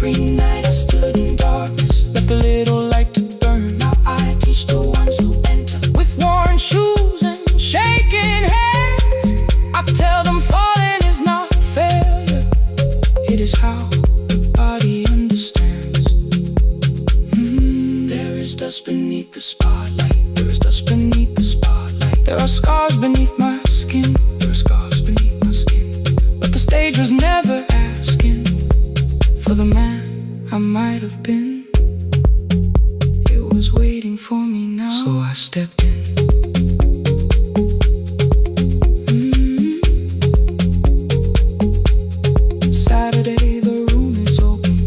Every night I stood in darkness, left a little light to burn. Now I teach the ones who enter with worn shoes and shaking hands. I tell them falling is not failure, it is how the body understands. There is dust beneath the spotlight, there is dust beneath the spotlight. There are scars beneath my skin, there are scars beneath my skin. But the stage was never asking for the man I might have been. It was waiting for me now, so I stepped in. Saturday, the room is open,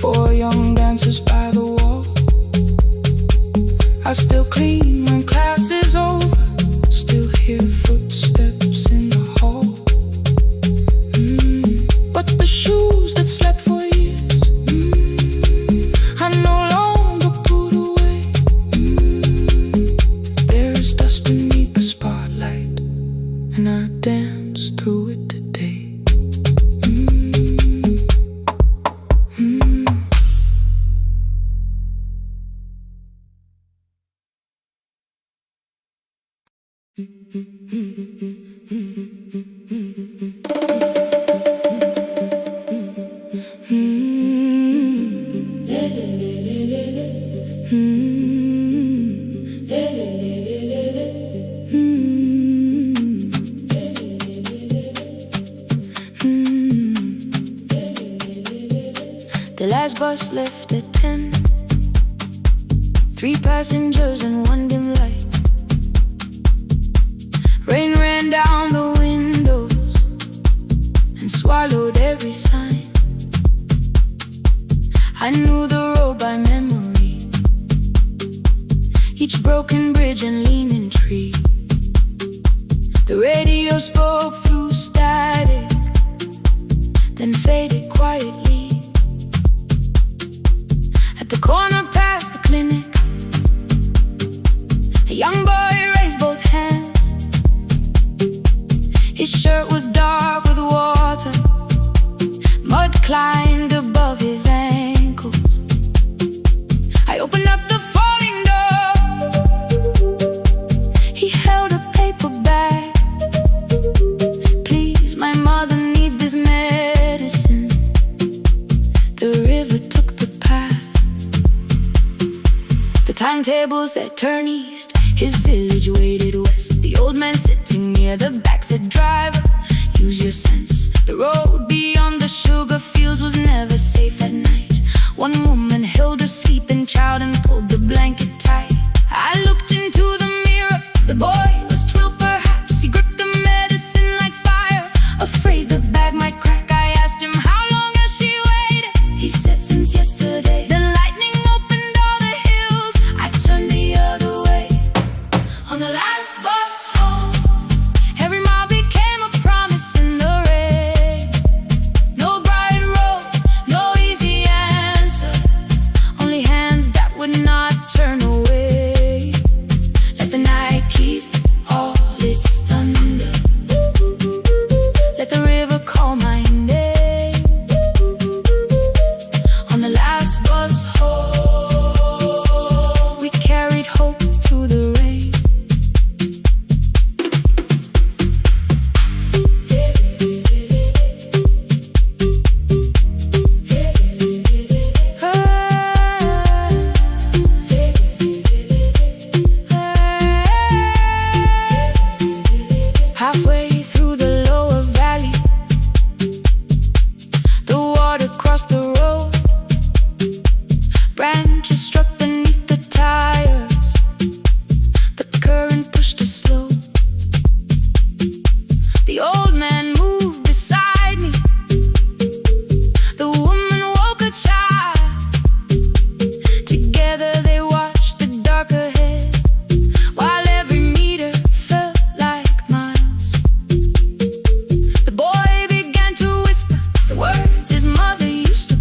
4 young dancers by the wall. I still clean when class is over, still hear footsteps in the hall. But the shoes that slept for years, I no longer put away. There is dust beneath the spotlight, and I dance through it today. The last bus left at 10. 3 passengers and 1 dim light. Rain ran down the windows and swallowed every sign. I knew the road by memory, each broken bridge and leaning tree. The radio spoke through static, then faded quietly. At the corner past the clinic, a young boy raised both hands. His shirt was dark with water, mud climbed above his ankles. I opened up the folding door. He held a paper bag. Please, my mother needs this medicine. The river took the path. The timetable said turn east, his village waited west. The old man sitting near the back said, driver, use your sense. The road beyond the sugar fields was never safe at night. One woman held her sleeping child and pulled the blanket tight. I looked into the mirror, the boy was 12 perhaps. He gripped the medicine like fire, afraid the bag might crack. I asked him, how long has she waited? He said, since yesterday. The lightning opened all the hills. I turned the other way. On the last bus home, every mile became a promise in the rain. No bright road, no easy answer, only hands that would not turn away. Let the night keep all its thunder, let the river call my name. On the last bus home, we carried hope through the rain. Halfway through the lower valley, the water crossed the road. Branches struck beneath the tires, the current pushed us slow. The old man moved beside me, the woman woke a child. Together they watched the dark ahead, while every meter felt like miles. The boy began to whisper the words his mother used to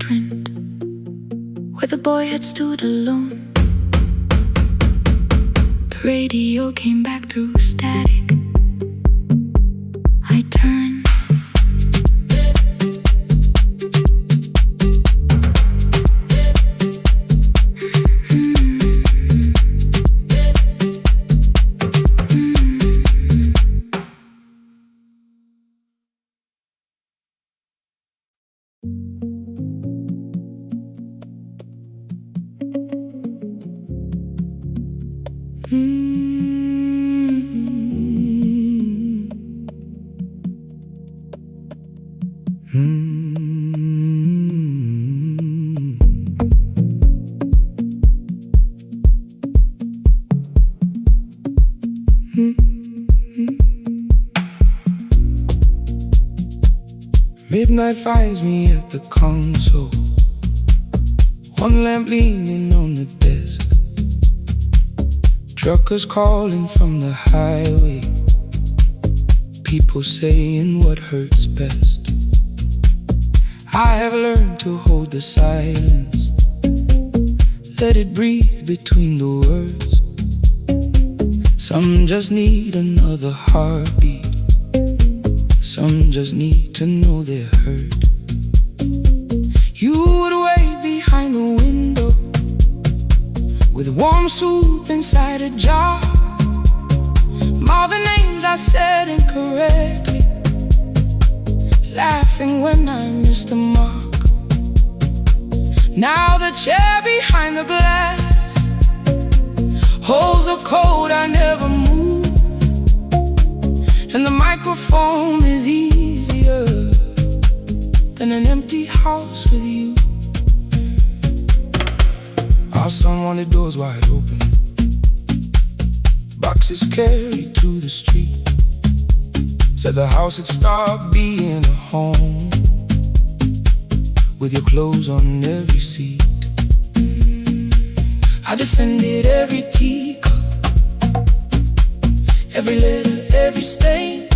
footprint where the boy had stood alone. The radio came back through static. I turned. Midnight finds me at the console, one lamp leaning on the desk. Truckers calling from the highway, people saying what hurts best. I have learned to hold the silence, let it breathe between the words. Some just need another heartbeat, some just need to know they're heard. You would wait behind the window with warm soup inside a jar. All the names I said incorrectly, laughing when I missed the mark. Now the chair behind the glass holds a code I never moved, and the microphone is easier than an empty house with you. Our son wanted doors wide open, boxes carried to the street. Said the house had stopped being a home with your clothes on every seat. I defended every teacup, every letter, every stain.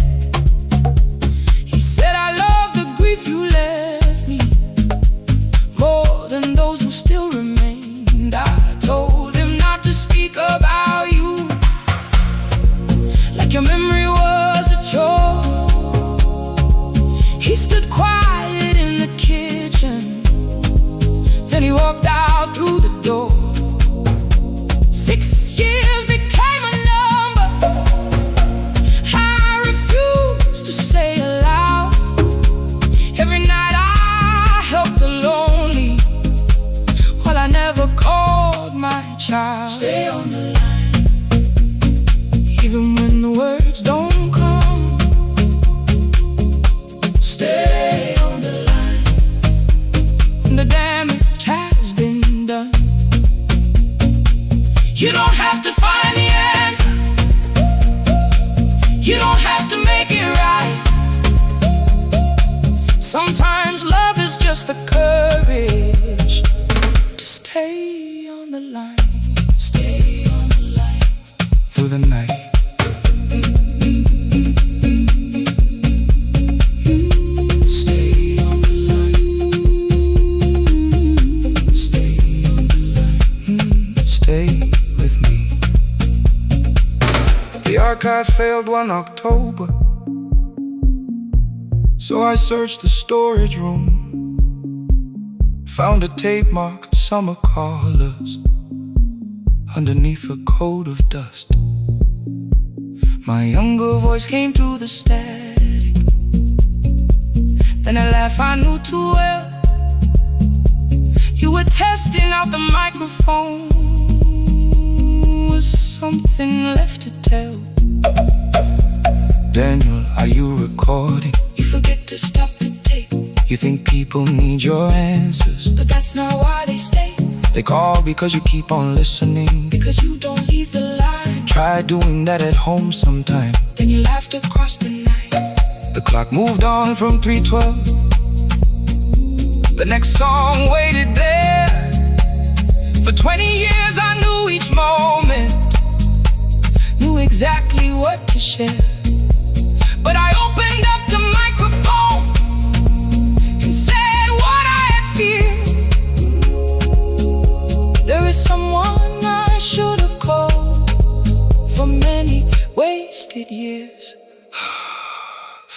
He said I love the grief you left me more than those who still remained. I told him not to speak about you like your memory was a chore. He stood quiet in the kitchen, then he walked out through the door. 6 years became a number I refused to say aloud. Every night I helped the lonely while I never called my child. Stay on the line, even when the words don't come. Stay on the line when the damage has been done. You don't have to find the answer, you don't have to make it right. Sometimes love is just the courage to stay on the line. Stay on the line through the night. Stay on the line. Stay on the line. Stay with me. The archive failed one October, so I searched the storage room, found a tape marked summer callers underneath a coat of dust. My younger voice came through the static, then a laugh I knew too well. You were testing out the microphone, was something left to tell? Daniel, are you recording? You forget to stop the tape. You think people need your answers, but that's not why they stay. They call because you keep on listening, because you don't leave the line. Try doing that at home sometime, then you laughed across the night. The clock moved on from 3:12. The next song waited there. For 20 years I knew each moment, knew exactly what to share. But I opened up the microphone and said what I had feared.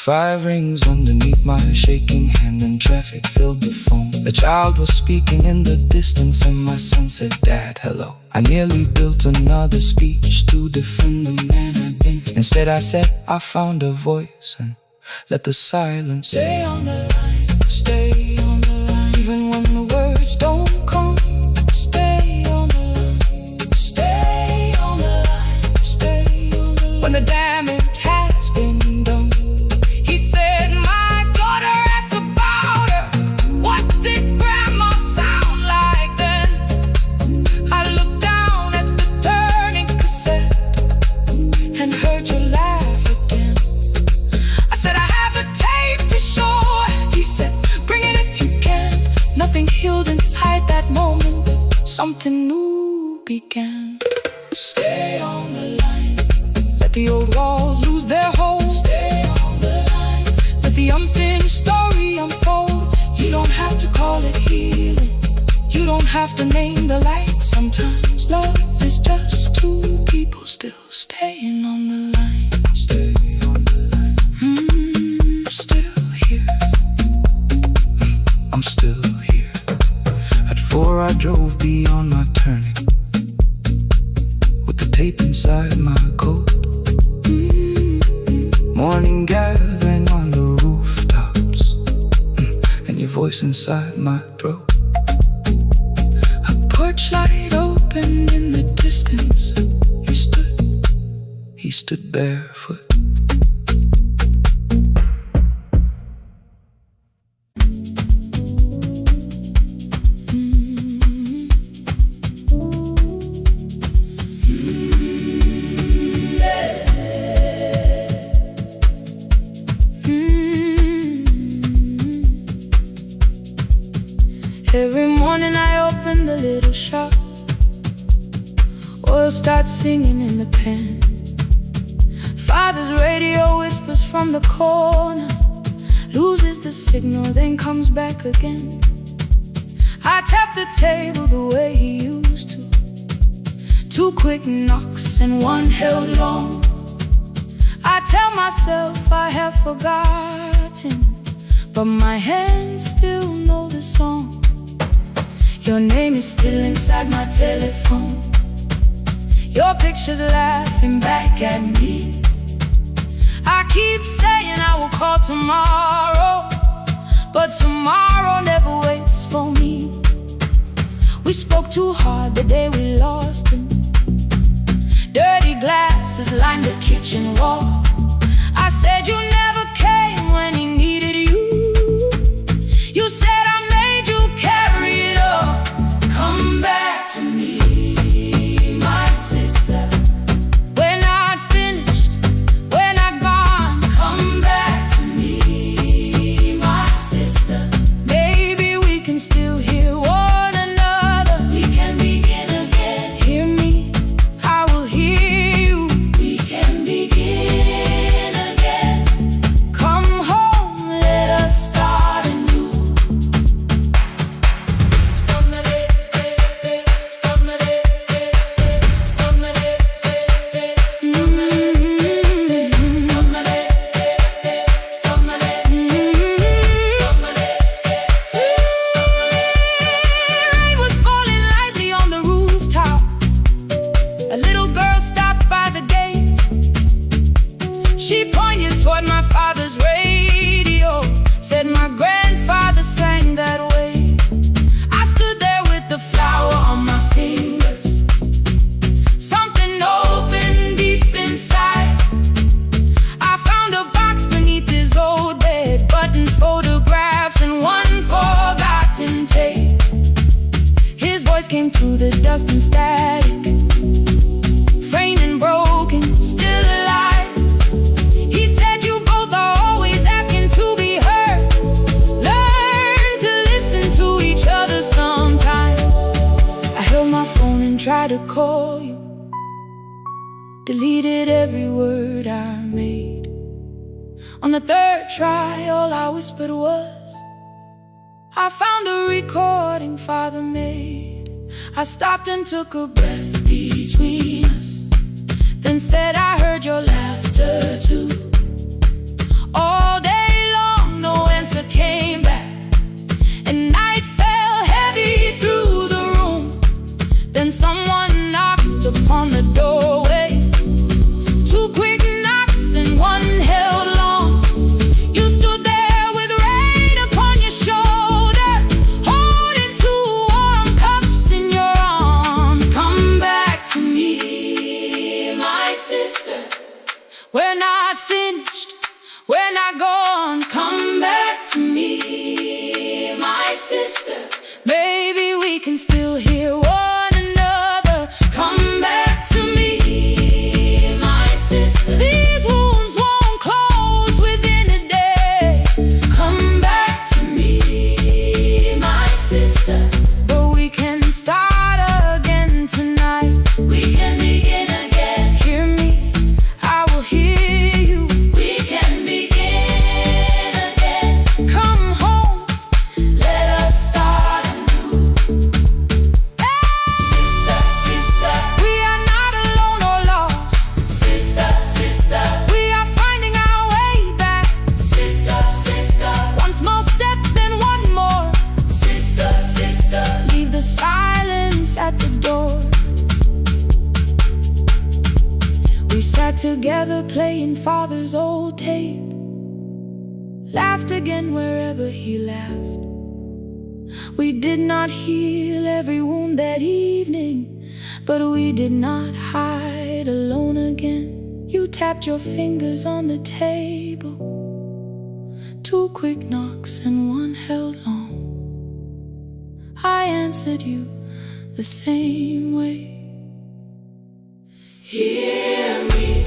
5 rings underneath my shaking hand, and traffic filled the phone. A child was speaking in the distance, and my son said, "Dad, hello." I nearly built another speech to defend the man I'd been. Instead I said, "I found a voice," and let the silence stay on the line. Stay on the line, even when the words don't come. Stay on the line. Stay on the line. Stay on the line. When the damage has been done, he said, "My daughter asked about her. What did grandma sound like then?" I looked down at the turning cassette and heard you laugh again. I said, "I have a tape to show." He said, "Bring it if you can." Nothing healed inside that moment, but something new began. Stay on the line. Let the old walls lose their hold. Stay on the line. Let the unfinished story unfold. You don't have to call it healing. You don't have to name the light. Sometimes love is just two people still staying on the line. Stay on the line. Still here. I'm still here. At 4 I drove beyond my turning, with the tape inside my coat. Morning gathering on the rooftops, and your voice inside my throat. A porch light opened in the distance. He stood barefoot. Every morning I open the little shop. Oil starts singing in the pan. Father's radio whispers from the corner, loses the signal, then comes back again. I tap the table the way he used to. 2 quick knocks and 1 held long. I tell myself I have forgotten, but my hands still know the song. Your name is still inside my telephone. Your picture's laughing back at me. I keep saying I will call tomorrow, but tomorrow never waits for me. We spoke too hard the day we lost him. Dirty glasses lined the kitchen wall. I said you never came when he needed you. You said I made you carry it all. Come back to me, my sister. We're not finished, we're not gone. Come back to me, my sister. Maybe we can still hear one another. We can begin again. Hear me, I will hear you. We can begin again. Come home, let us start anew. Rain was falling lightly on the rooftop. A little girl stopped by the gate. She pointed toward my father's radio, said my grandfather sang that way. I stood there with the flower on my fingers. Something opened deep inside. I found a box beneath his old bed, buttons, photographs, and 1 forgotten tape. His voice came through the dust and static, framed and broken, still alive. He said you both are always asking to be heard. Learn to listen to each other sometimes. I held my phone and tried to call you, deleted every word I made. On the 3rd try, all I whispered was, I found a recording Father made. I stopped and took a breath between us, then said I heard your laughter too. All day long, no answer came back, and night fell heavy through the room. Then someone knocked upon the doorway. Two quick knocks and one held long. You stood there with rain upon your shoulder, holding two warm cups in your arms. Come back to me, my sister. We're not finished, we're not gone. Come back to me, my sister. Maybe we can still hear one another. Come back to me, my sister. These wounds won't close within a day. Come back to me, my sister. But we can start again tonight. We can begin again. Hear me, I will hear you. We can begin again. Come home, let us start anew. Sister, sister, we are not alone or lost. Sister, sister, we are finding our way back. Sister, sister, one small step, then one more. Sister, sister, leave the silence at the door. We sat together playing father's old tape, laughed again wherever he laughed. We did not heal every wound that evening, but we did not hide alone again. You tapped your fingers on the table. Two quick knocks and one held long. I answered you the same way. Hear me.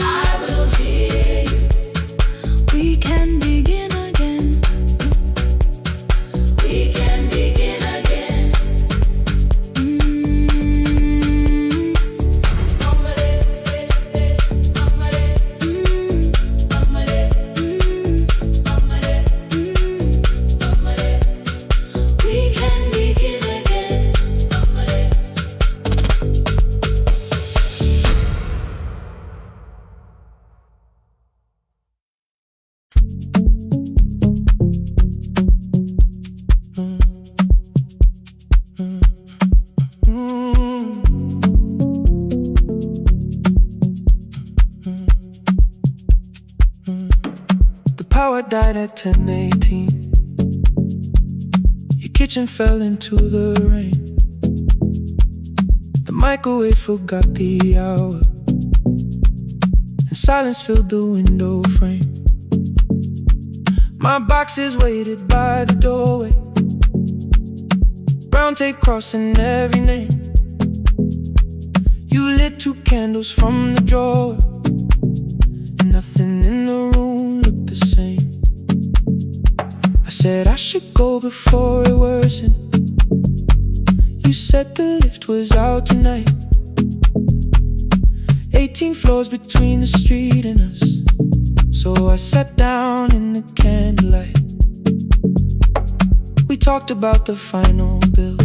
I will hear you. We can begin again. We can begin again. We can begin again. The power died at 10:18. Your kitchen fell into the rain. The microwave forgot the hour, and silence filled the window frame. My boxes waited by the doorway, brown tape crossing every name. You lit two candles from the drawer, and nothing in the room looked the same. I said I should go before it worsened. You said the lift was out tonight. 18 floors between the street and us, so I sat down in the candlelight. We talked about the final bill,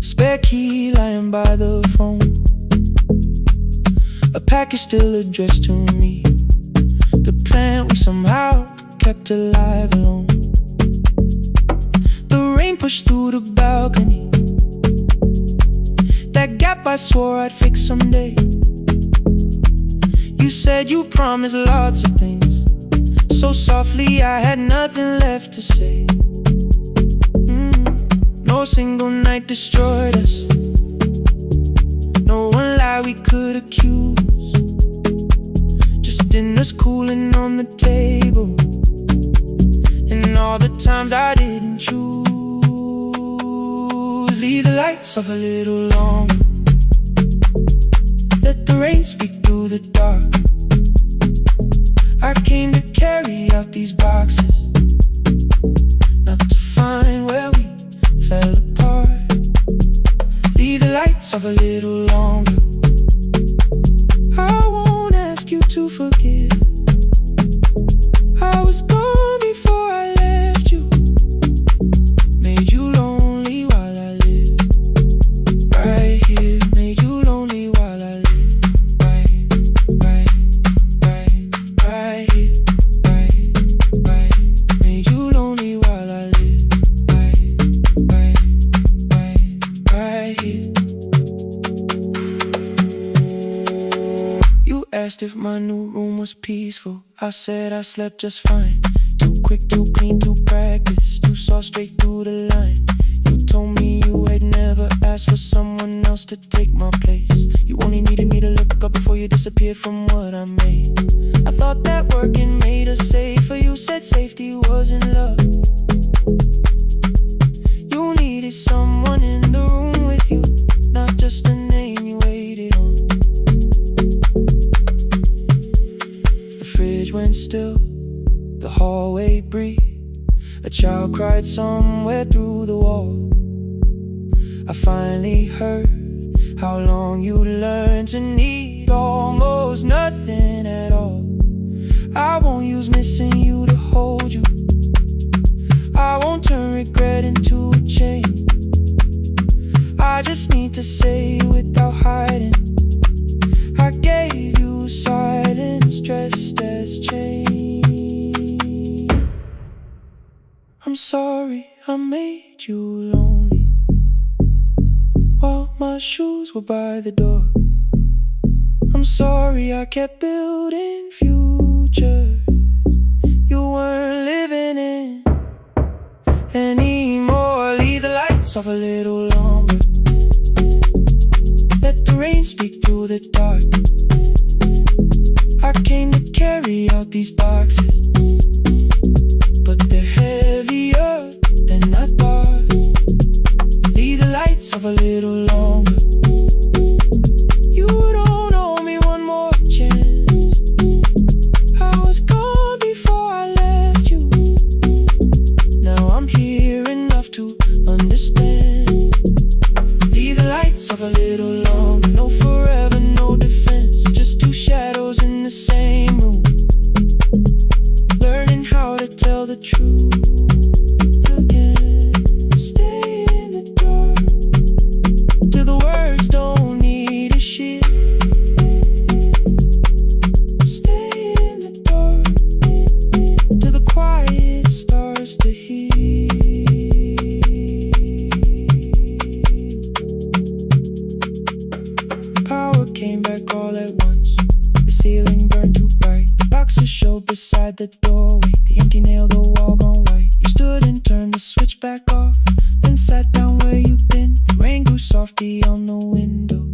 spare key lying by the phone, a package still addressed to me, the plant we somehow kept alive alone. The rain pushed through the balcony, that gap I swore I'd fix someday. You said you promised lots of things, so softly I had nothing left to say. No single night destroyed us, no one lie we could accuse, just dinners cooling on the table, and all the times I didn't choose. Leave the lights off a little longer, let the rain speak through the dark. I came to carry out these boxes, not to find where we fell apart. Leave the lights off a little longer. I won't ask you to forgive. I was gone before I left you, made you lonely while I lived right here, made you lonely while I lived right asked if my new room was peaceful. I said I slept just fine. Too quick, too clean, too practiced. You saw straight through the line. You told me you had never asked for someone else to take my place. You only needed me to look up before you disappeared from what I made. I thought that working made us safer. You said safety was in love. You needed someone in the room with you, not just a name you waited on. The fridge went still, the hallway breathed. A child cried somewhere through the wall. I finally heard how long you learned to need almost nothing at all. I won't use missing you to hold you. I won't turn regret into a chain. I just need to say without hiding, I gave you silence dressed as change. I'm sorry I made you lonely while my shoes were by the door. I'm sorry I kept building futures you weren't living in anymore. Leave the lights off a little longer. Let the rain speak through the dark. I came to carry out these boxes, but they're heavier than I thought. Leave the lights off a little longer. You don't owe me one more chance. I was gone before I left you. Now I'm here enough to understand. Leave the lights off a little longer. No forever, no defense. Just two shadows in the same room, learning how to tell the truth again. Stay in the dark till the words don't need a shield. Stay in the dark till the quiet starts to heal. Power came back all at once. The ceiling burned too bright. The boxes showed beside the doorway. The empty nail, the wall gone white. You stood and turned the switch back off, then sat down where you'd been. The rain grew soft beyond the window.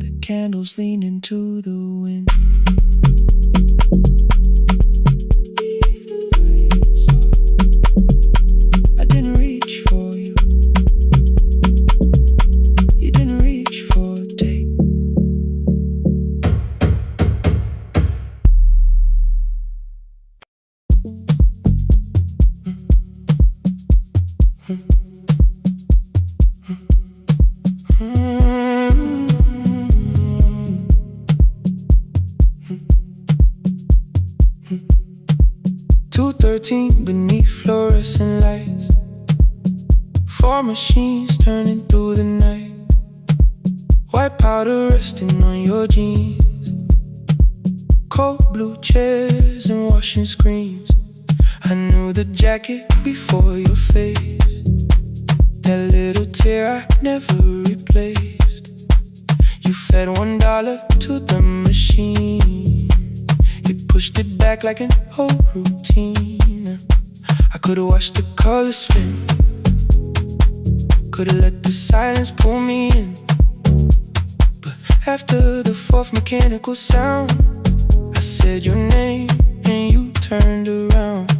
The candles leaned into the wind. Leave the lights off. I didn't reach for you. You didn't reach for a take. Beneath fluorescent lights, four machines turning through the night. White powder resting on your jeans, cold blue chairs and washing screens. I knew the jacket before your face, that little tear I never replaced. You fed $1 to the machine. You pushed it back like an old routine. I could've watched the colors spin, could've let the silence pull me in. But after the fourth mechanical sound, I said your name and you turned around.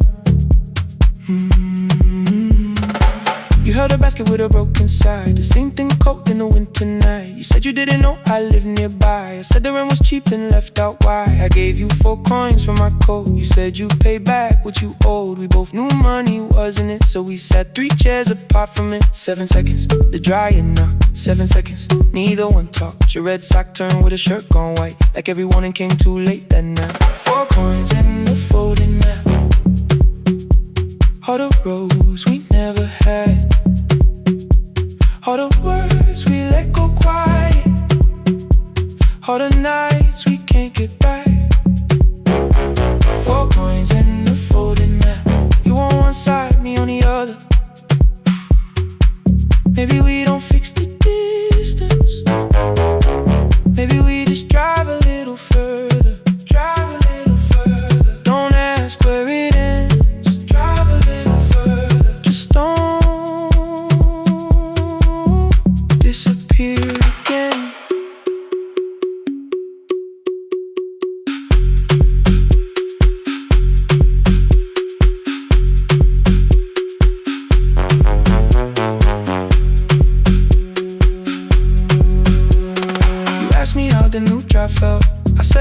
You held a basket with a broken side, the same thing cold in the winter night. You said you didn't know I lived nearby. I said the rent was cheap and left out why. I gave you 4 coins for my coat. You said you'd pay back what you owed. We both knew money wasn't it, so we sat 3 chairs apart from it. 7 seconds, the dryer knocked. 7 seconds, neither one talked. Your red sock turned with a shirt gone white, like every morning came too late that night. 4 coins and a folding map, all the roads we never had, all the words we let go quiet, all the nights we can't get back. 4 coins and a folding map. You on one side, me on the other. Maybe we don't fix the distance. Maybe we just drive a little further.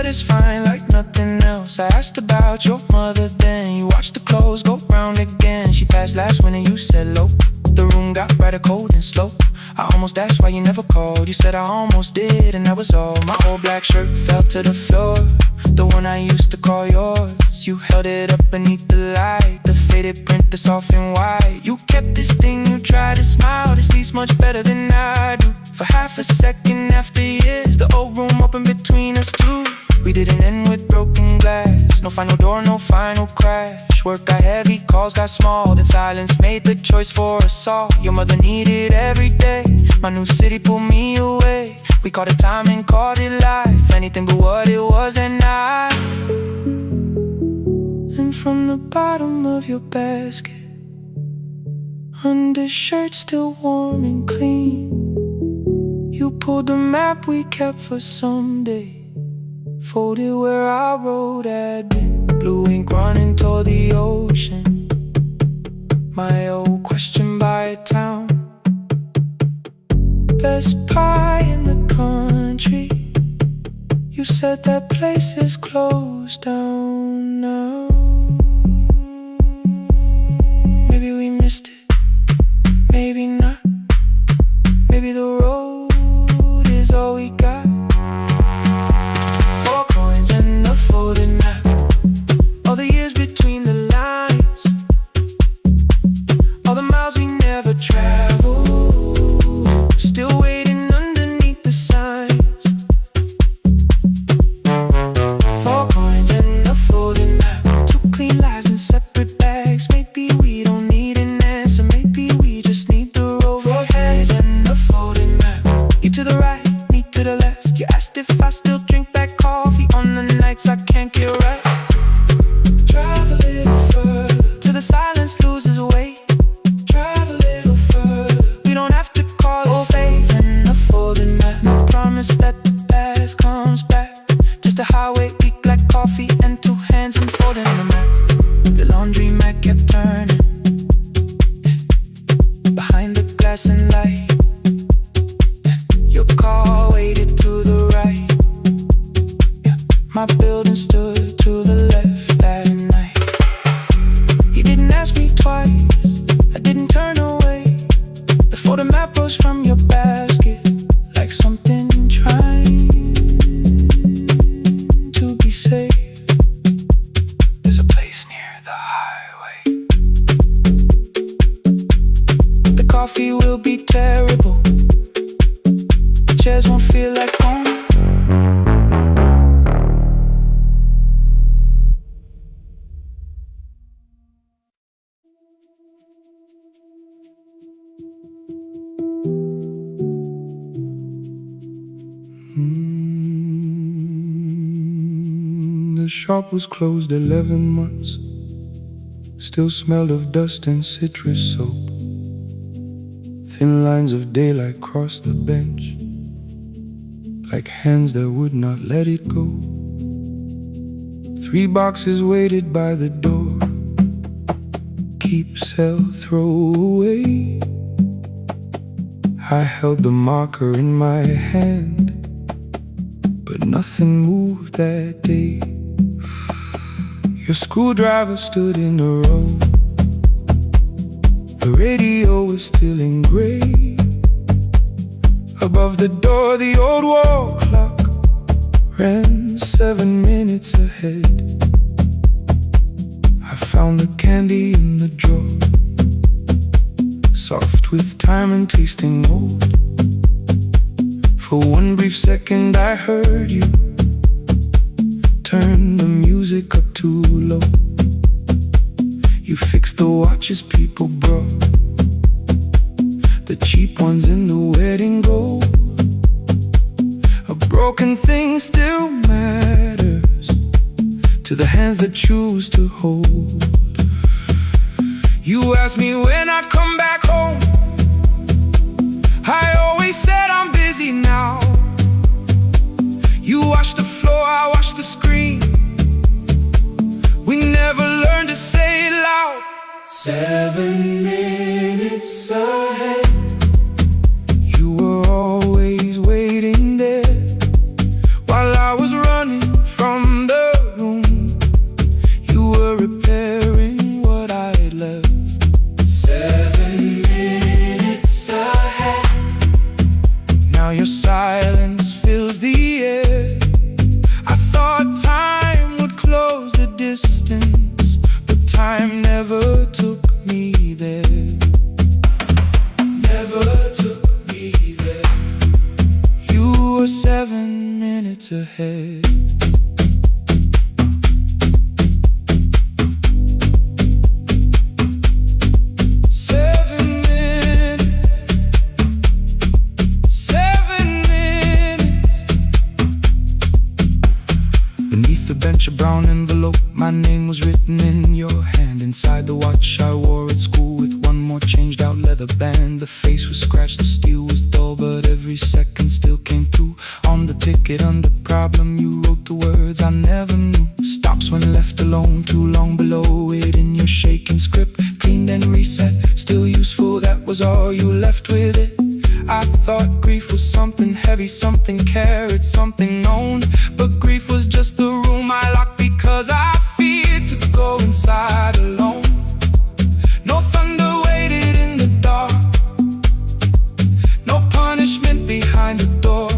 satisfying like nothing else. I asked about your mother then. You watched the clothes go round again. She passed last winter, you said low. The room got brighter, cold and slow. I almost asked why you never called. You said I almost did, and that was all. My old black shirt fell to the floor, the one I used to call yours. You held it up beneath the light, the faded print, the soft and white. You kept this thing, you tried to smile. This sleeps much better than I do. For half a second after years, the old room opened between us two. We didn't end with broken glass. No final door, no final crash. Work got heavy, calls got small. Then silence made the choice for us all. Your mother needed every day. My new city pulled me away. We called it time and called it life. Anything but what it was that night. And from the bottom of your basket, undershirt still warm and clean, you pulled the map we kept for someday. Folded where our road had been. Blue ink running toward the ocean. My old question by a town. Best pie in the country. You said that place is closed down now. Maybe we missed it, maybe not. Maybe the road is all we got. All the years between the lines, all the miles we never traveled, still waiting underneath the signs. 4 coins and a folded map, 2 clean lives in separate bags. Maybe we don't need an answer, maybe we just need the road. 4 hands and a folded map, you to the right, me to the left. You asked if I still drink that coffee on the nights I can't get right. Drive a little further till the silence loses weight. Drive a little further, we don't have to call it phase and a folded map. No promise that the past comes back, just a highway, big black coffee and 2 hands unfolding the map. The laundry mat kept turning behind the glass and light. Your car waited to the right. My building stood to the left that night. You didn't ask me twice, I didn't turn away. The photo map rose from your basket like something trying to be safe. There's a place near the highway. The coffee will be terrible, the chairs won't feel like home. The shop was closed 11 months. Still smelled of dust and citrus soap. Thin lines of daylight crossed the bench, like hands that would not let it go. 3 boxes waited by the door. Keep, sell, throw away. I held the marker in my hand, but nothing moved that day. Your screwdriver stood in the road. The radio was still in gray. Above the door, the old wall clock ran 7 minutes ahead. I found the candy in the drawer, soft with time and tasting old. For 1 brief second I heard you turn the music up too low. You fixed the watches people brought, the cheap ones in the wedding gold. A broken thing still matters to the hands that choose to hold. You asked me when I'd come back home. I always said I'm busy now. You washed the floor, I washed the screen. We never learned to say it loud. 7 minutes ahead. You were always waiting there while I was running from the band. The face was scratched, the steel was dull, but every second still came through. On the ticket under problem you wrote the words I never knew. Stops when left alone, too long below it in your shaking script. Cleaned and reset, still useful, that was all you left with it. I thought grief was something heavy, something carried, something known. But grief was just the room I locked because I feared to go inside alone. No thunder waited in the dark, no punishment behind the door.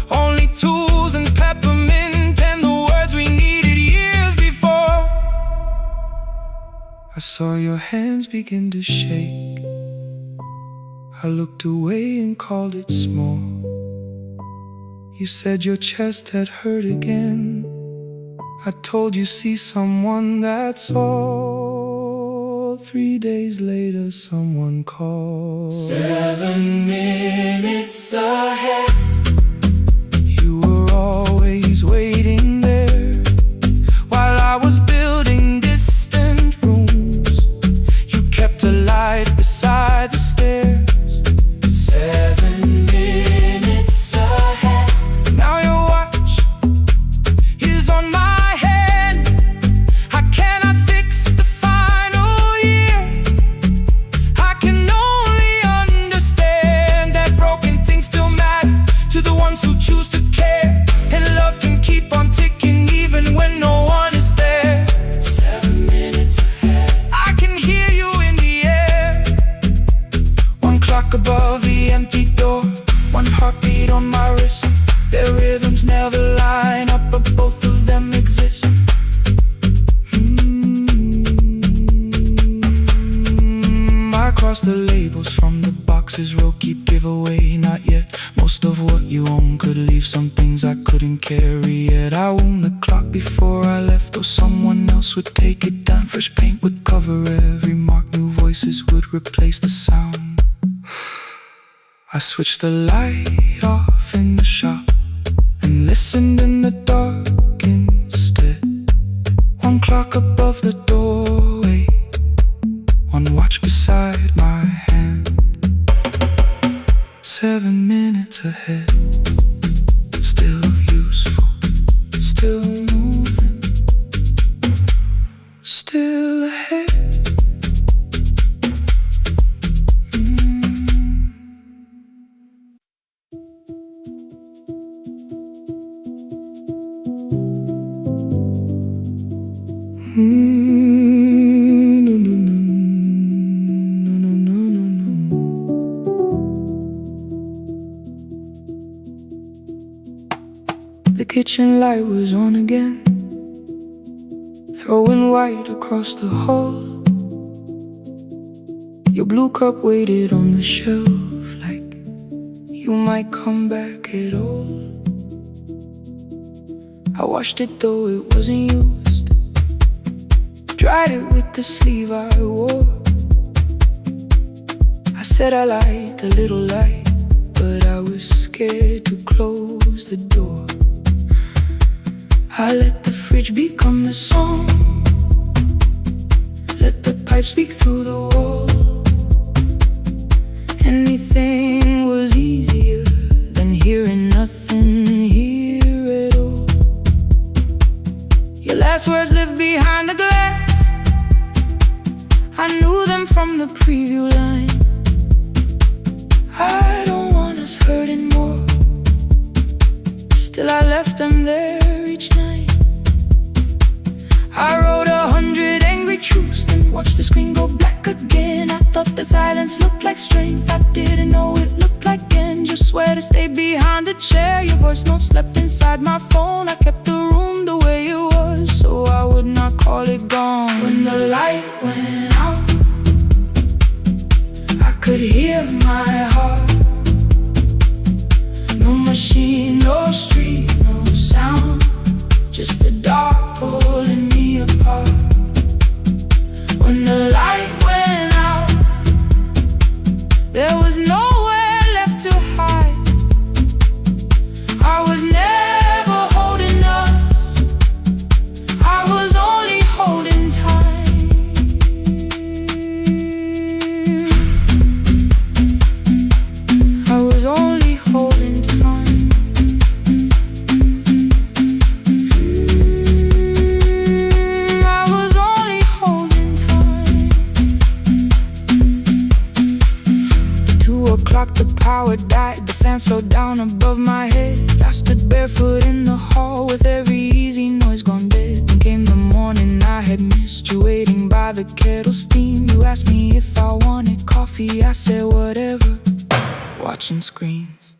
Only tools and peppermint and the words we needed years before. I saw your hands begin to shake. I looked away and called it small. You said your chest had hurt again. I told you see someone, that's all. 3 days later someone called. 7 minutes ahead. You were always waiting there while I was building distant rooms. You kept a light beside the stairs. 7 minutes ahead. Now your watch is on my head. I cannot fix the final year. I can only understand that broken things still matter to the ones who choose to care. And love can keep on ticking even when no one is there. 7 minutes ahead. I can hear you in the air. One clock above the empty door, one heartbeat on my wrist. Their rhythms never line up, but both of them exist. I cross the labels from the boxes, row keep giveaway, not yet. Most of what you own could leave some things I couldn't carry yet. I wound the clock before I left, though someone else would take it down. Fresh paint would cover every mark, new voices would replace the sound. I switched the light off in the shop and listened in the dark instead. One clock above the doorway, one watch beside my hand. 7 minutes ahead, still useful, still moving, still ahead. The kitchen light was on again, throwing white across the hall. Your blue cup waited on the shelf like you might come back at all. I washed it though it wasn't used, dried it with the sleeve I wore. I said I liked a little light, but I was scared to close the door. I let the fridge become the song, let the pipe speak through the wall. Anything was easier than hearing nothing here at all. Your last words lived behind the glass, I knew them from the preview line. I don't want us hurting more, still I left them there each night. I wrote 100 angry truths, then watched the screen go black again. I thought the silence looked like strength, I didn't know it looked like end. You swear to stay behind the chair, your voice note slept inside my phone. I kept the room the way it was, so I would not call it gone. When the light went out, I could hear my heart. No machine, no street, no sound, just the dark pulling me apart. When the light went out, there was nowhere left to hide. I was never holding us, I was only holding time. o'clock the power died, the fan slowed down above my head. I stood barefoot in the hall with every easy noise gone dead. Then came the morning, I had missed you waiting by the kettle steam. You asked me if I wanted coffee, I said whatever, watching screens.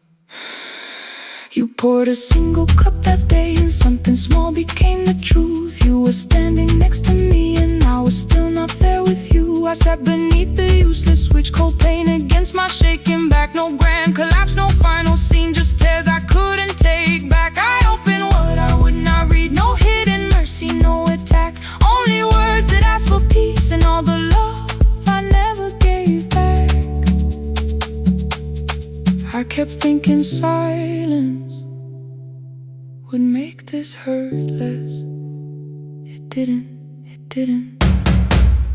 You poured a single cup that day and something small became the truth. You were standing next to me and I was still not there with you. I sat beneath the useless switch, cold pain against my shaking back. No grand collapse, no final scene, just tears I couldn't take back. I opened what I would not read, no hidden mercy, no attack. Only words that asked for peace and all the love I never gave back. I kept thinking silence would make this hurt less. It didn't.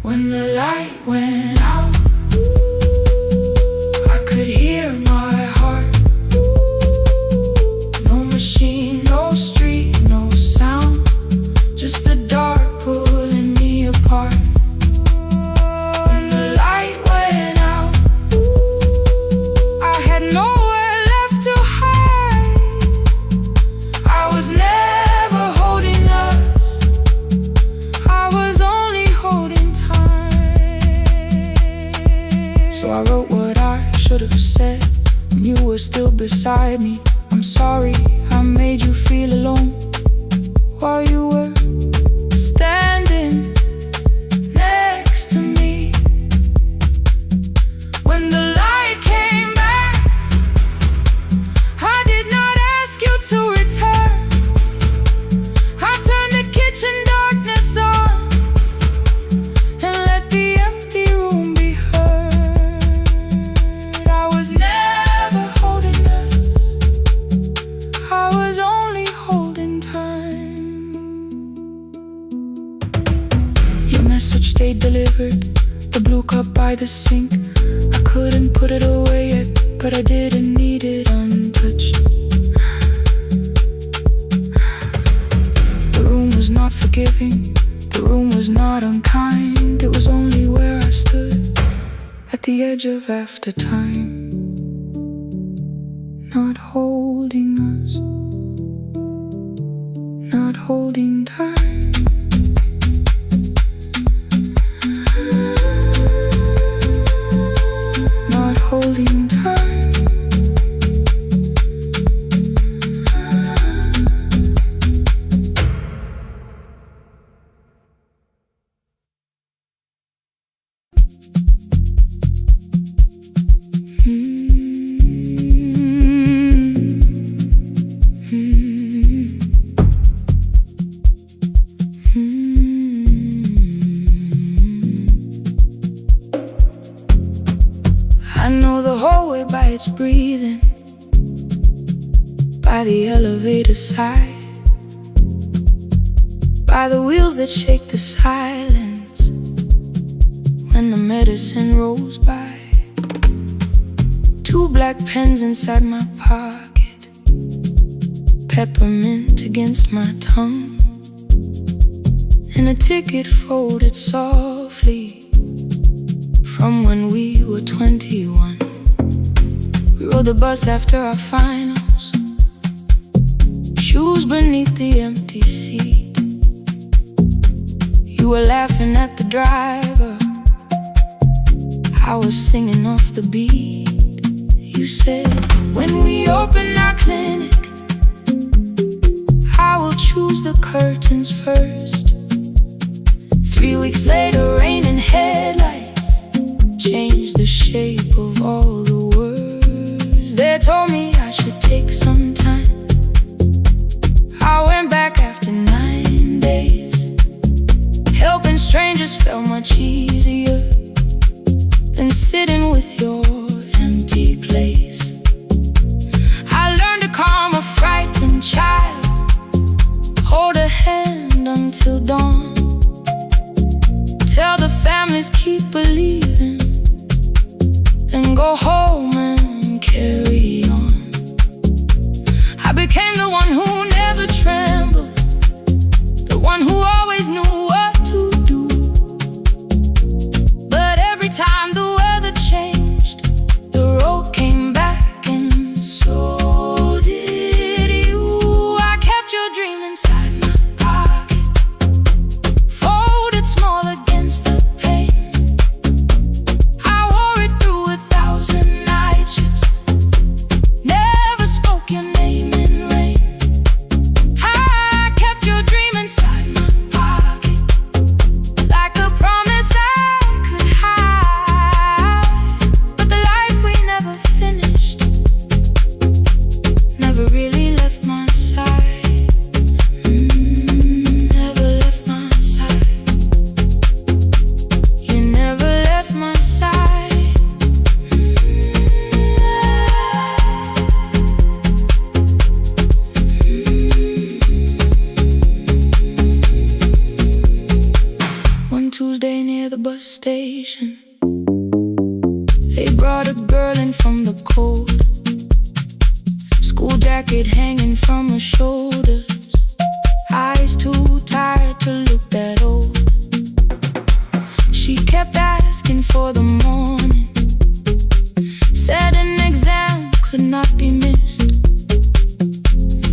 When the light went out, I could hear my heart. No machine, no street, no sound, just the dark pulling me apart. When the light went out, I had nowhere left to hide. I was never holding us, I was only holding time. So I wrote what I should have said when you were still beside me. I'm sorry I made you feel alone while you were standing next to me. When the light came back, I did not ask you to return. I turned the kitchen darkness on and let the empty room be heard. I was never holding us, I was only holding time. Your message stayed delivered, the blue cup by the sink. I couldn't put it away yet, but I didn't need it untouched. The room was not forgiving, the room was not unkind. It was only where I stood at the edge of after time, not holding us, not holding time. Not holding time. I know the hallway by its breathing, by the elevator side, by the wheels that shake the silence when the medicine rolls by. 2 black pens inside my pocket, peppermint against my tongue, and a ticket folded softly from when we were 21. We rode the bus after our finals, shoes beneath the empty seat. You were laughing at the driver, I was singing off the beat. You said, when we open our clinic, I will choose the curtains first. 3 weeks later, rain and headlights changed the shape of all the words. They told me I should take some time. I went back after 9 days. Helping strangers felt much easier than sitting with your empty place. I learned to calm a frightened child, hold a hand until dawn, tell the families keep believing, then go home and carry on. I became the one who never trembled, the one who always knew what to do. But every time the weather changed, the road came station. They brought a girl in from the cold, school jacket hanging from her shoulders, eyes too tired to look that old. She kept asking for the morning, said an exam could not be missed,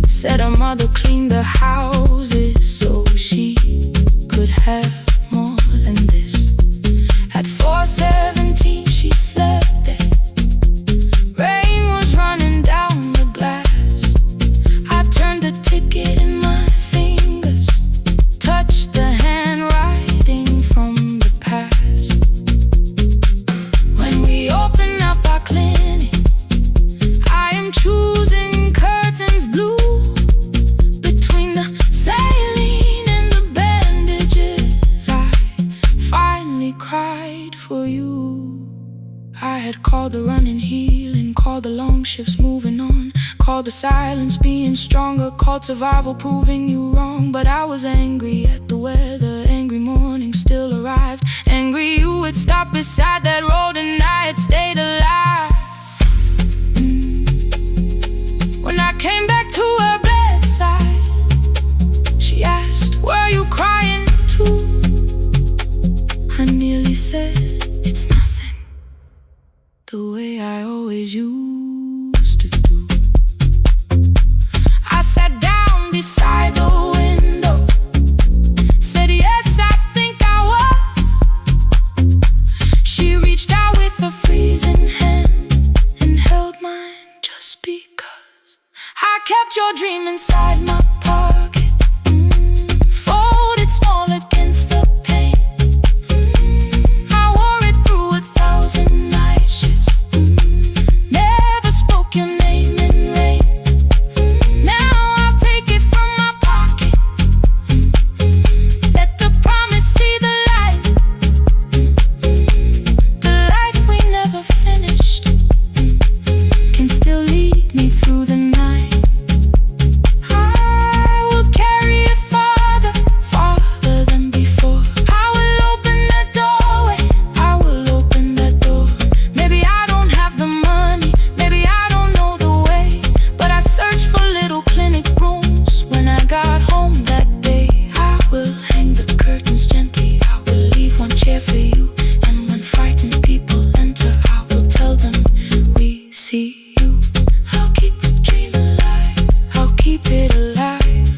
said her mother cleaned the houses so she could have more than this. At 4:17 she slept there, rain was running down the glass. I turned the ticket in my fingers, touched the handwriting from the past. When we open up our clinic, I am choosing curtains blue. Between the saline and the bandages, I finally cried for you. I had called the running healing, called the long shifts moving on, called the silence being stronger, called survival proving you wrong. But I was angry at the weather, angry morning still arrived, angry you had stopped beside that road and I had stayed alive. When I came back to her bedside, she asked, "Were you crying too?" I nearly said, "It's nothing," the way I always used to do. I sat down beside the window, said, "Yes, I think I was." She reached out with a freezing hand and held mine just because I kept your dream inside my pocket, folded small against the pain. I wore it through 1,000 night shifts, never spoke your name in rain. Now I'll take it from my pocket, let the promise see the light. The life we never finished can still lead me through the night. I will carry it farther, farther than before. I will open that doorway, I will open that door. Maybe I don't have the money, maybe I don't know the way, but I searched for little clinic rooms when I got home that day. I will hang the curtains gently, I will leave one chair for you, and when frightened people enter, I will tell them we see you. I'll keep the dream alive, I'll keep it alive,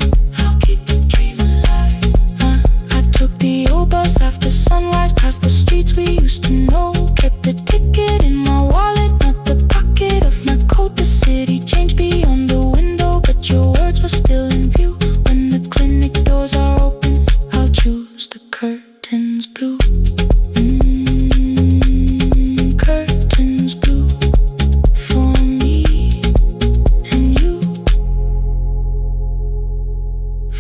I'll keep the dream alive. I took the old bus after sunrise, past the streets we used to know, kept the ticket in my wallet, not the pocket of my coat. The city changed beyond the window, but your words were still in view. When the clinic doors are open, I'll choose the curtains blue. Curtains blue for me and you,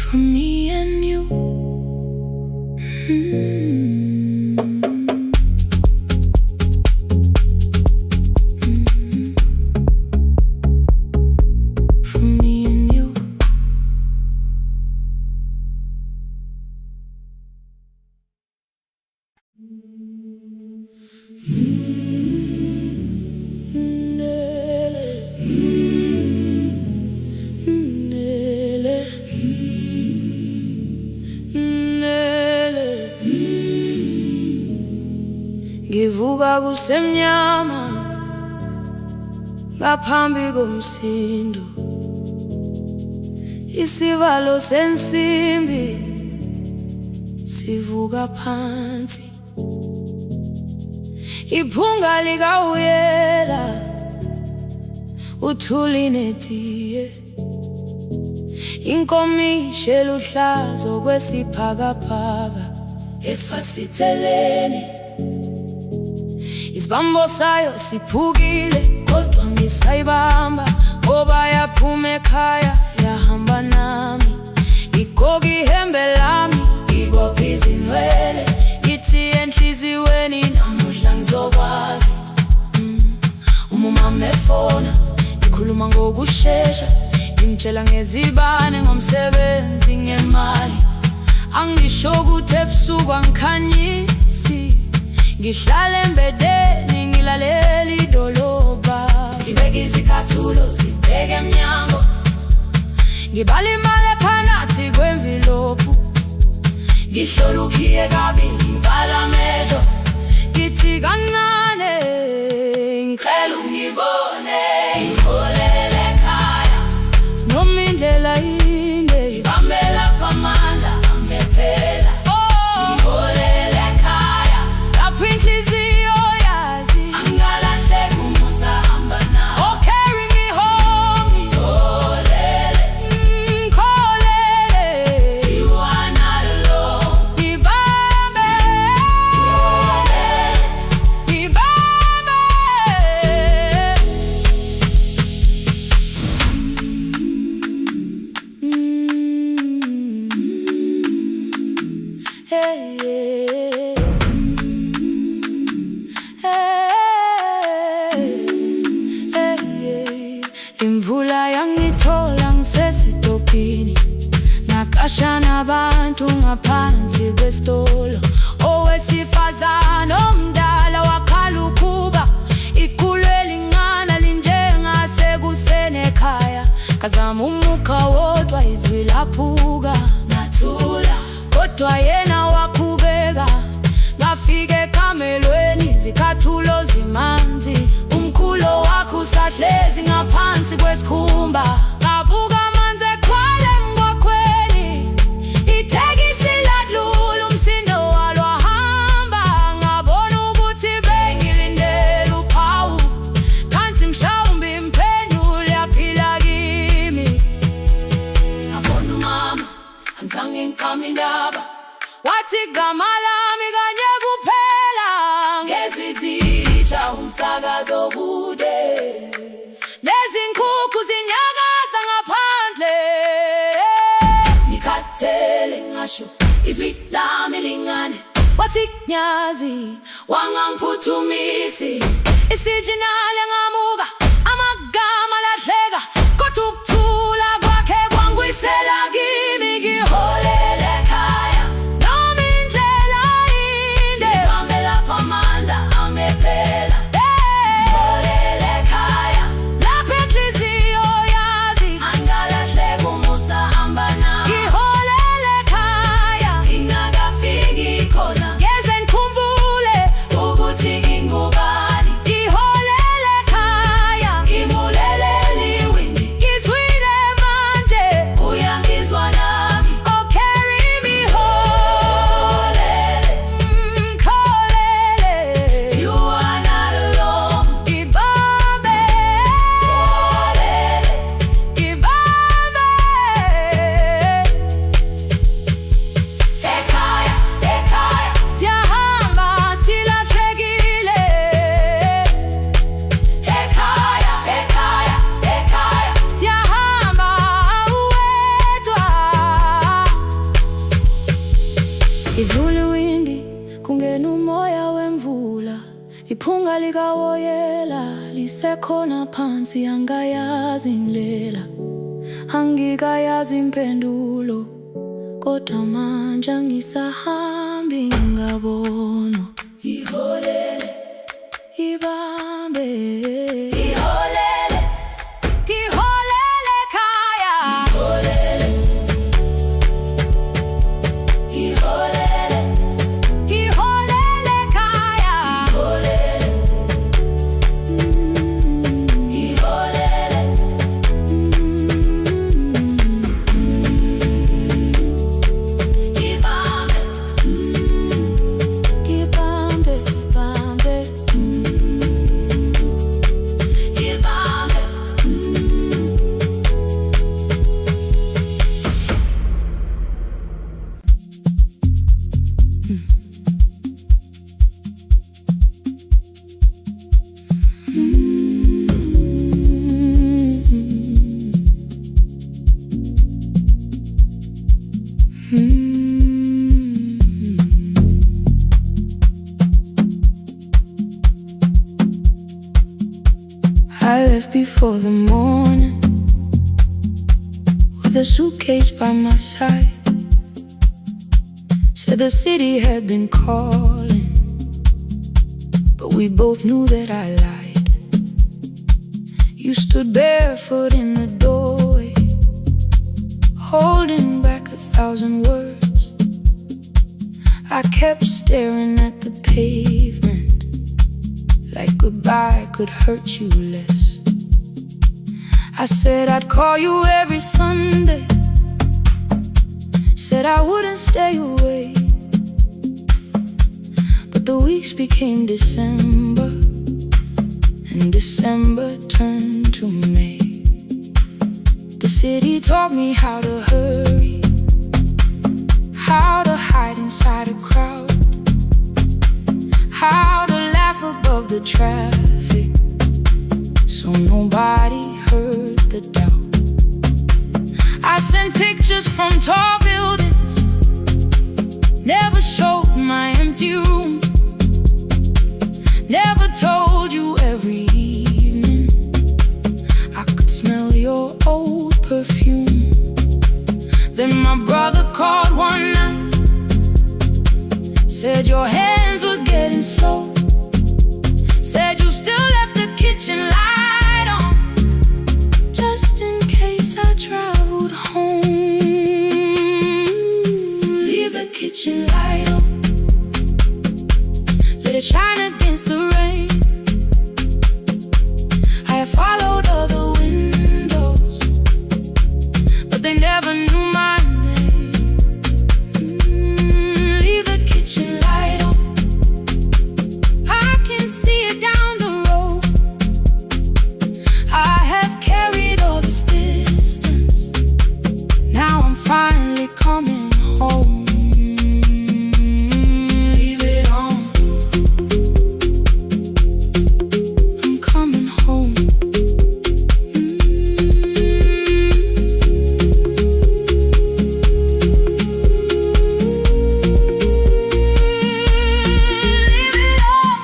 for me and you. For me and you. Ngivuka kusemnyama ngaphambi komsindo, isivalo sensimbi sivuka phansi, iphunga likawuyela uthuli netiye, inkomishi eluhlaza okwesiphakapaka efasiteleni. Isibambo sayo siphukile kodwa ngisayibamba, ngoba yaphuma ekhaya yahamba nami. Igoga ihembe lami, ibopha izinwele, ithi enhliziyweni namuhla ngizokwazi. Umama efona, ikhuluma ngokushesha, imtshela ngezibane, ngomsebenzi, ngemali. Angisho ukuthi ebusuku angikhanyisi, ngihlale embedeni ngilalela idolobha, ngibeke izicathulo zibheke emnyango, ngibala imali ephakathi kwemvilophu, ngihlola ukhiye kabili ngivala amehlo, ngithi kancane ngicela ungibone, ngiholele ekhaya noma indlela inde, ngibambela phamandla angephela, ngiholele ekhaya lapho inhliziyo yazi angalahleki umusa hamba nawe. Oh, carry me home, ngiholele, ngiholele, you are not alone. Ngibambe, ngibambe, hey, hey, hey, hey. Imvula yangithola ngisesitobhini, nakasha nabantu ngaphansi kwesitolo, owesifazane omdala wakhala ukuba ikhulu elingana linjengasekuseni ekhaya, kazama umukha wodwa izwi laphuka, ngathula kodwa yena wakhubeka, ngafika ekamelweni izicathulo zimanzi, umkhulo wakhe usahlezi ngaphansi kwesikhumba, ngabuka amanzi ekhwale emgwaqweni, ithekisi ladlula umsindo walo wahamba, ngabona ukuthi bengilindele uphawu, kanti mhlawumbe impendulo yaphila kimi. Ngabona umama angizange ngiqame indaba, wathi igama lami kanye kuphela, ngezwi izitsha umsakazo kude, lezi nkukhu zinyakaza ngaphandle, ngikhathele ngasho izwi lami lingane, wathi nyazi wangangiphuthumisi, isijinali ngamuka amagama lahleka, kodwa ukuthula kwakhe kwangwisela kimi, ngiholele ekhaya noma indlela inde, ngibambela phamandla angephela, ngiholele ekhaya lapho inhliziyo yazi angalahleki umusa hamba nawe. Ngiholele ekhaya ngingakafiki khona, ngeze ngikhumbule ukuthi ngingubani, ngiholele ekhaya ngibulelele iwindi, ngizwile manje uyangizwa nami. Oh, carry me home, ngiholele, you are not alone. Ngibambe, ngibambe, ekhaya, ekhaya siyahamba silahlekile, ekhaya, ekhaya, ekhaya siyahamba uwedwa. Ivula iwindi kungena umoya wemvula, iphunga likawoyela lisekhona phansi, angayazi indlela, angikayazi impendulo, kodwa manje angisahambi ngabona. Ngiholele, ngibambe, ngiholele, ngiholele ekhaya, ngiholele, ngiholele, ngiholele ekhaya, ngiholele, ngiholele, ngibambe, ngibambe, bambe, ngibambe. I left before the morning with a suitcase by my side. Said the city had been calling, but we both knew that I lied. You stood barefoot in the doorway, holding back 1,000 words. I kept staring at the pavement, like goodbye could hurt you less. I said I'd call you every Sunday, said I wouldn't stay away. But the weeks became December, and December turned to May. The city taught me how to hurry, how to hide inside a crowd, how to laugh above the traffic, so nobody heard the doubt. I sent pictures from tall buildings, never showed my empty room, never told you every evening I could smell your old perfume. Then my brother called one night, said your hands were getting slow, said you still left the kitchen light on, just in case I traveled home. Leave the kitchen light on, let it shine against the rain. I have followed other windows, but they never knew my name. Leave the kitchen light on, I can see it down the road. I have carried all this distance, now I'm finally coming home. Leave it on, I'm coming home. Leave it on,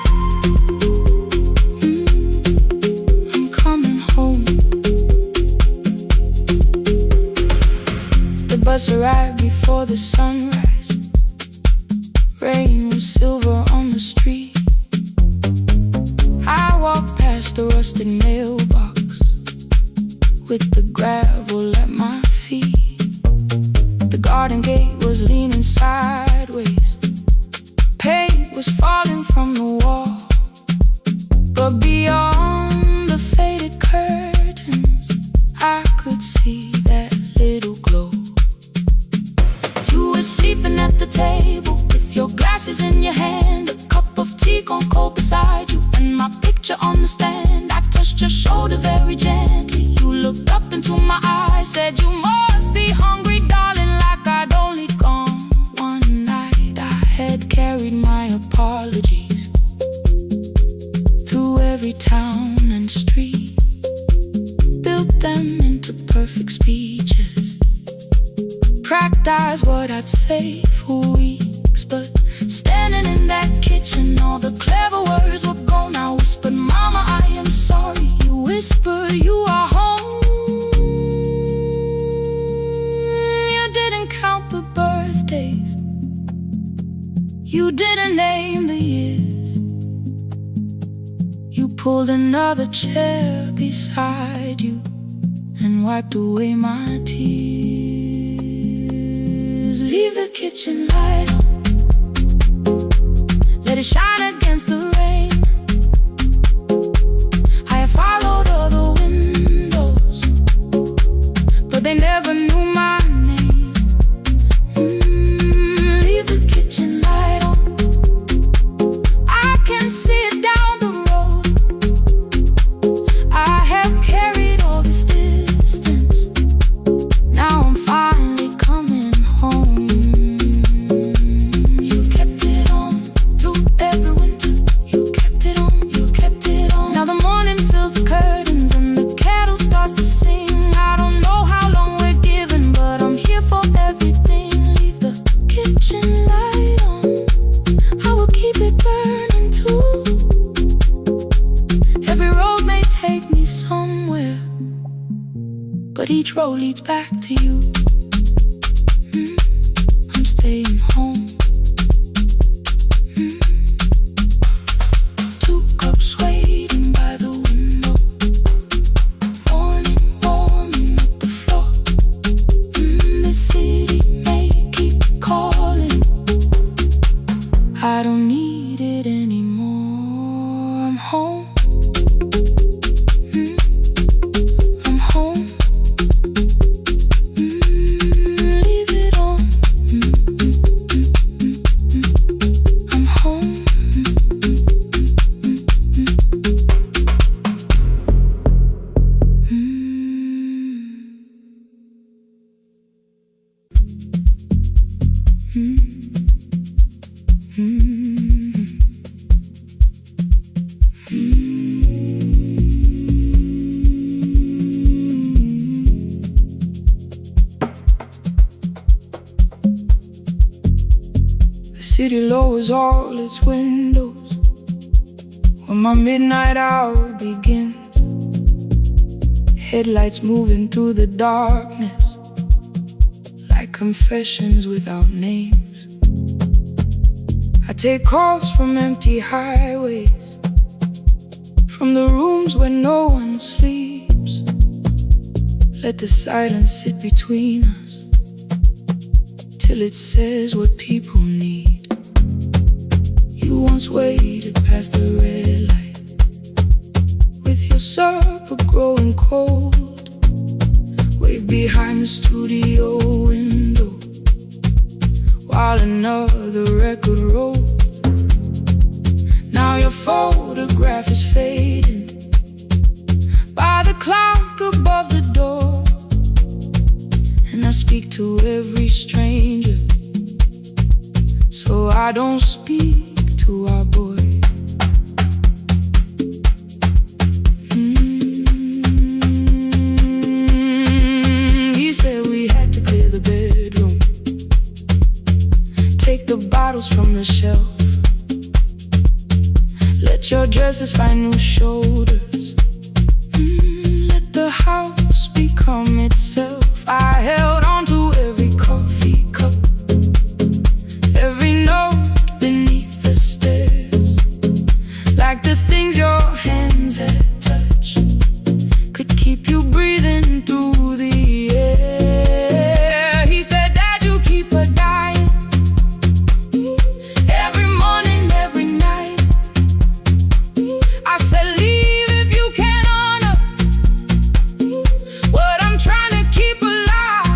I'm coming home. The bus arrived before the sunrise, rain was silver on the street. I walked past the rusted mailbox with the gravel at my feet. The garden gate was leaning sideways, paint was falling from the wall, but beyond the faded curtains I could see that little glow. You were sleeping at the table with your glasses in your hand, a cup of tea gone cold beside you, and my picture on the stand. I touched your shoulder very gently. You looked up into my eyes, said you must be hungry, darling, like I'd only gone one night. I had carried my apologies through every town and street, built them into perfect speeches, practiced what I'd say for weeks. But standing in that kitchen, all the clever words were gone. I whispered, Mama, I am sorry. You whispered, you are home. You didn't count the birthdays, you didn't name the years. You pulled another chair beside you and wiped away my tears. Leave the kitchen light on, let it shine against the rain. I have followed other windows, but they never knew my name. Leave the kitchen light on, I can see it down the road. I have carried all this distance, now I'm finally coming home. You kept it on through every winter, you kept it on, you kept it on. Now the morning fills the curtains and the kettle starts to sing. I don't know how long we're given, but I'm here for everything. Leave the kitchen light on, I will keep it burning too. Every road may take me somewhere, but each road leads back to you. I'm staying home. To city lowers all its windows when my midnight hour begins. Headlights moving through the darkness like confessions without names. I take calls from empty highways, from the rooms where no one sleeps. Let the silence sit between us till it says what people need. You once waited past the red light with your supper growing cold. Wave behind the studio window while another record rolls. Now your photograph is fading by the clock above the door, and I speak to every stranger, so I don't speak to our boy. He said we had to clear the bedroom, take the bottles from the shelf, let your dresses find new shoulders, let the house become itself. I held on to every coffee cup, every note beneath the stairs, like the things your hands had touched could keep you breathing through the air. He said, Dad, you keep her dying every morning, every night. I said, leave if you can honor what I'm trying to keep alive.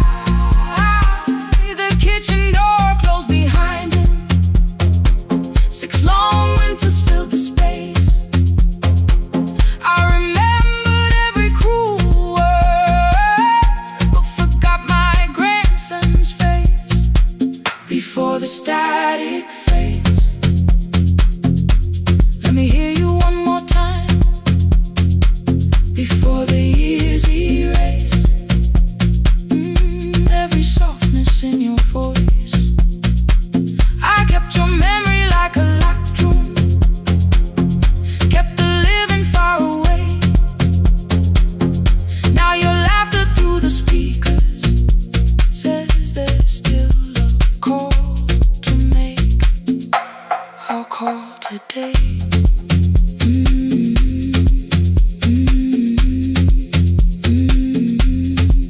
The kitchen door closed behind him, 6 long winters filled the space. I remembered every cruel word, but forgot my grandson's face. Before the static fades, let me hear you one more time. Before the years erase every softness in your voice, I kept your memory like a locked room, kept the living far away. Now your laughter through the speakers says there's still a call to make. I'll call today.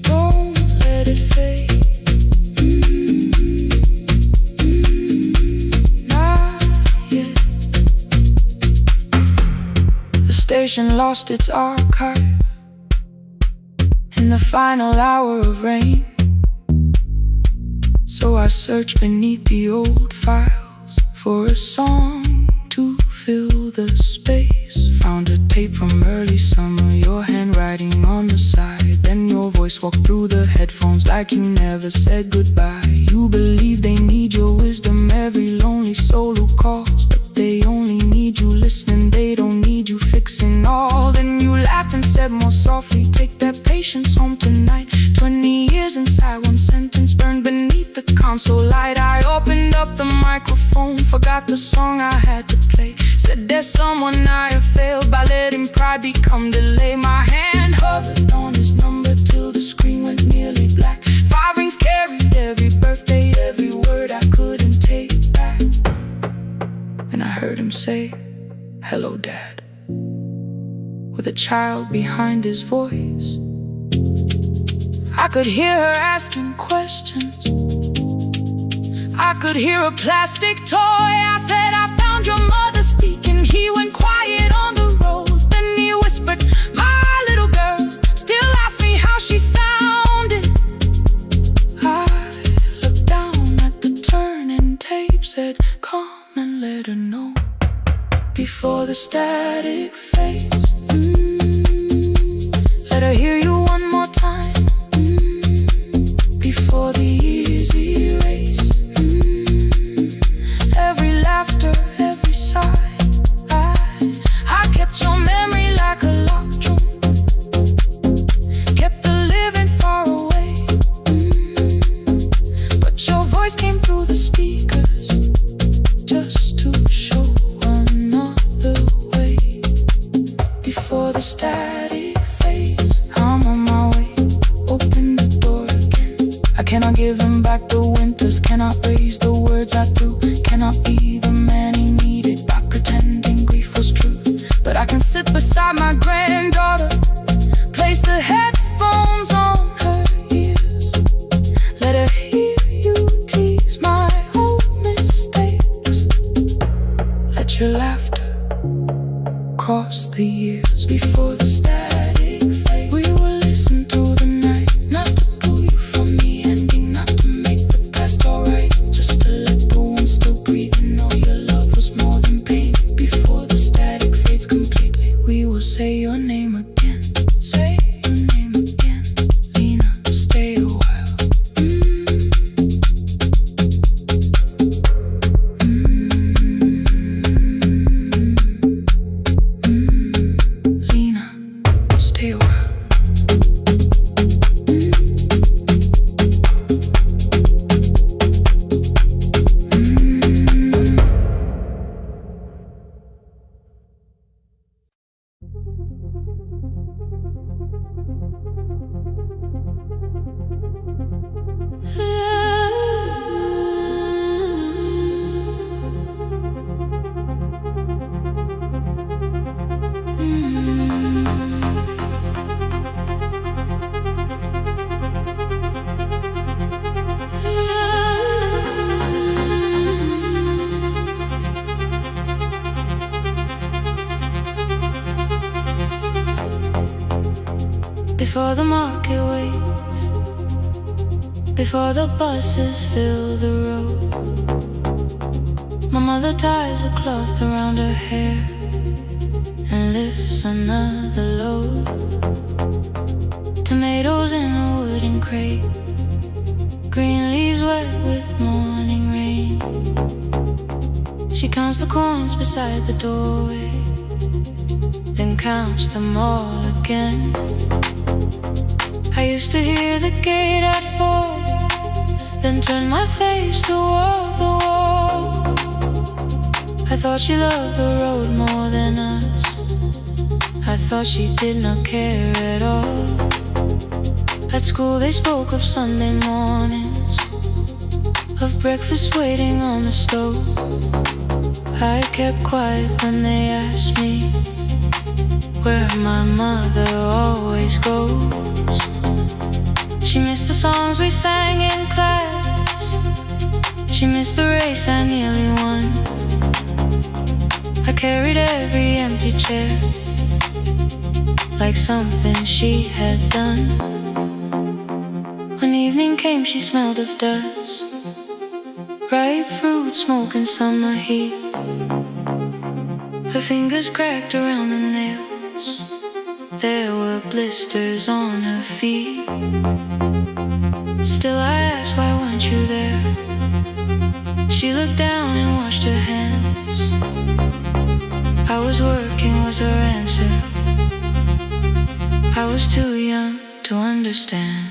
Don't let it fade. Not yet. The station lost its archive in the final hour of rain, so I searched beneath the old files for a song to fill the space. Found a tape from early summer, your handwriting on the side. Then your voice walked through the headphones like you never said goodbye. You believe they need your wisdom, every lonely soul who calls, but they only need you listening, they don't need you fixing all. Then you laughed and said more softly, take that patience home tonight. 20 years inside one sentence burned beneath the console light. I opened up the microphone, forgot the song I had to play. Said there's someone I have failed by letting pride become delay. My hand hovered on his number till the screen went nearly black. 5 rings carried every birthday, every word I couldn't take back. And I heard him say, hello, Dad, with a child behind his voice. I could hear her asking questions, I could hear a plastic toy. I said, I found your mother speaking. He went quiet on the road, then he whispered, my little girl still asks me how she sounded. I looked down at the turning tape, said, come and let her know before the static fades. Let her hear you one more time before the years erase every laughter, every sigh. I kept your memory like a locked room, kept the living far away, but your voice came through the speakers before the static fades. I'm on my way, open the door again. I cannot give him back the winters, cannot raise the words I threw, cannot be the man he needed by pretending grief was true. But I can sit beside my granddaughter, place the headphones on her ears, let her hear you tease my old mistakes. Let your laughter cross the years before the static fade. We will listen through the night, not to pull you from the ending, not to make the past alright, just to let the one still breathe and know your love was more than pain. Before the static fades completely, we will say your name again. Say your name again, Lena, stay a while. Lena, stay a while. Before the market waits, before the buses fill the road, my mother ties a cloth around her hair and lifts another load. Tomatoes in a wooden crate, green leaves wet with morning rain. She counts the coins beside the doorway, then counts them all again. I used to hear the gate at 4, then turn my face toward the wall. I thought she loved the road more than us, I thought she did not care at all. At school they spoke of Sunday mornings, of breakfast waiting on the stove. I kept quiet when they asked me where my mother always goes. She missed the songs we sang in class, she missed the race I nearly won. I carried every empty chair like something she had done. When evening came she smelled of dust, ripe fruit, smoke and summer heat. Her fingers cracked around the nails, there were blisters on her feet. Still I asked, why weren't you there? She looked down and washed her hands. I was working was her answer, I was too young to understand.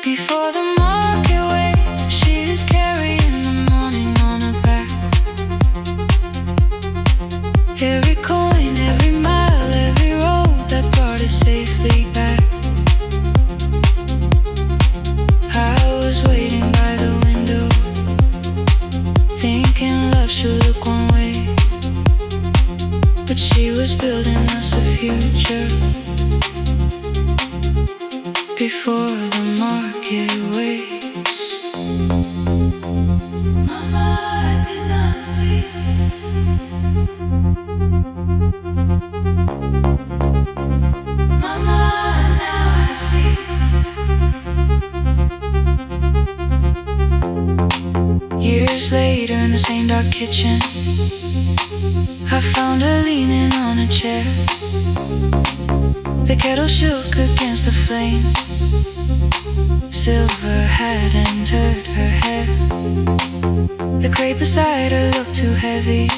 Before the market waits, she is carrying the morning on her back. Every coin, every mile, every road that brought us safely back. I was waiting by the window, thinking love should look one way, but she was building us a future. Before the market waits, Mama, I did not see. Mama, now I see. Years later in the same dark kitchen, I found her leaning on a chair. The kettle shook against the flame. Silver had entered her hair. The crate beside her looked too heavy.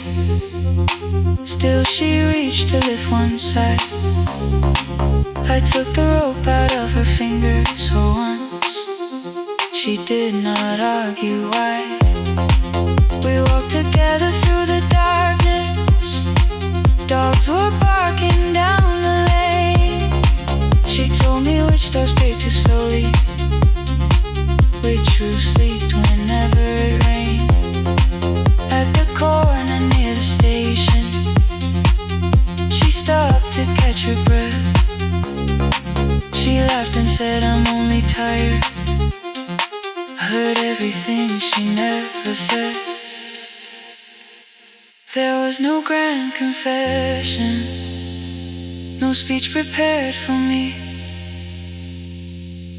Still she reached to lift one side. I took the rope out of her fingers for once. She did not argue why. We walked together through the darkness. Dogs were barking down the lane. She told me which doors paved too slowly, which roofs leaked whenever it rained. At the corner near the station, she stopped to catch her breath. She laughed and said, I'm only tired. I heard everything she never said. There was no grand confession, no speech prepared for me.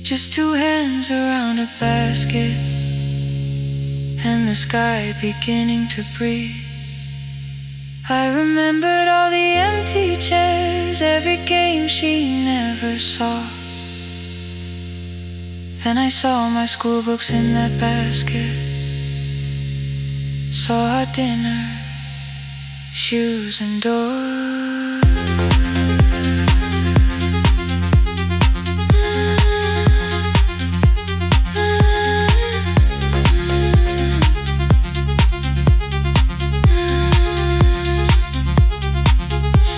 Just two hands around a basket, and the sky beginning to breathe. I remembered all the empty chairs, every game she never saw. Then I saw my school books in that basket, saw our dinner, shoes and doors.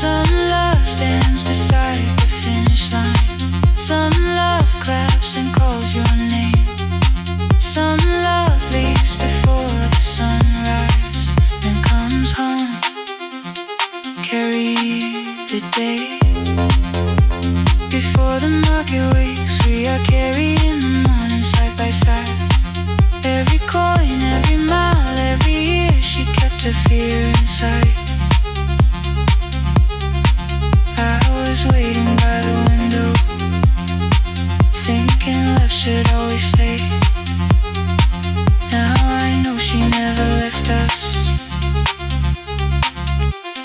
Some love stands beside the finish line. Some love claps and calls your name. Some love leaves before the sunrise and comes home. Carry the day. Before the market wakes, we are carried in the morning side by side. Every coin, every mile, every year, she kept her fear inside. I was waiting by the window, thinking love should always stay. Now I know she never left us.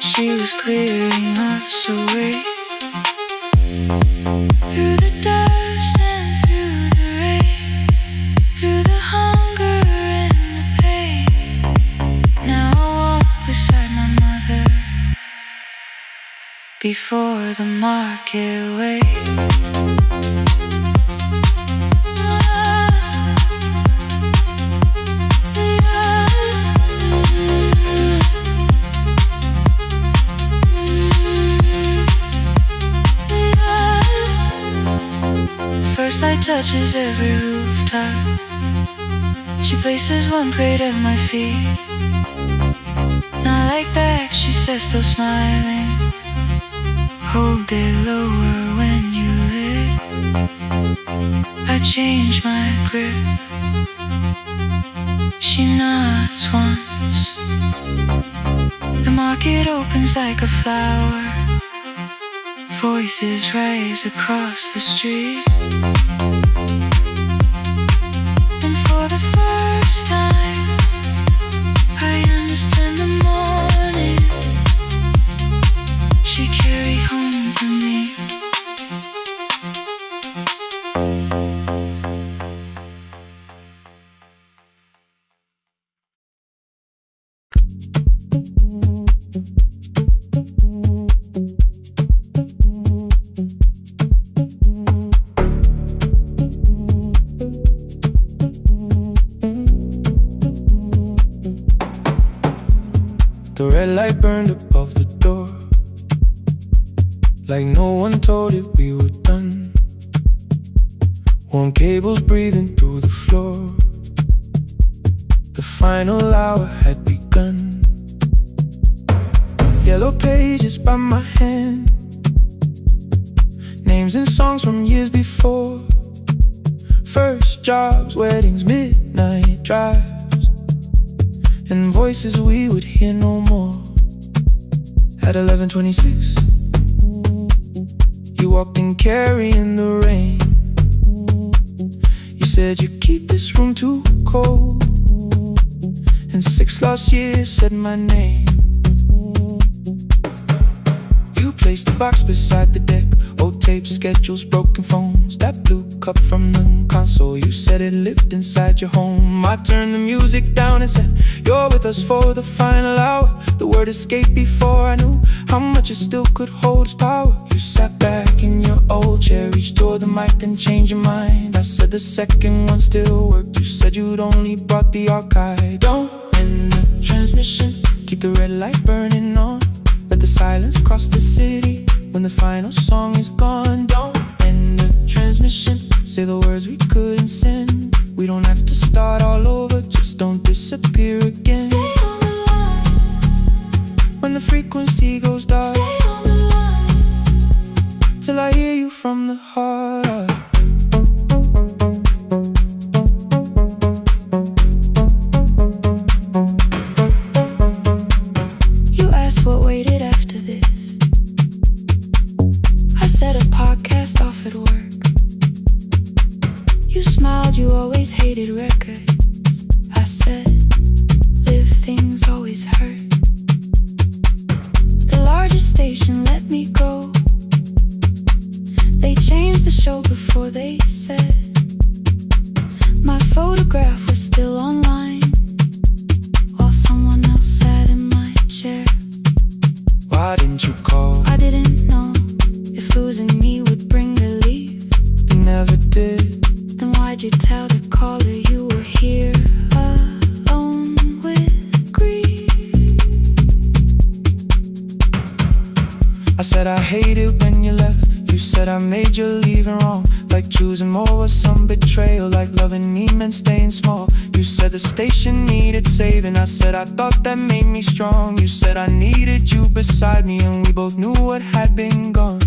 She was clearing us away. Through the dust and through the rain, through the hunger and the pain. Now I walk beside my mother before the market waits. First light touches every rooftop. She places one plate at my feet. Not like back, she says, still smiling. Hold it lower when you live. I change my grip. She nods once. The market opens like a flower. Voices rise across the street. And for the first time, I understand the morning she carried home for me. The red light burned above the door, like no one told it we were done. Warm cables breathing through the floor. The final hour had begun. Yellow pages by my hand, names and songs from years before. First jobs, weddings, midnight drives, and voices we would hear no more. At 11:26, you walked in carrying the rain. You said you keep this room too cold, and 6 lost years said my name. You placed a box beside the deck, Old tapes, schedules, broken phones. That blue cup from the console, you said it lived inside your home. I turned the music down and said, you're with us for the final hour. The word escaped before I knew how much it still could hold its power. You sat back in your old chair, reached toward the mic, then changed your mind. I said the second one still worked. You said you'd only brought the archive. Don't end the transmission, keep the red light burning on. Let the silence cross the city when the final song is gone. Don't end the transmission, say the words we couldn't send. We don't have to start all over, just don't disappear again. Stay on the line. When the frequency goes dark, Stay on the line. till I hear you from the heart. You asked what waited after this. I said a podcast off at work. You smiled, you always hated records. I said, live things always hurt. The largest station let me go. They changed the show before they said my photograph was still online, while someone else sat in my chair. Why didn't you call? I didn't know if losing me would bring relief. You never did. Then why'd you tell the caller you were here alone with grief? I said I hated when you left. You said I made you leaving wrong, like choosing more was some betrayal, like loving me meant staying small. You said the station needed saving. I said I thought that made me strong. You said I needed you beside me, and we both knew what had been gone.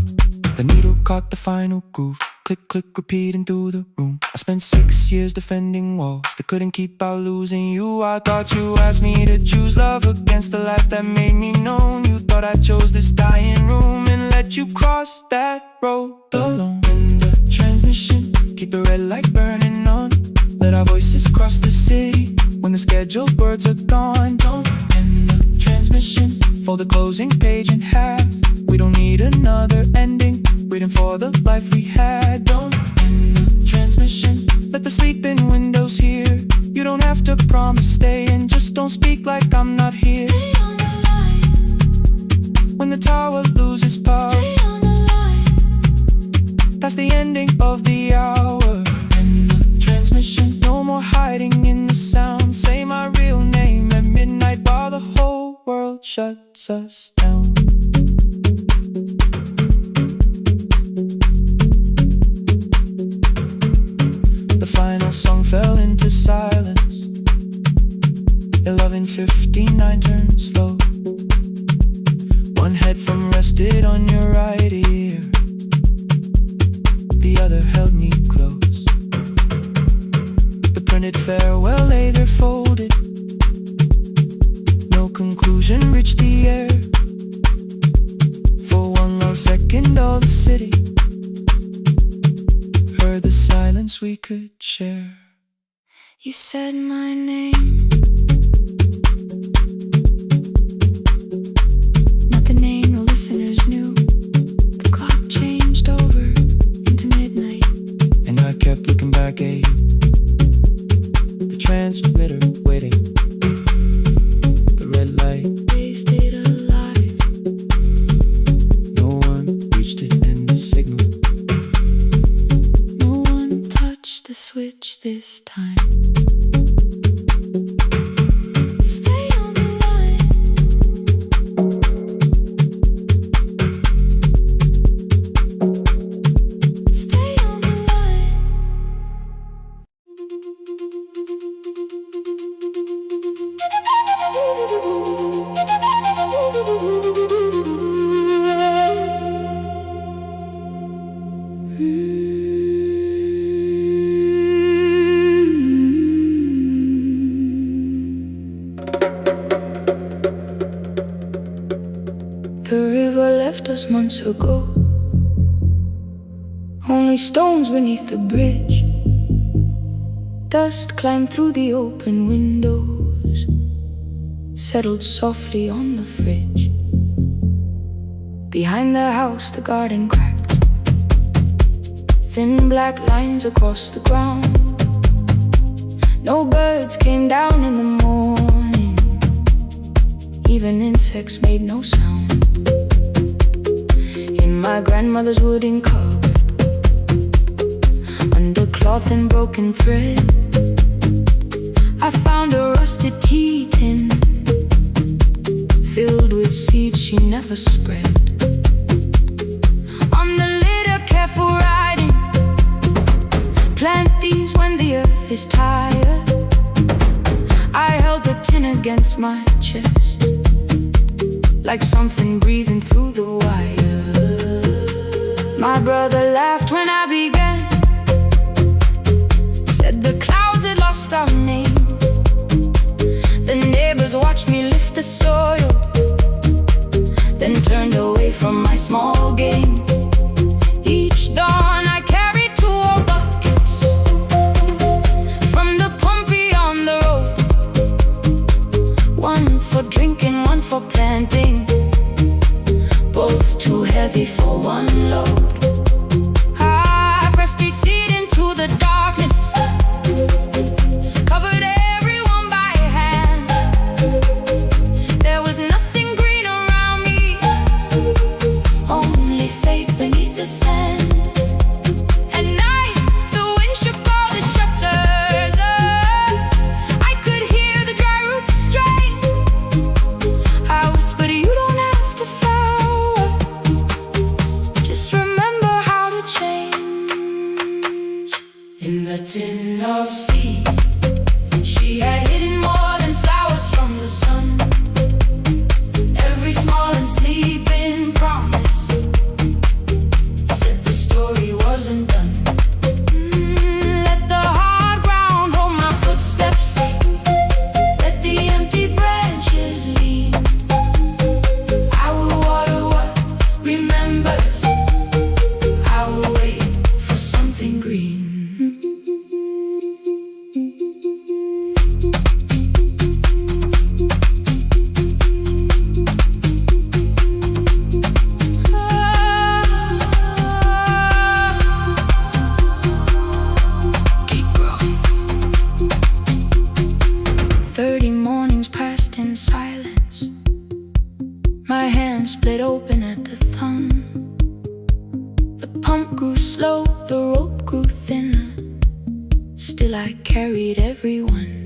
The needle caught the final groove. Click, click, repeating through the room. I spent 6 years defending walls that couldn't keep out losing you. I thought you asked me to choose love against the life that made me known. You thought I chose this dying room and let you cross that road alone. In the transmission, keep the red light burning on. Let our voices cross the city when the scheduled words are gone. Don't end the transmission, fold the closing page in half. We don't need another ending, waiting for the life we had. Don't end the transmission, let the sleeping windows hear. You don't have to promise staying, just don't speak like I'm not here. Stay on the line. When the tower loses power, Stay on the line. that's the ending of the hour. End the transmission, no more hiding in the sound. Say my real name at midnight while the whole world shuts us down. The final song fell into silence. 11:59 turned slow. One headphone rested on your right ear, the other held me close. The printed farewell lay there folded. No conclusion reached the air. For one lost second all the city heard the silence we could share. You said my name, not the name the listeners knew. The clock changed over into midnight, And I kept looking back at you, the transmitter waiting, the red light, wasted alive. no one reached it in the signal. No one touched the switch this time. Stay on the line. Stay on the line. The river left us months ago. Only stones beneath the bridge. Dust climbed through the open windows, settled softly on the fridge. Behind the house, the garden cracked. thin black lines across the ground. No birds came down in the morning, even insects made no sound. In my grandmother's wooden cupboard, under cloth and broken thread, I found a rusted tea tin filled with seeds she never spread. On the litter, careful writing, plant these when the earth is tired. I held the tin against my chest, like something breathing through the wire. My brother laughed when I began, said the clouds had lost our name. The neighbors watched me lift the soil, then turned away from my small game. Each dawn I carried 2 old buckets from the pump beyond the road, one for drinking, one for planting, both too heavy for one load. I pressed each seed into the darkness, covered everyone by hand. There was nothing green around me, only faith beneath the sand. At night, the wind shook all the shutters. I could hear the dry roots strain. I whispered, you don't have to flower, just remember how to change. In the tin of seeds, she had hidden more than flowers from the sun. Every small and sleeping promise said the story wasn't done. Let the hard ground hold my footsteps, let the empty branches lean. I will water what remembers, I will wait for something green. Keep growing. 30 mornings passed in silence. My hand split open at the thumb. The pump grew slow, the rope grew thinner. Still I carried everyone.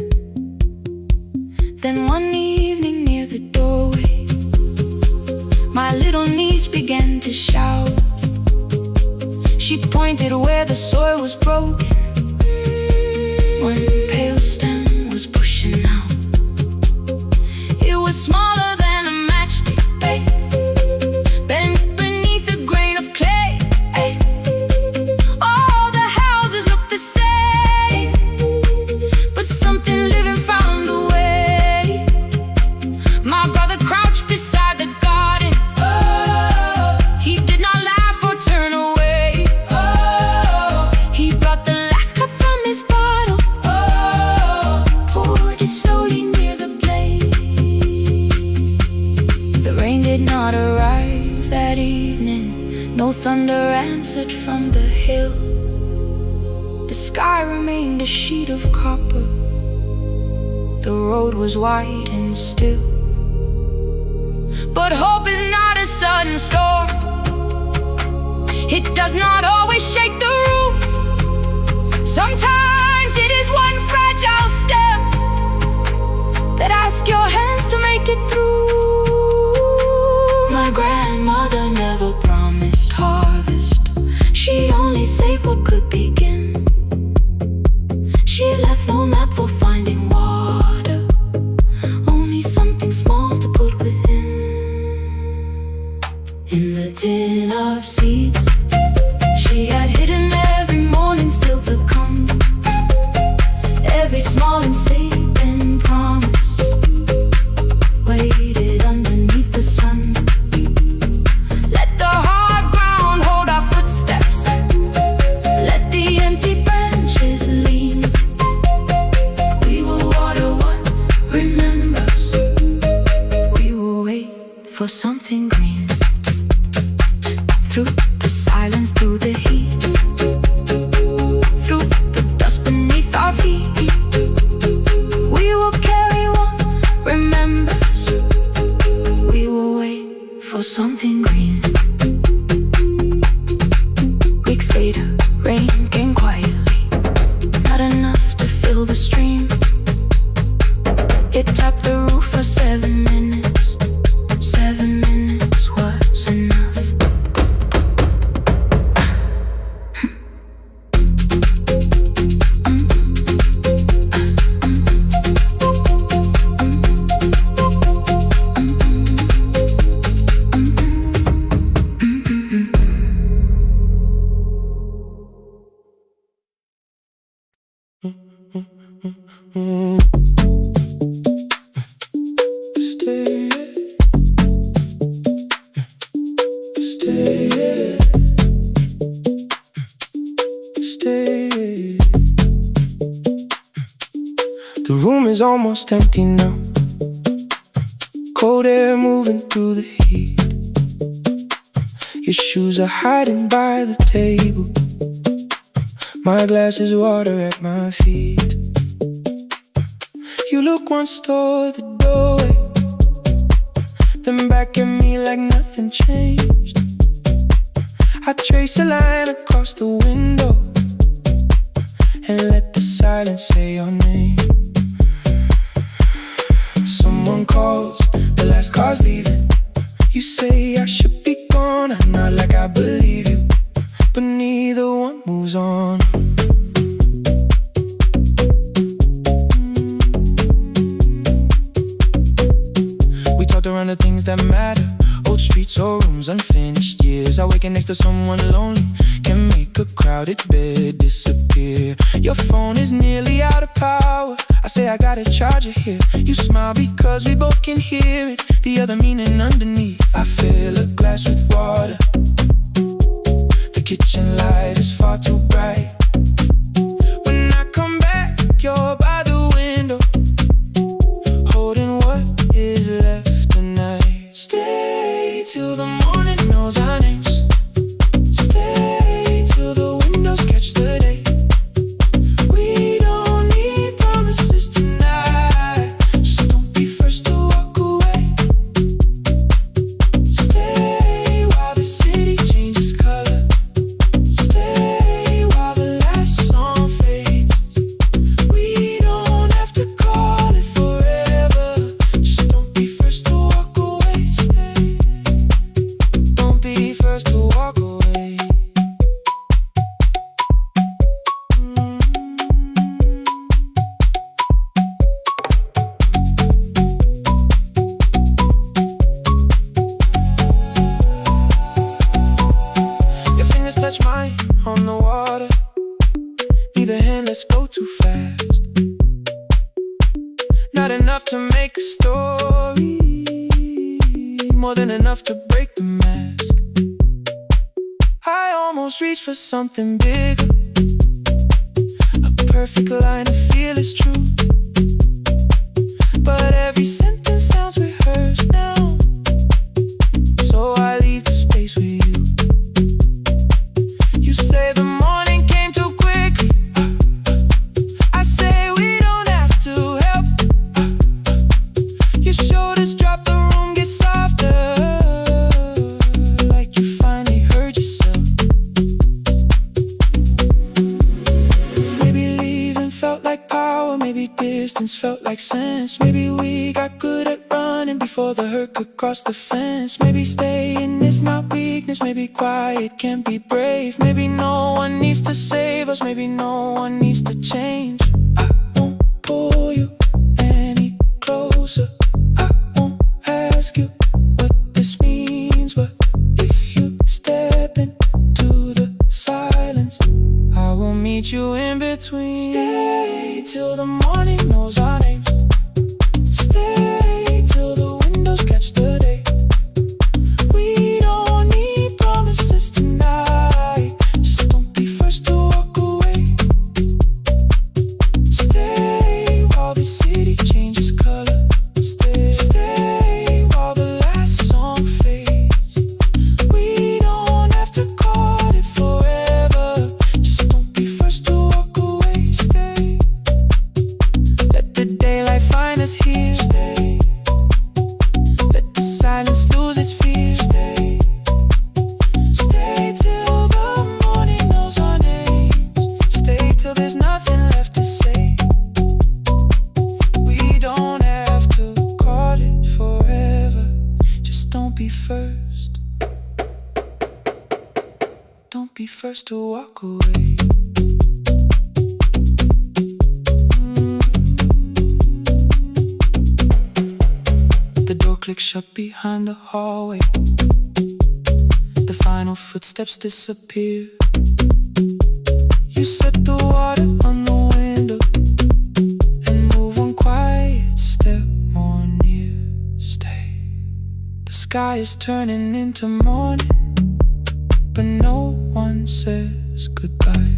Then one evening near the doorway, my little niece began to shout. She pointed where the soil was broken. One pale stem was pushing out. It was smaller than a matchstick, babe, bent beneath a grain of clay. All the houses looked the same, but something living found a way. My brother crouched beside the garden. He did not laugh or turn away. He brought the last cup from his bottle, poured it slowly near the blaze. The rain did not arrive that evening, no thunder answered from the hill. The sky remained a sheet of copper, the road was wide and still. But hope is not a sudden storm, it does not always shake the roof. Sometimes it is one fragile step that asks your hands to make it through. My grandmother never promised harvest, she only saved what could begin. She left no map for finding water, only something small to put within. In the tin of seeds, she had hidden every morning still to come. Every small and sleeping promise waited underneath the sun. Let the hard ground hold our footsteps, let the empty branches lean. We will water what remembers, we will wait for something green. Through the silence, through the heat, is almost empty now. Cold air moving through the heat. Your shoes are hiding by the table. My glass is water at my feet. You look once toward the doorway, then back at me like nothing changed. I trace a line across the window and let the silence say your name. Someone calls, the last car's leaving. You say I should be gone, I nod like I believe you, but neither one moves on. We talked around the things that matter, old streets or rooms, unfinished years. Awaken next to someone lonely can make a crowded bed disappear. Your phone is nearly out of power. I say I got a charger here. You smile because we both can hear it, the other meaning underneath. I fill a glass with water. The kitchen light is far too bright. When I come back, you're by the window, holding what is left tonight. Stay till the morning knows our names. Stay till the windows catch the day. We don't need promises tonight. Just don't be first to walk away. Stay while the city changes color. Stay while the last song fades. We don't have to call it forever. Just don't be first to walk away. Stay. Don't be first to walk away. Your fingers touch mine on the water. Neither hand, let's go too fast. Not enough to make a story, more than enough to break the mask. I almost reach for something bigger, a perfect line to feel is true. But every sentence sounds rehearsed now, so I leave the space with you. You say the morning came too quickly. I say we don't have to help. Your shoulders drop, the room gets softer, like you finally heard yourself. Maybe leaving felt like power, maybe distance felt like sense. Maybe we got good at running before the hurt could cross the fence. Maybe staying is not weakness, maybe quiet can be brave. Maybe no one needs to save us, maybe no one needs to change. I won't pull you any closer. I won't ask you what this means, but if you step into the silence, I will meet you in between. Stay till the morning knows our names. Stay till the windows catch the day. We don't need promises tonight. Just don't be first to walk away. Stay while the city changes color. Stay while the last song fades. We don't have to call it forever. Just don't be first to walk away. Stay. Let the daylight find us here. Stay. Let the silence lose its fear. Stay. Stay till the morning knows our names. Stay till there's nothing left to say. We don't have to call it forever. Just don't be first. Don't be first to walk away. The door clicks shut behind the hallway. The final footsteps disappear. You set the water on the window and move one quiet step more near. Stay. The sky is turning into morning, but no one says goodbye.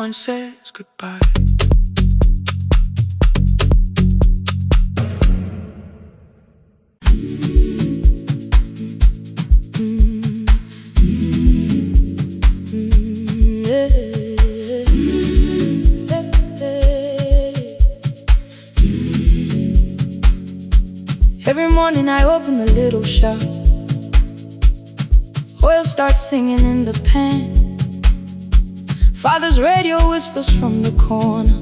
one says goodbye. Every morning I open the little shop. Oil starts singing in the pan. Father's radio whispers from the corner,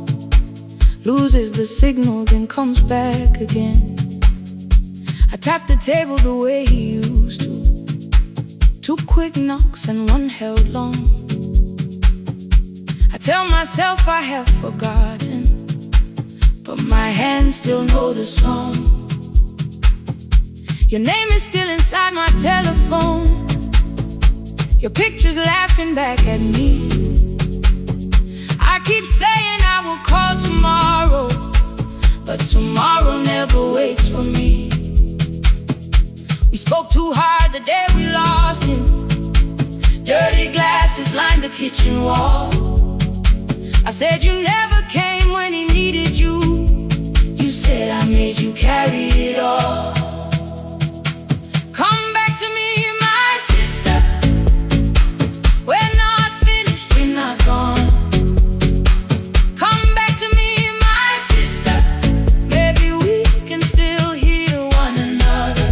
loses the signal, then comes back again. I tap the table the way he used to. 2 quick knocks and 1 held long. I tell myself I have forgotten, but my hands still know the song. Your name is still inside my telephone. Your picture's laughing back at me. I keep saying I will call tomorrow, but tomorrow never waits for me. We spoke too hard the day we lost him. Dirty glasses lined the kitchen wall. I said you never came when he needed you. You said I made you carry it all. Come back to me, my sister. We're not finished, we're not gone. Come back to me, my sister. Maybe we can still hear one another.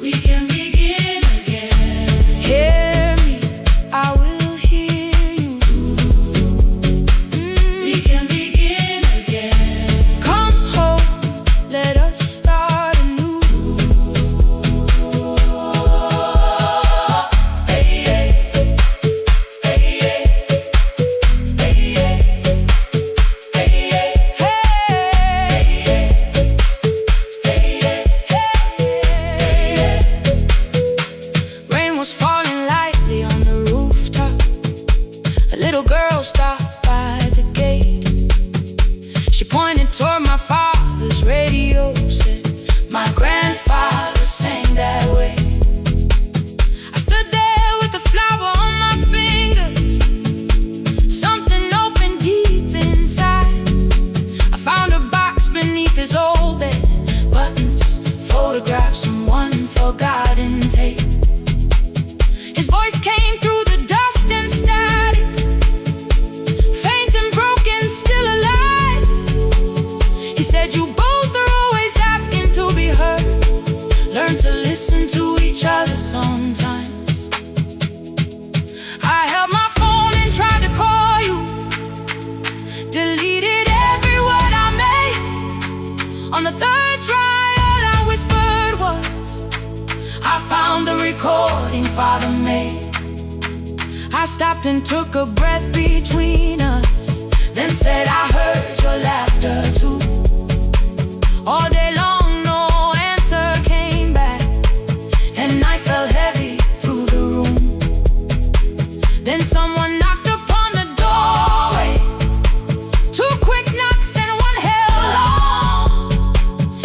We can begin again. Hear me, I will hear you. We can begin again. Come home, let us start anew. Rain was falling lightly on the rooftop. A little girl stopped by the gate. She pointed toward my father's radio, said, my grandfather sang that way. I stood there with the flower on my fingers. Something opened deep inside. I found a box beneath his old bed. Buttons, photographs, and 1 forgotten tape. His voice came through the dust and static, faint and broken, still alive. He said, you both are always asking to be heard. Learn to listen to each other sometimes. I held my phone and tried to call you, deleted every word I made. On the 3rd try, all I whispered was, I found the recording Father made. I stopped and took a breath between us, then said I heard your laughter too. All day long no answer came back, and night fell heavy through the room. Then someone knocked upon the doorway. 2 quick knocks and 1 held long.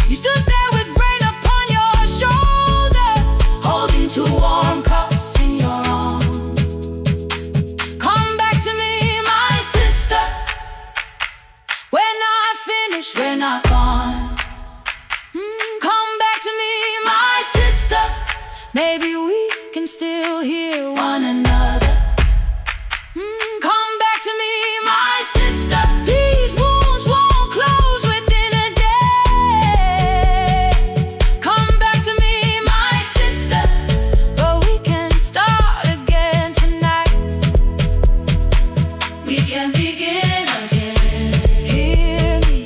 You stood there with rain upon your shoulders, holding 2 warm cups in your arms. Come back to me, my sister. We're not finished, we're not gone. Come back to me, my sister. Maybe we can still hear one another. Come back to me, my sister. These wounds won't close within a day. Come back to me, my sister. But we can start again tonight. We can begin again. Hear me,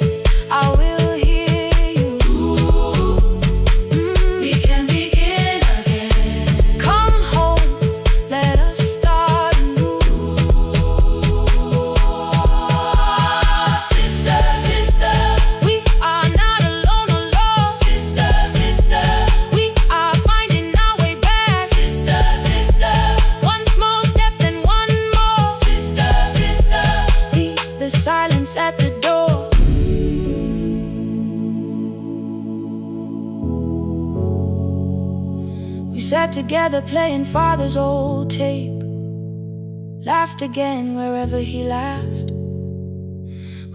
I will hear you. We can begin again. Come home, let us start anew. Sister, sister, we are not alone, alone. Sister, sister, we are finding our way back. Sister, sister, 1 small step then 1 more. Sister, sister, leave the silence at the door. We sat together playing Father's old tape, laughed again wherever he laughed.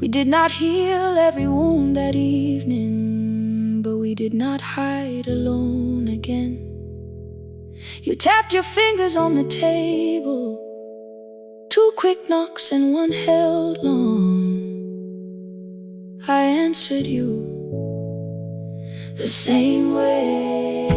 We did not heal every wound that evening, but we did not hide alone again. You tapped your fingers on the table, 2 quick knocks and 1 held long. I answered you the same way.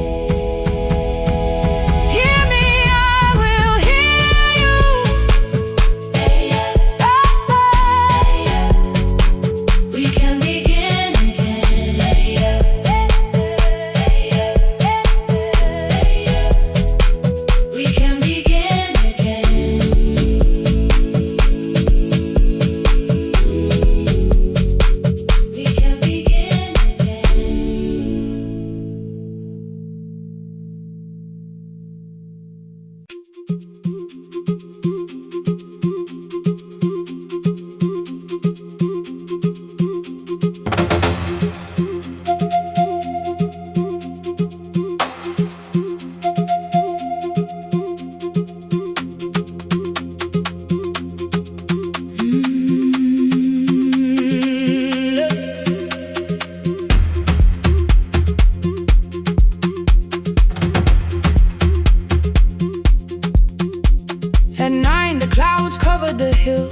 The hill,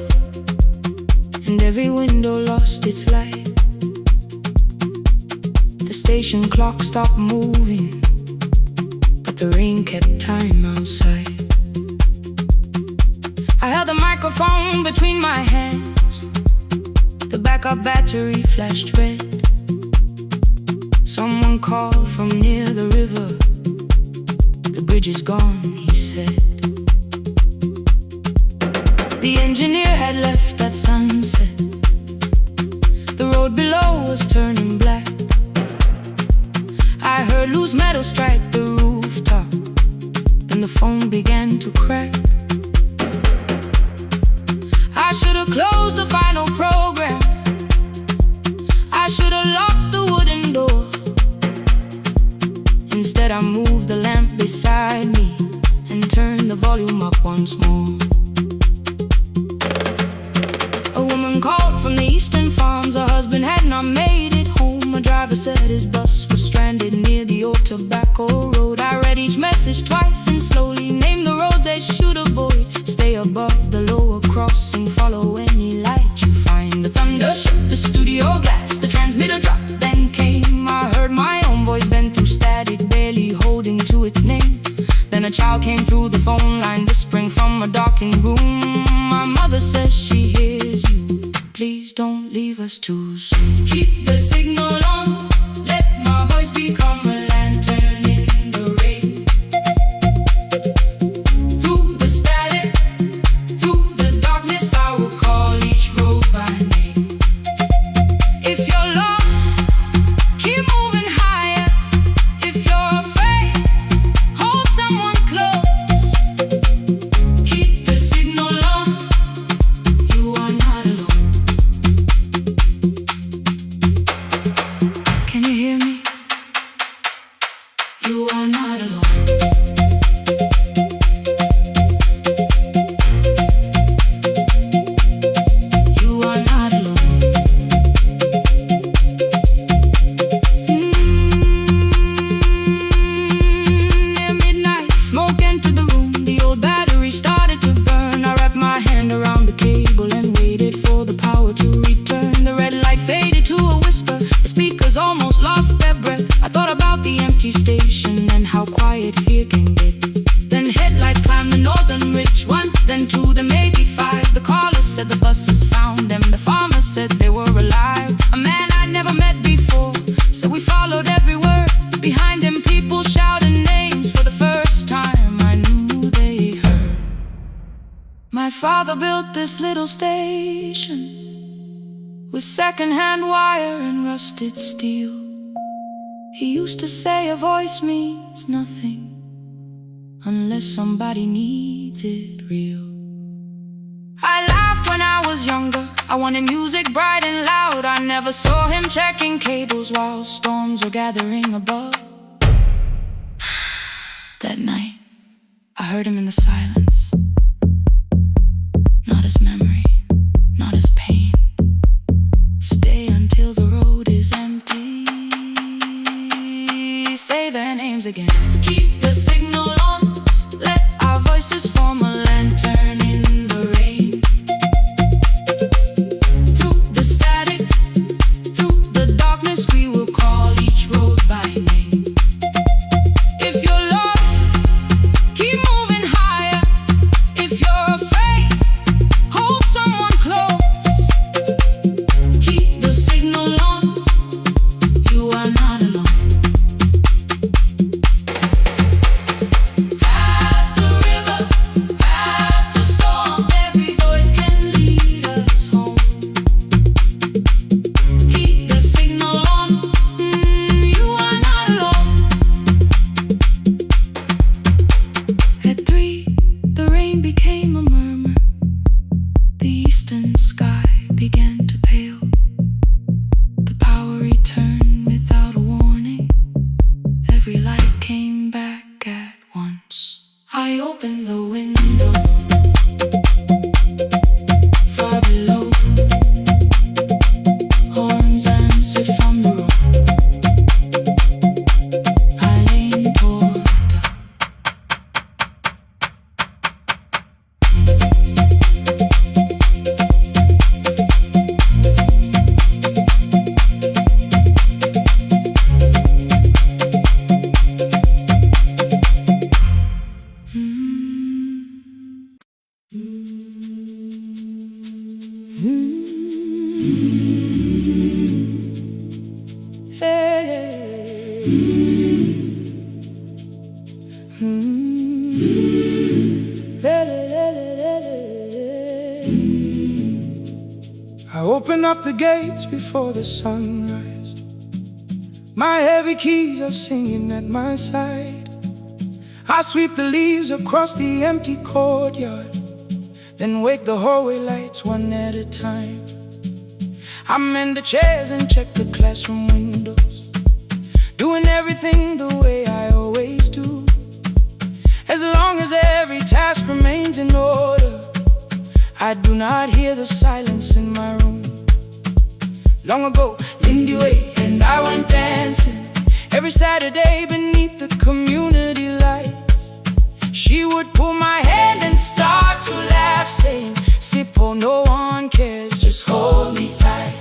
and every window lost its light. The station clock stopped moving, but the rain kept time outside. I held the microphone between my hands. The backup battery flashed red. Someone called from near the river. The bridge is gone, he said. The engineer had left at sunset. The road below was turning black. I heard loose metal strike the rooftop, and the phone began to crack. I should have closed the final program. I should have locked the wooden door. Instead I moved the lamp beside me and turned the volume up once more. A woman called from the eastern farms. Her husband had not made it home. A driver said his bus was stranded near the old tobacco road. I read each message twice and slowly named the roads they should avoid. Stay above the lower crossing, follow any light you find. The thunder shook the studio glass, the transmitter dropped, then came. I heard my own voice bend through static, barely holding to its name. Then a child came through the phone line, whispering from a darkened room. My mother says she hears you. Please don't leave us too soon. Keep the signal on. Let my voice become a lantern in the rain. Through the static, through the darkness, I will call each road by name. If you're lost, keep moving higher. If you're afraid, hold someone close. Keep the signal on. You are not alone. Can you hear me? You are not alone. You are not alone. Near midnight, smoke entered the room. The old battery started to burn. I wrapped my hand around the cable and waited for the power to return. The red light faded to a whisper. The speakers almost lost their breath. I thought about the empty station and how quiet fear can get. Then headlights climbed the northern ridge, 1, then 2, then maybe 5. The caller said the buses found them. The farmer said they were alive. A man I'd never met before, so we followed every word. Behind them people shouted names. For the first time I knew they heard. My father built this little station with second-hand wire and rusted steel. He used to say a voice means nothing unless somebody needs it real. I laughed when I was younger. I wanted music bright and loud. I never saw him checking cables while storms were gathering above. That night, I heard him in the silence. I open up the gates before the sunrise. My heavy keys are singing at my side. I sweep the leaves across the empty courtyard, then wake the hallway lights one at a time. I mend the chairs and check the classroom windows, doing everything the way I always do. As long as every task remains in order, I do not hear the silence in my room. Long ago, Lindy Way and I went dancing every Saturday beneath the community lights. She would pull my hand and start to laugh, saying, "Sippo, no one cares, just hold me tight."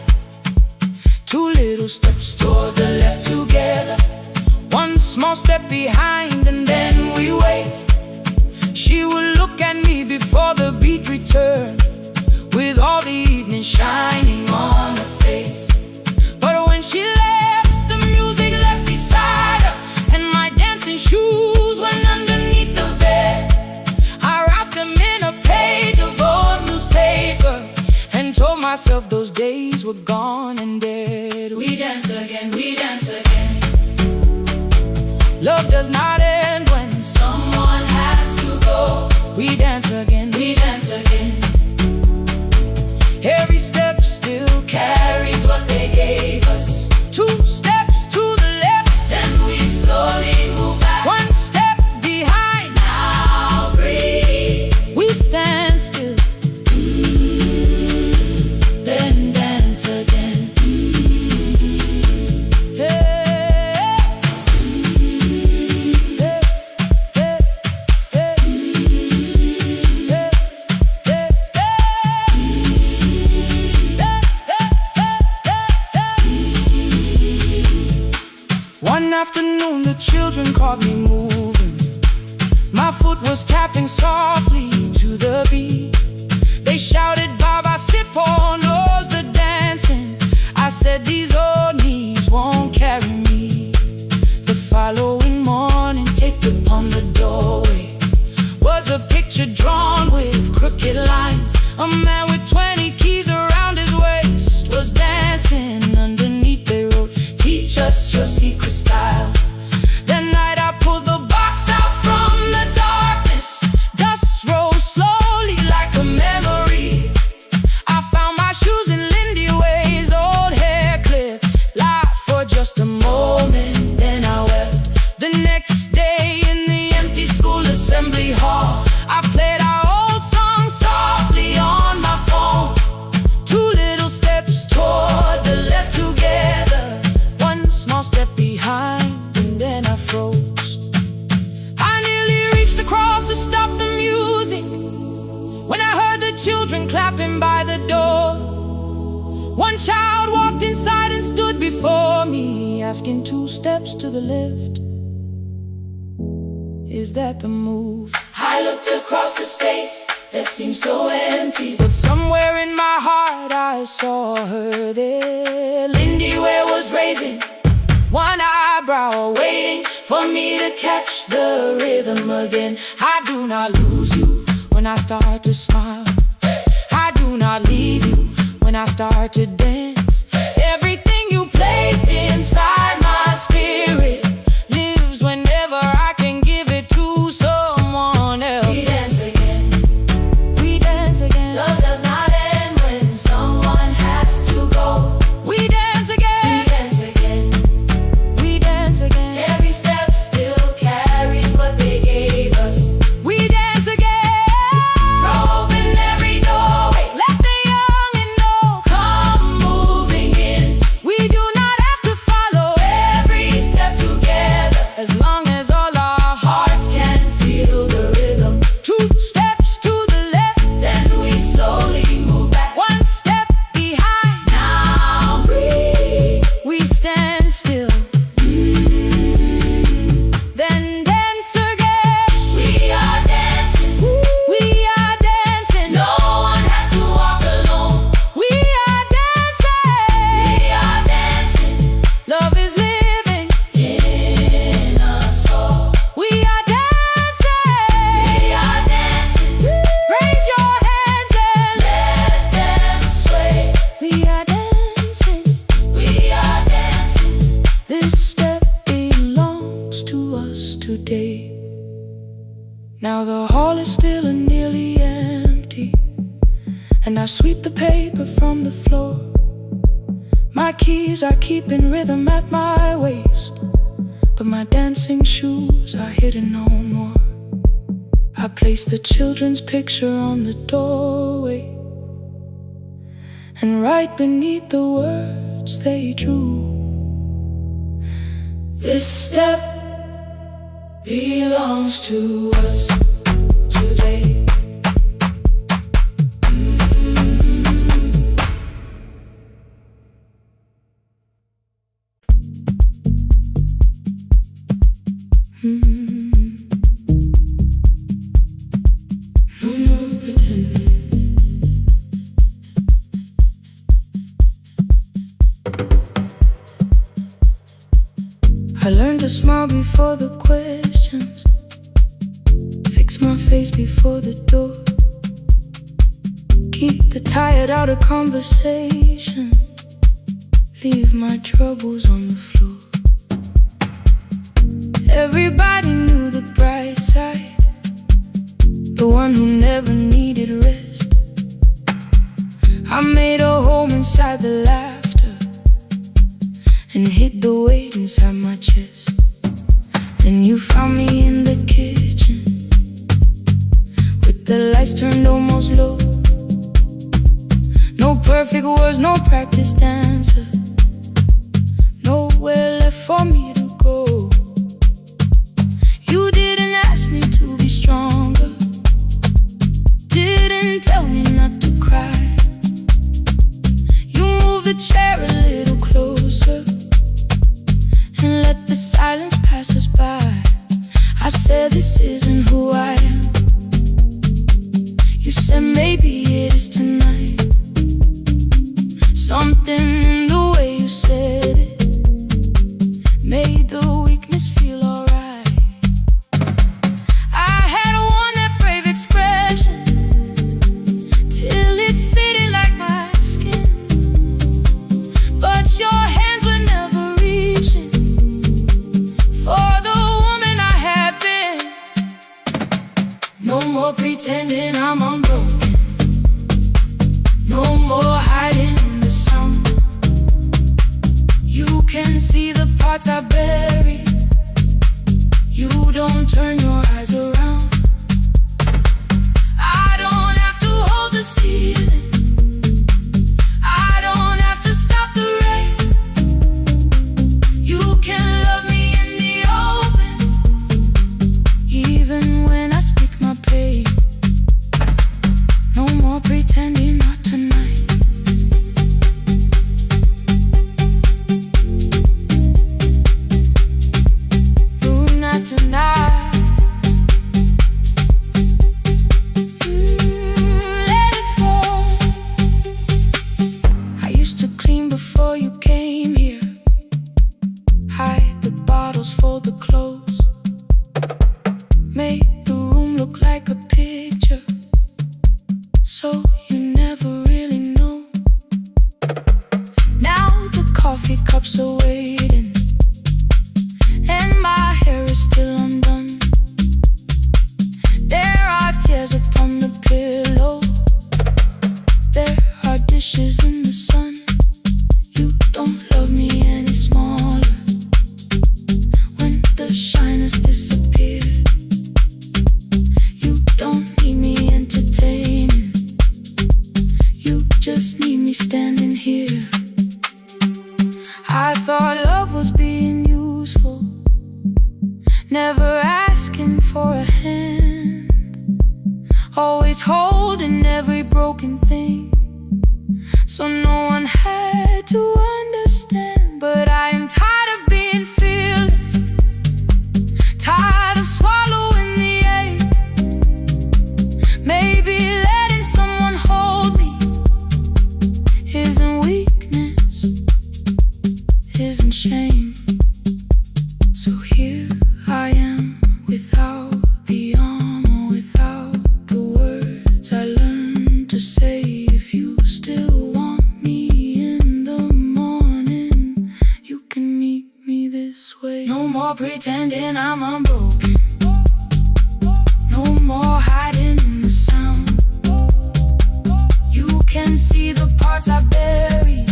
Two little steps toward the left together, one small step behind, and then we wait. She would look at me before the beat returned, with all the evening shining on her face. But when she left, the music left beside her, and my dancing shoes went underneath the bed. I wrapped them in a page of old newspaper and told myself those days were gone and dead. We dance again, we dance again. Love does not end when someone has to go. We dance again, we dance again. Every step still carries what they gave us. Two steps to the left, then we slowly move back. One step behind, now breathe. We stand still, then dance again. One afternoon the children caught me moving. My foot was tapping softly to the beat. They shouted, "Baba Sippo knows the dancing." I said, "These old knees won't carry me." The following morning, taped upon the doorway was a picture drawn with crooked lines. A man with 20 keys around his waist was dancing. Underneath they wrote, "Teach us your secret style." That night I pulled the box out from the darkness. Dust rose slowly like a memory. I found my shoes in Lindy Way's old hair clip. Laughed for just a moment, then I wept. The next day in the empty school assembly hall, I played our old song softly on my phone. Two little steps toward the left together, one small step behind, and then I froze. I nearly reached across to stop the music when I heard the children clapping by the door. One child walked inside and stood before me, asking, "Two steps to the left, is that the move?" I looked across the space that seemed so empty, but somewhere in my heart I saw her there. Lindy Way was raising one eyebrow, waiting for me to catch the rhythm again. I do not lose you when I start to smile. I do not leave you when I start to dance. Everything you placed inside my spirit lives whenever I can give it to someone else. We dance again, we dance again. Love does not end when someone has to go. We dance again, we dance again. We dance again. Every step still carries what they gave us. We dance again. Throw open every doorway, let the young and old come moving in. We do not have to follow and I sweep the paper from the floor. My keys are keeping rhythm at my waist, but my dancing shoes are hidden no more. I place the children's picture on the doorway, and right beneath the words they drew, this step belongs to us today. No more pretending. I learned to smile before the questions, fix my face before the door, keep the tired out of conversation, leave my troubles on the floor. Everybody knew the bright side, the one who never needed rest. I made a home inside the laughter and hid the weight inside my chest. Then you found me in the kitchen with the lights turned almost low. No perfect words, no practice dancer, nowhere left for me to go. You didn't ask me to be stronger, didn't tell me not to cry. You moved the chair a little closer and let the silence pass us by. I said, this isn't who I am. You said, maybe it is tonight. Something in the way you said it made the weakness feel alright. I had worn that brave expression till it fitted like my skin, but your hands were never reaching for the woman I had been. No more pretending I'm unbroken, no more hiding in the sun. You can see the parts I bury, you don't turn your eyes around. I don't have to hold the ceiling, I don't have to stop the rain. You can love me in the open, even when I speak my pain. No more pretending, not tonight. No, not tonight. Let it fall. I used to clean before you came here, hide the bottles, fold the clothes, make the room look like a picture, so you never really know. Now the coffee cups are waiting, and my hair is still undone. There are tears upon the pillow, there are dishes in the sun. You don't love me any smaller when the shine has disappeared. You don't need me entertaining, you just need me standing here. I thought love was being useful, never asking for a hand, always holding every broken thing, so no one had to understand. But I am tired of being fearless, tired of swallowing the ache. Maybe letting someone hold me isn't weakness, isn't shame. So here I am, without the armor, without the words I learned to say. If you still want me in the morning, you can meet me this way. No more pretending I'm unbroken, no more hiding in the sound. You can see the parts I bury.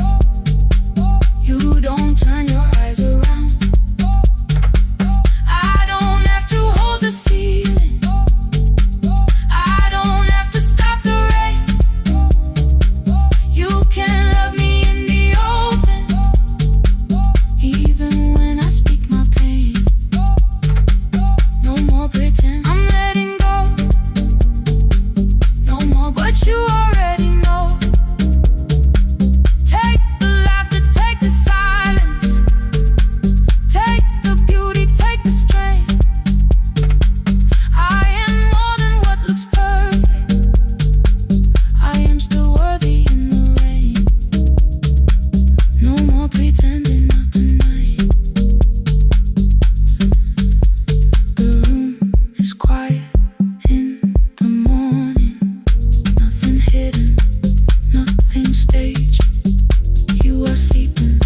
You don't turn your eyes around. I don't have to hold the ceiling. I don't have to stop the rain. You can love me in the open, even when I speak my pain. No more pretend, I'm letting go. No more, but you already know. Take the laughter, take the silence, take the beauty, take the strength. I am more than what looks perfect. I am still worthy in the rain. No more pretending, not tonight. The room is quiet in the morning. Nothing hidden, nothing staged. You are sleeping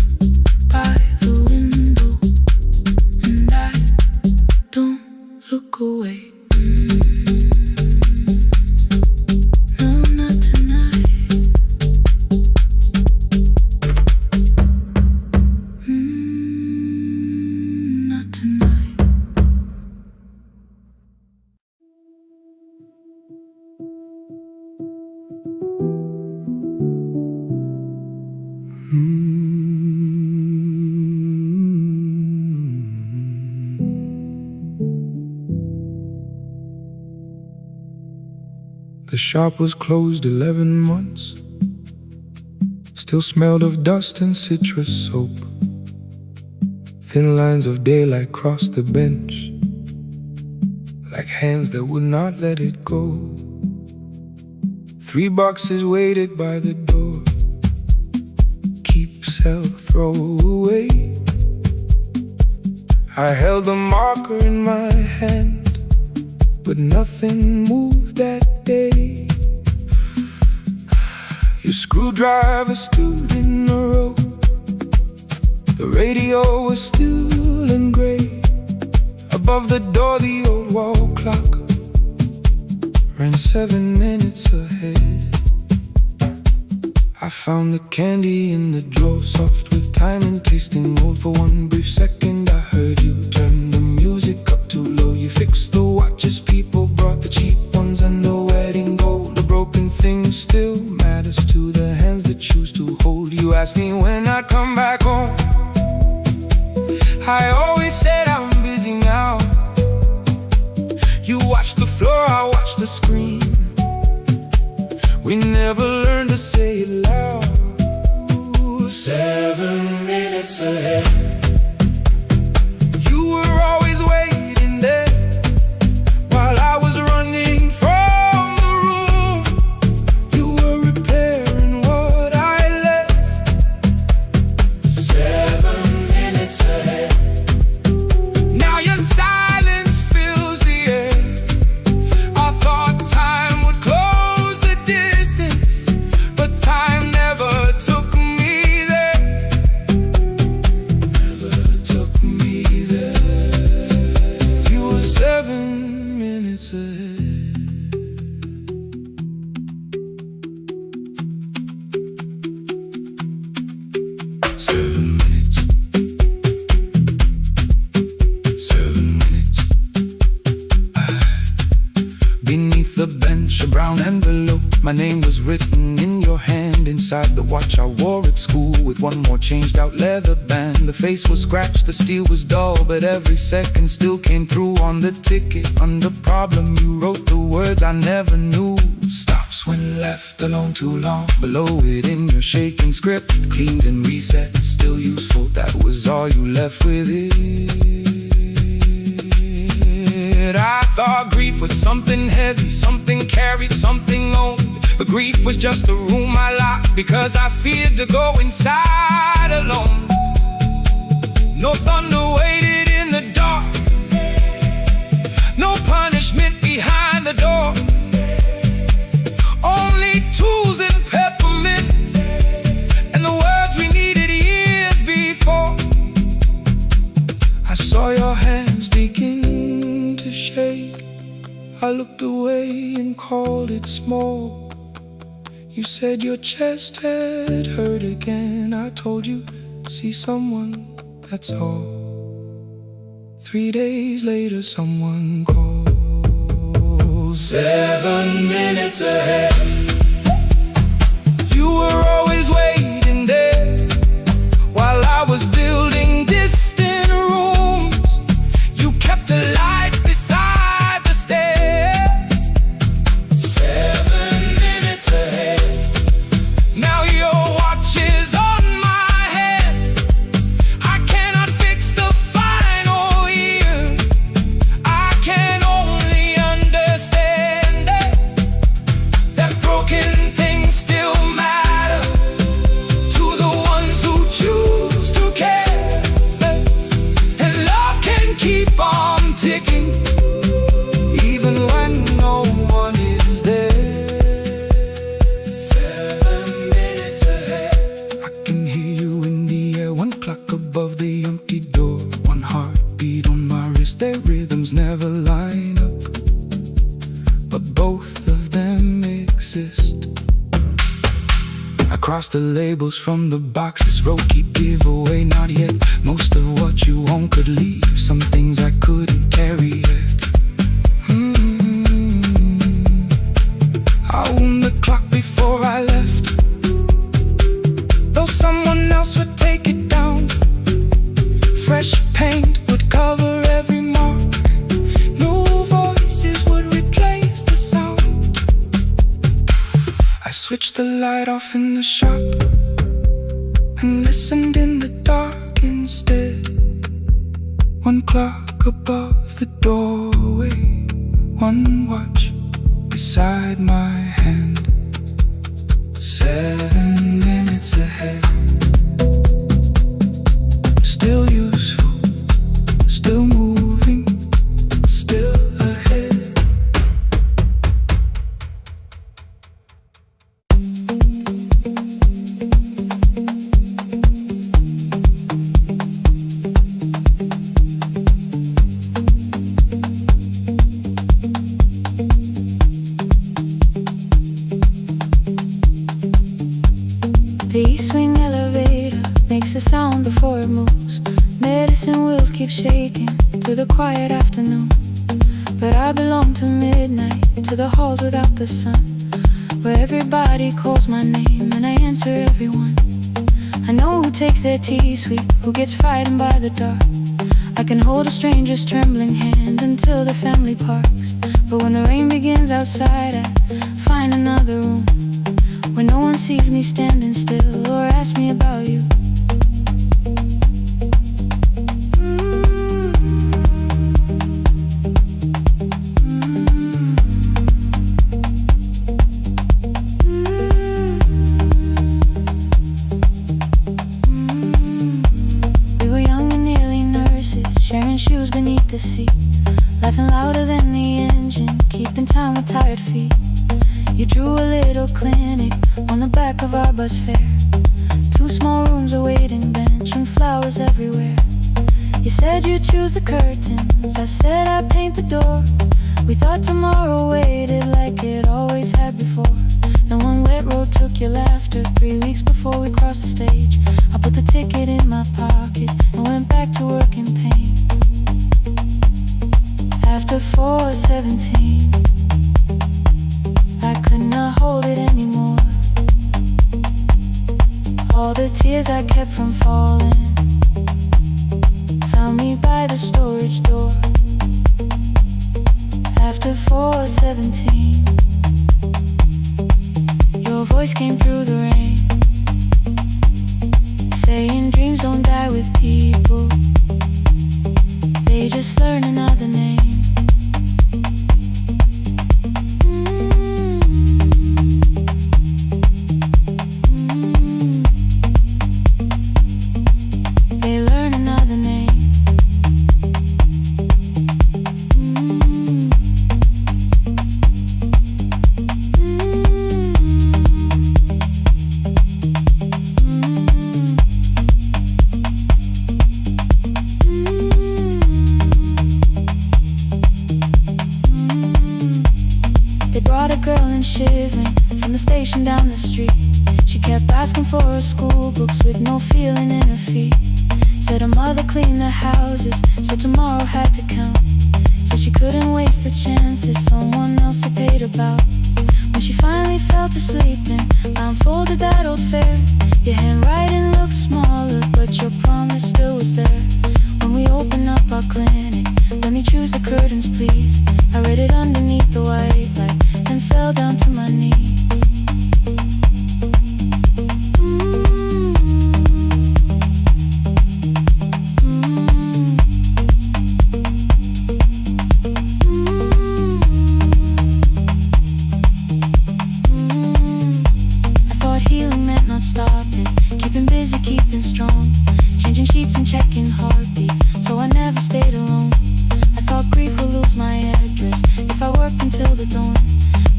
by the window, and I don't look away. No, not tonight. Not tonight. The shop was closed 11 months. Still smelled of dust and citrus soap. Thin lines of daylight crossed the bench, like hands that would not let it go. 3 boxes waited by the door. Keep, sell, throw away. I held the marker in my hand, but nothing moved that day. Your screwdriver stood in a row. The radio was still and gray. Above the door, the old wall clock ran 7 minutes ahead. I found the candy in the drawer, soft with time and tasting old. For one brief second I heard you turn the music up too low. You fixed the watches, people brought the cheap ones and the wedding gold. The broken thing still matters to the hands that choose to hold. You asked me when I'd come back home. I always said I'm busy now. You watched the floor, I watched the screen. We never learned to say it loud. 7 minutes ahead. You were always waiting there while I was running from the room. You were repairing what I left. 7 minutes ahead. Now your silence fills the air. I thought time would close the distance, but time never took me there. Never took me there. You were 7 minutes ahead. Seven minutes. 7 minutes. Beneath the bench, a brown envelope. My name was written in your hand. Inside the watch I wore at school, with one more changed out leather band. The face was scratched, the steel was dull, but every second still came through on the ticket. Under problem you wrote the words I never knew. Stops when left alone too long. Below it in your shaking script, cleaned and reset, still useful. That was all you left with it. I thought grief was something heavy, something carried, something owned. But grief was just a room I locked because I feared to go inside alone. No thunder waited in the dark, no punishment behind the door. Only tools and peppermint, and the words we needed years before. I saw your hands begin to shake. I looked away and called it small. You said your chest had hurt again. I told you, see someone, that's all. 3 days later, someone calls. 7 minutes ahead. You were always waiting there while I was building distant rooms. You kept a light beside the stairs. 7 minutes ahead. Now your watch is on my head. I cannot fix the final year. I can only understand that broken things still matter to the ones who choose to care. And love can keep on ticking even when no one is there. 7 minutes ahead. I can hear you in the air, one clock above the empty door, one heartbeat on my wrist. Their rhythms never line up, but both of them exist. I cross the labels from the boxes, wrote keep, give away, not yet. Most of what you own could leave, some things I couldn't carry yet. I wound the clock before I left, though someone else would take it down. Fresh paint would cover every mark, new voices would replace the sound. I switched the light off in the shop and listened in the dark instead. One clock above the doorway, one watch beside my hand. 7 minutes ahead. Still useful, still moving, still ahead. The east wing elevator makes a sound before it moves. Medicine wheels keep shaking through the quiet afternoon. But I belong to midnight, to the halls without the sun, where everybody calls my name and I answer everyone. I know who takes their tea sweet, who gets frightened by the dark. I can hold a stranger's trembling hand until the family parks. But when the rain begins outside, I find another room where no one sees me standing still or asks me about you. We were young and nearly nurses, sharing shoes beneath the seat, laughing louder than the engine, keeping time with tired feet. You drew a little clinic on the back of our bus fare. 2 small rooms, a waiting bench, and flowers everywhere. You said you'd choose the curtains, I said I'd paint the door. We thought tomorrow waited like it always had before. Then one wet road took your laughter. 3 weeks before we crossed the stage, I put the ticket in my pocket and went back to work in pain. After 4:17, I could not hold it anymore. All the tears I kept from falling found me by the storage door. After 4:17, your voice came through the rain, saying dreams don't die with people, they just learn another name. street. She kept asking for her school books with no feeling in her feet. Said her mother cleaned the houses, so tomorrow had to count. Said she couldn't waste the chances someone else had paid about. When she finally fell to sleeping, I unfolded that old fare. Your handwriting looked smaller, but your promise still was there. When we opened up our clinic, let me choose the curtains please. I read it underneath the white light, then fell down to my knees. Stopping, keeping busy, keeping strong, changing sheets and checking heartbeats, so I never stayed alone. I thought grief would lose my address if I worked until the dawn,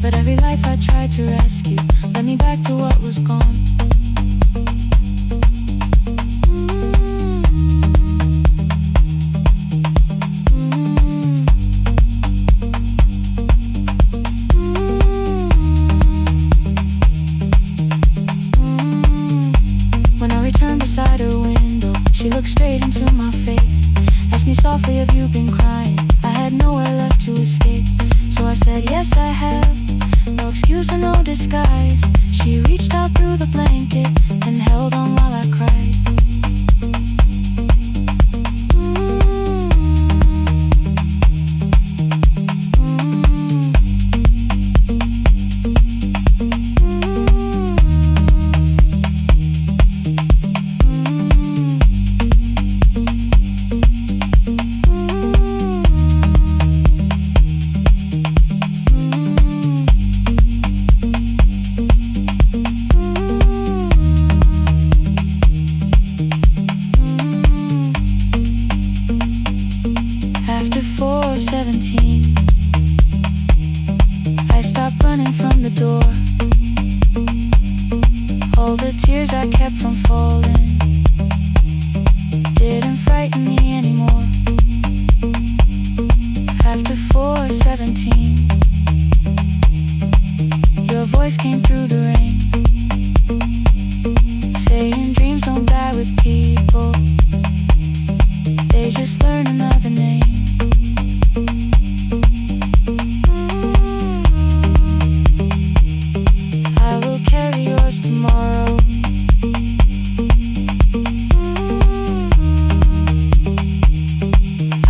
but every life I tried to rescue led me back to what was gone. Beside her window, she looked straight into my face. Asked me softly, have you been crying? I had nowhere left to escape, so I said, yes I have. No excuse or no disguise. She reached out through the blanket and held on while I cried. After 4:17, I stopped running from the door. All the tears I kept from falling didn't frighten me anymore. After 4:17, your voice came through the rain, saying dreams don't die with people, they just learn another name. I will carry yours tomorrow.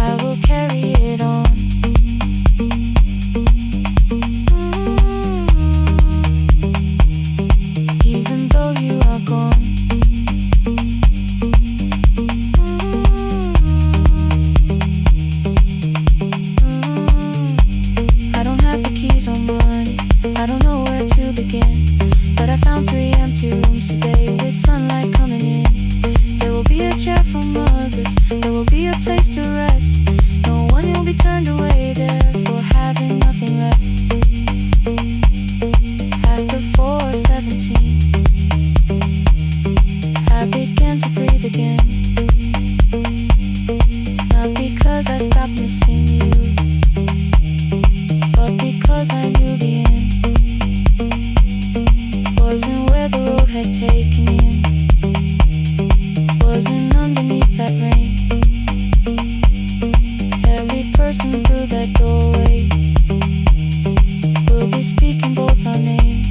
I will carry it on. Even though you are gone. I don't have the keys or money, I don't know where to begin, but I found 3 empty rooms today with sunlight coming in. There will be a chair for mothers, there will be a place to rest. No one will be turned away there for having nothing left. After 4:17, I began to breathe again. Not because I stopped missing you, but because I knew the end wasn't where the road had taken him, wasn't underneath that rain. Every person through that doorway will be speaking both our names.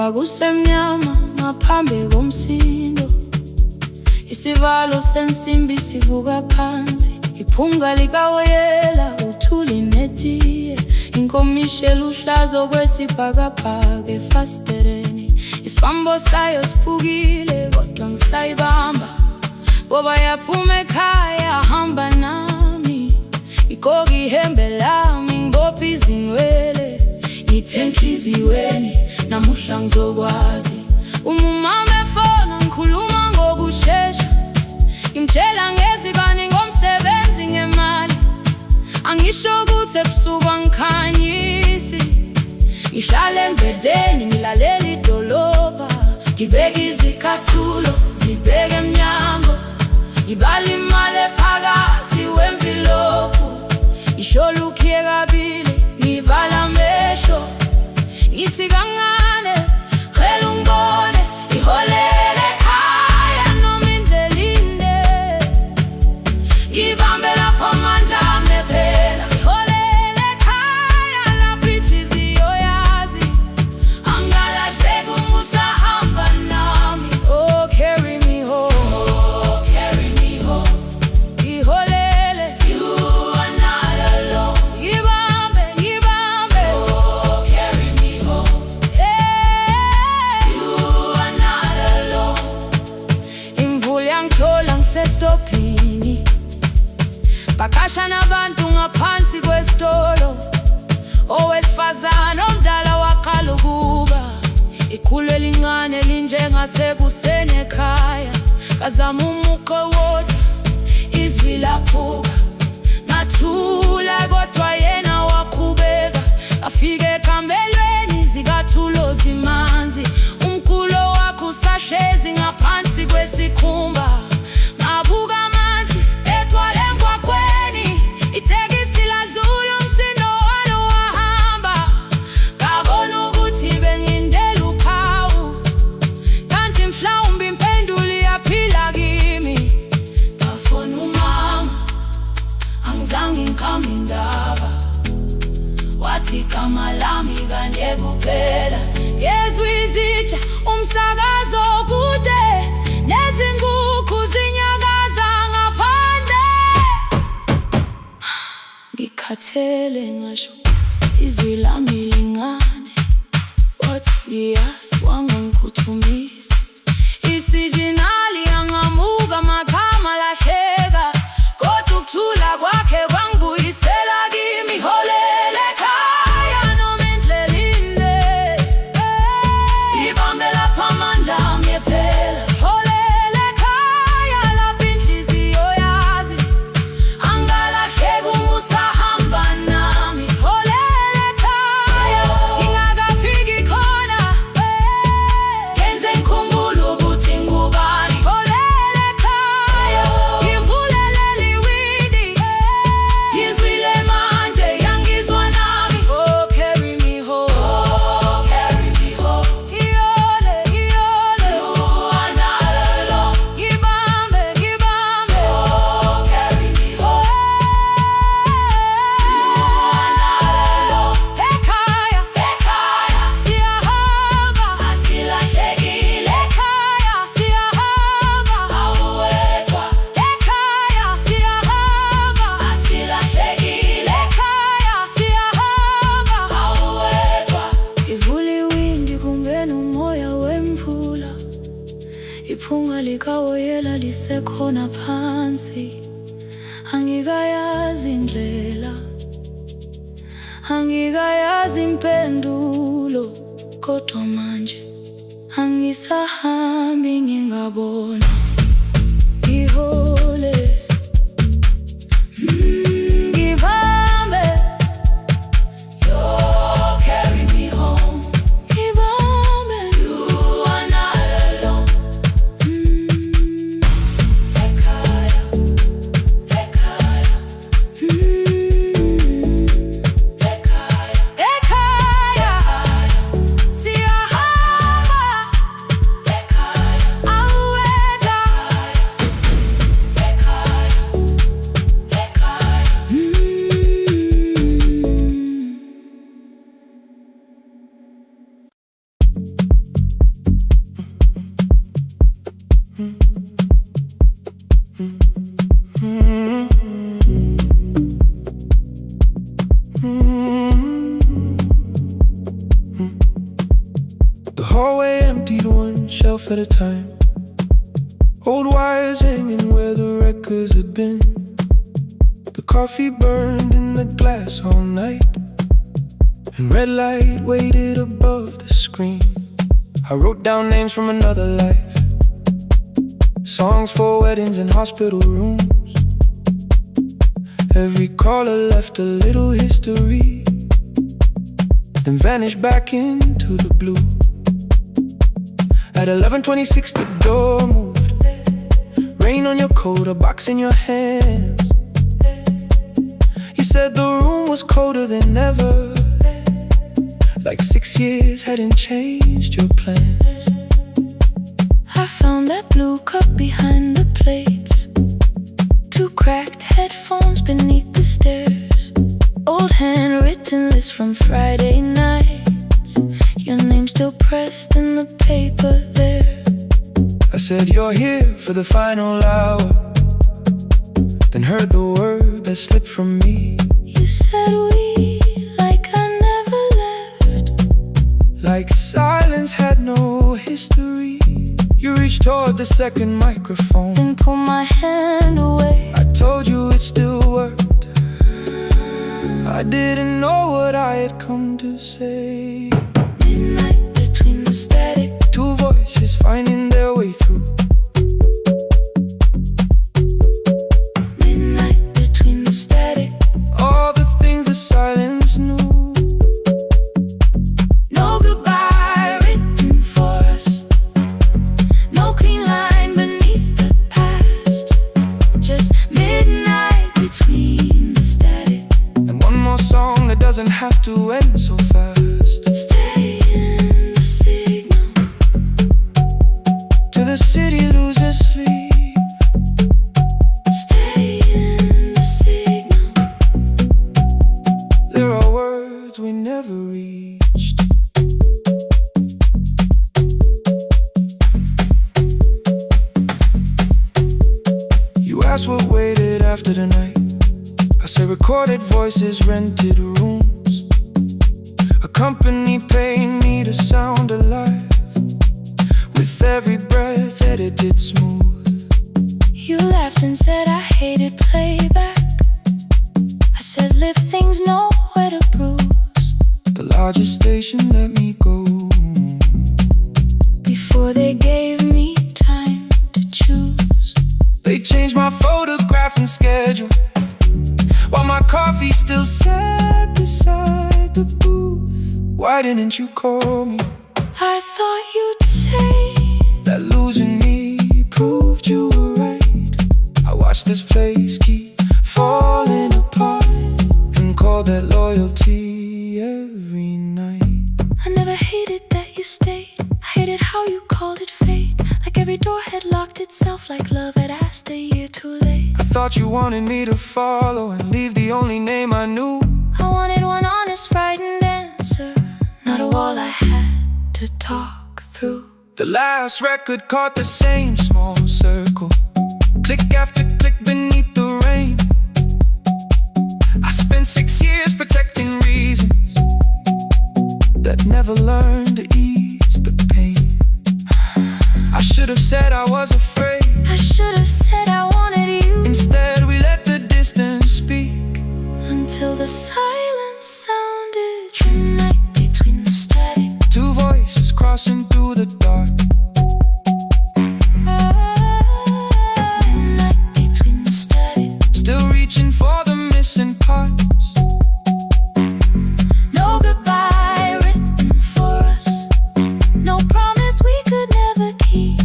Kwakusemnyama ngaphambi komsindo, isivalo sensimbi sivuka phansi, iphunga likawoyela uthuli netiye, inkomishi eluhlaza okwesibhakabhaka efasitereni. Isibambo sayo siphukile kodwa ngisayibamba, ngoba yaphuma ekhaya hamba nami. Igqoka ihembe lami ngibopha izinwele, ngithe enhliziyweni namuhla ngizokwazi. Umama efona ngikhuluma ngokushesha, ngimtshela ngezibani ngomsebenzi ngemali. Angisho ukuthi ebusuku angikhanyisi, ngihlala embedeni ngilalela idolobha, ngibeka izicathulo zibheke emnyango, ngibala imali phakathi wemvilophu. Ishola ukhiye kabili ngivala amehlo, ngithi kancane cela ungibone, iholele ekhaya noma indlela inde, ngibambe lapho amandla ami ephela. Iholele ekhaya lapho inhliziyo yazi, angalahleki uma usahamba nami. Oh carry me home, oh carry me home. Iholele, you are not alone. Ngibambe, ngibambe, oh carry me home. You are not alone. Imvula yangithola ngisestophini, bakasha nabantu ngaphansi kwesitolo. Owesifazane omdala waqala ukuba, ikhulu elincane linjengasekuseni ekhaya. Kazama umuqo wodwa, izwi laphuka, ngathula kodwa yena waqhubeka. Afike ekambelweni zikathulo zimanzi, umkhulo wakhe usahlezi ngaphansi kwesikhumba. Ngabuka amanzi egcwele emgwaqweni, itekisi ladlula umsindo walo wahamba. Ngabona ukuthi bengindela uphawu, kanti mhlawumbe impendulo iyaphila kimi. Ngafona umama, angizange ngikhambe indaba, wathi igama lami kanye kuphela. Ngezwe izitsha, umsakazo kude, nezinkukhu zinyakaza ngaphandle. Ngikhathele ngasho izwi lami lingane, wathi ngiyazi wangangiphuthumisa. Isijinali angamuka amakhama lahleka, kodwa ukuthula kwakhe kwangibuyisela kimi. Iholele ekhaya noma indlela inde, ngibambe lapho amandla ami ephela. Iholele ekhaya lapho inhliziyo yazi, angalahleki uma usahamba nami. Iholele ekhaya ngingakafiki khona, ngenze ngikhumbule ukuthi ngubani. Iholele ekhaya ngivulelele iwindi, ngizwile manje yangizwa nami. Oh carry me home, oh carry me home. Iyole, iyole, you are not alone. Ngibambe, ngibambe, oh carry me home. You are not alone. Ekhaya, ekhaya siyahamba, asilahlekile. Ekhaya siyahamba, awuwedwa. Ekhaya siyahamba, asilahlekile. Ekhaya siyahamba, awuwedwa. Ivula iwindi kungena umoya wemvula, iphunga likawoyela lisekhona phansi. Angikayazi indlela, angikayazi impendulo, kodwa manje angisahambi ngingabona. Ngihole, ngibambe, you carry me home. Ngibambe, you are not alone. Ekhaya, ekhaya, ekhaya, ekhaya siyahamba, ekhaya awuwedwa. emptied one shelf at a time. Old wires hanging where the records had been. The coffee burned in the glass all night, and red light waited above the screen. I wrote down names from another life, songs for weddings and hospital rooms. Every caller left a little history, then vanished back into the blue. At 11:26 the door moved. Rain on your coat, a box in your hands. You said the room was colder than ever, like 6 years hadn't changed your plans. I found that blue cup behind the plates, 2 cracked headphones beneath the stairs, old handwritten list from Friday nights, your name still pressed in the paper there. I said you're here for the final hour, then heard the word that slipped from me. You said we, like I never left, like silence had no history. You reached toward the second microphone, then pulled my hand away. I told you it still worked. I didn't know what I had come to say. Midnight between the static, 2 voices finding their way through. midnight between the static. All the things the silence knew. No goodbye written for us, no clean line beneath the past, just midnight between the static. And one more song that doesn't have to end so fast. Stay in the signal, Till the city loses sleep. stay in the signal. There are words we never reached. You asked what waited after the night. I say recorded voices, rented rooms, a company paying me to sound alive, with every breath edited smooth. You laughed and said I hated playback. I said live things nowhere to bruise, The largest station let me go. before they gave me time to choose. They changed my photograph and schedule, while my coffee still sat beside the booth. Why didn't you call me? I thought you'd say That losing me proved you were right. I watched this place keep falling apart, and called that loyalty every night. I never hated that you stayed, I hated how you called it fate, like every door had locked itself, like love had asked a year too late. I thought you wanted me to follow and leave the only name I knew. I wanted one honest, frightened answer, not a wall I had to talk through. The last record caught the same small circle, click after click beneath the rain. I spent 6 years protecting reasons that never learned to ease the pain. I should have said I was afraid. I should have said I wanted you, Instead we let the distance speak. until the silence sounded. Midnight between the static, 2 voices crossing through the dark. midnight between the static. Still reaching for the missing parts. No goodbye written for us, no promise we could never keep,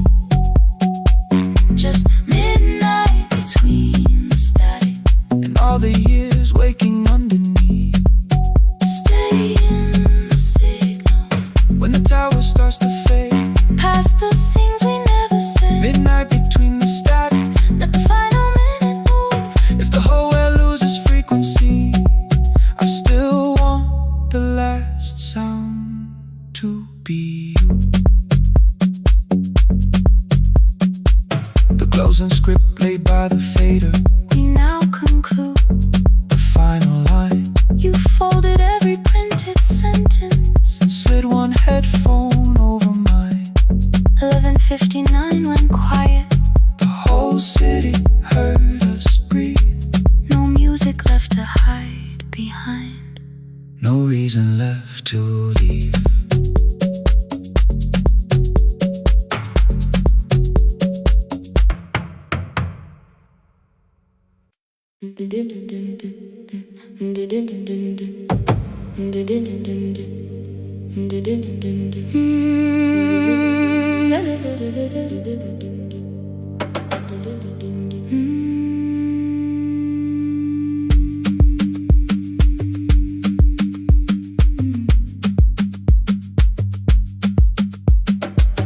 just midnight between the static. And all the years waking underneath. Stay in the signal, When the tower starts to fade, past the things we never said. midnight between the static. Let the final minute move. If the whole world loses frequency, I still want the last sound to be you. The closing script laid by the fader, We now conclude. the final line. You folded every printed sentence, Slid one headphone over mine. 59 went quiet. The whole city heard us breathe. No music left to hide behind. No reason left to leave.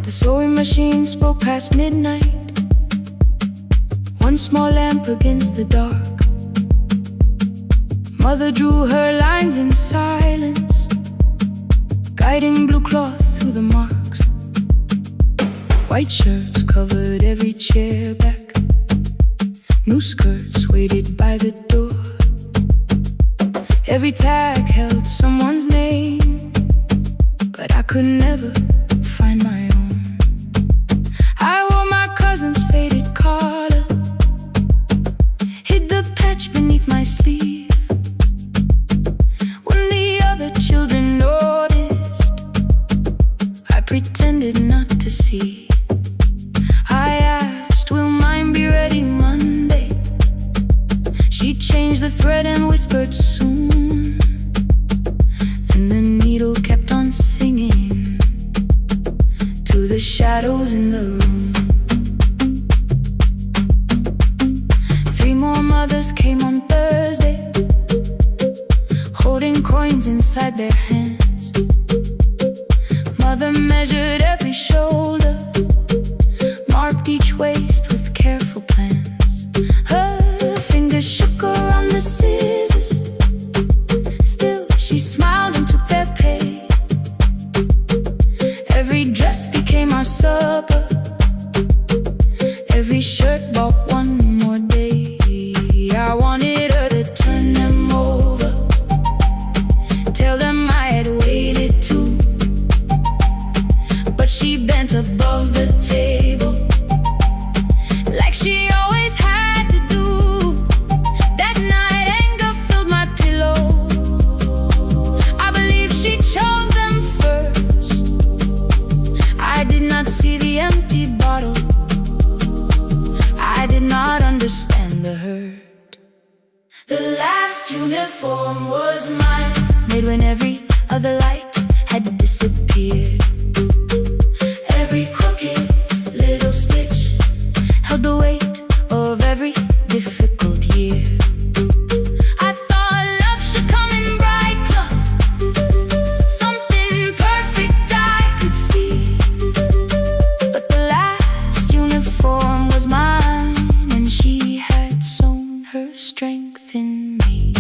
The sewing machine spoke past midnight. One small lamp against the dark. Mother drew her lines in silence, guiding blue cloth through the marks. White shirts covered every chair back. New skirts waited by the door. Every tag held someone's name, but I could never find my own. I wore my cousin's faded collar, hid the patch beneath my sleeve. When the other children noticed, I pretended not to see. I asked, will mine be ready Monday? She changed the thread and whispered soon. Then the needle kept on singing to the shadows in the room. 3 more mothers came on Thursday, holding coins inside their hands. Mother measured every shoulder, marked each waist with careful plans. Her fingers shook around the scissors. Still she smiled and took their pay. Every dress became our supper. Every shirt bought one more day. I wanted her to turn them over, tell them I had waited too. But she bent above the table, like she always had to do. That night anger filled my pillow. I believe she chose them first. I did not see the empty bottle. I did not understand the hurt. The last uniform was mine, made when every other light had disappeared. Every crooked little stitch held the weight of every difficult year. I thought love should come in bright cloth, something perfect I could see. But the last uniform was mine, and she had sown her strength in me.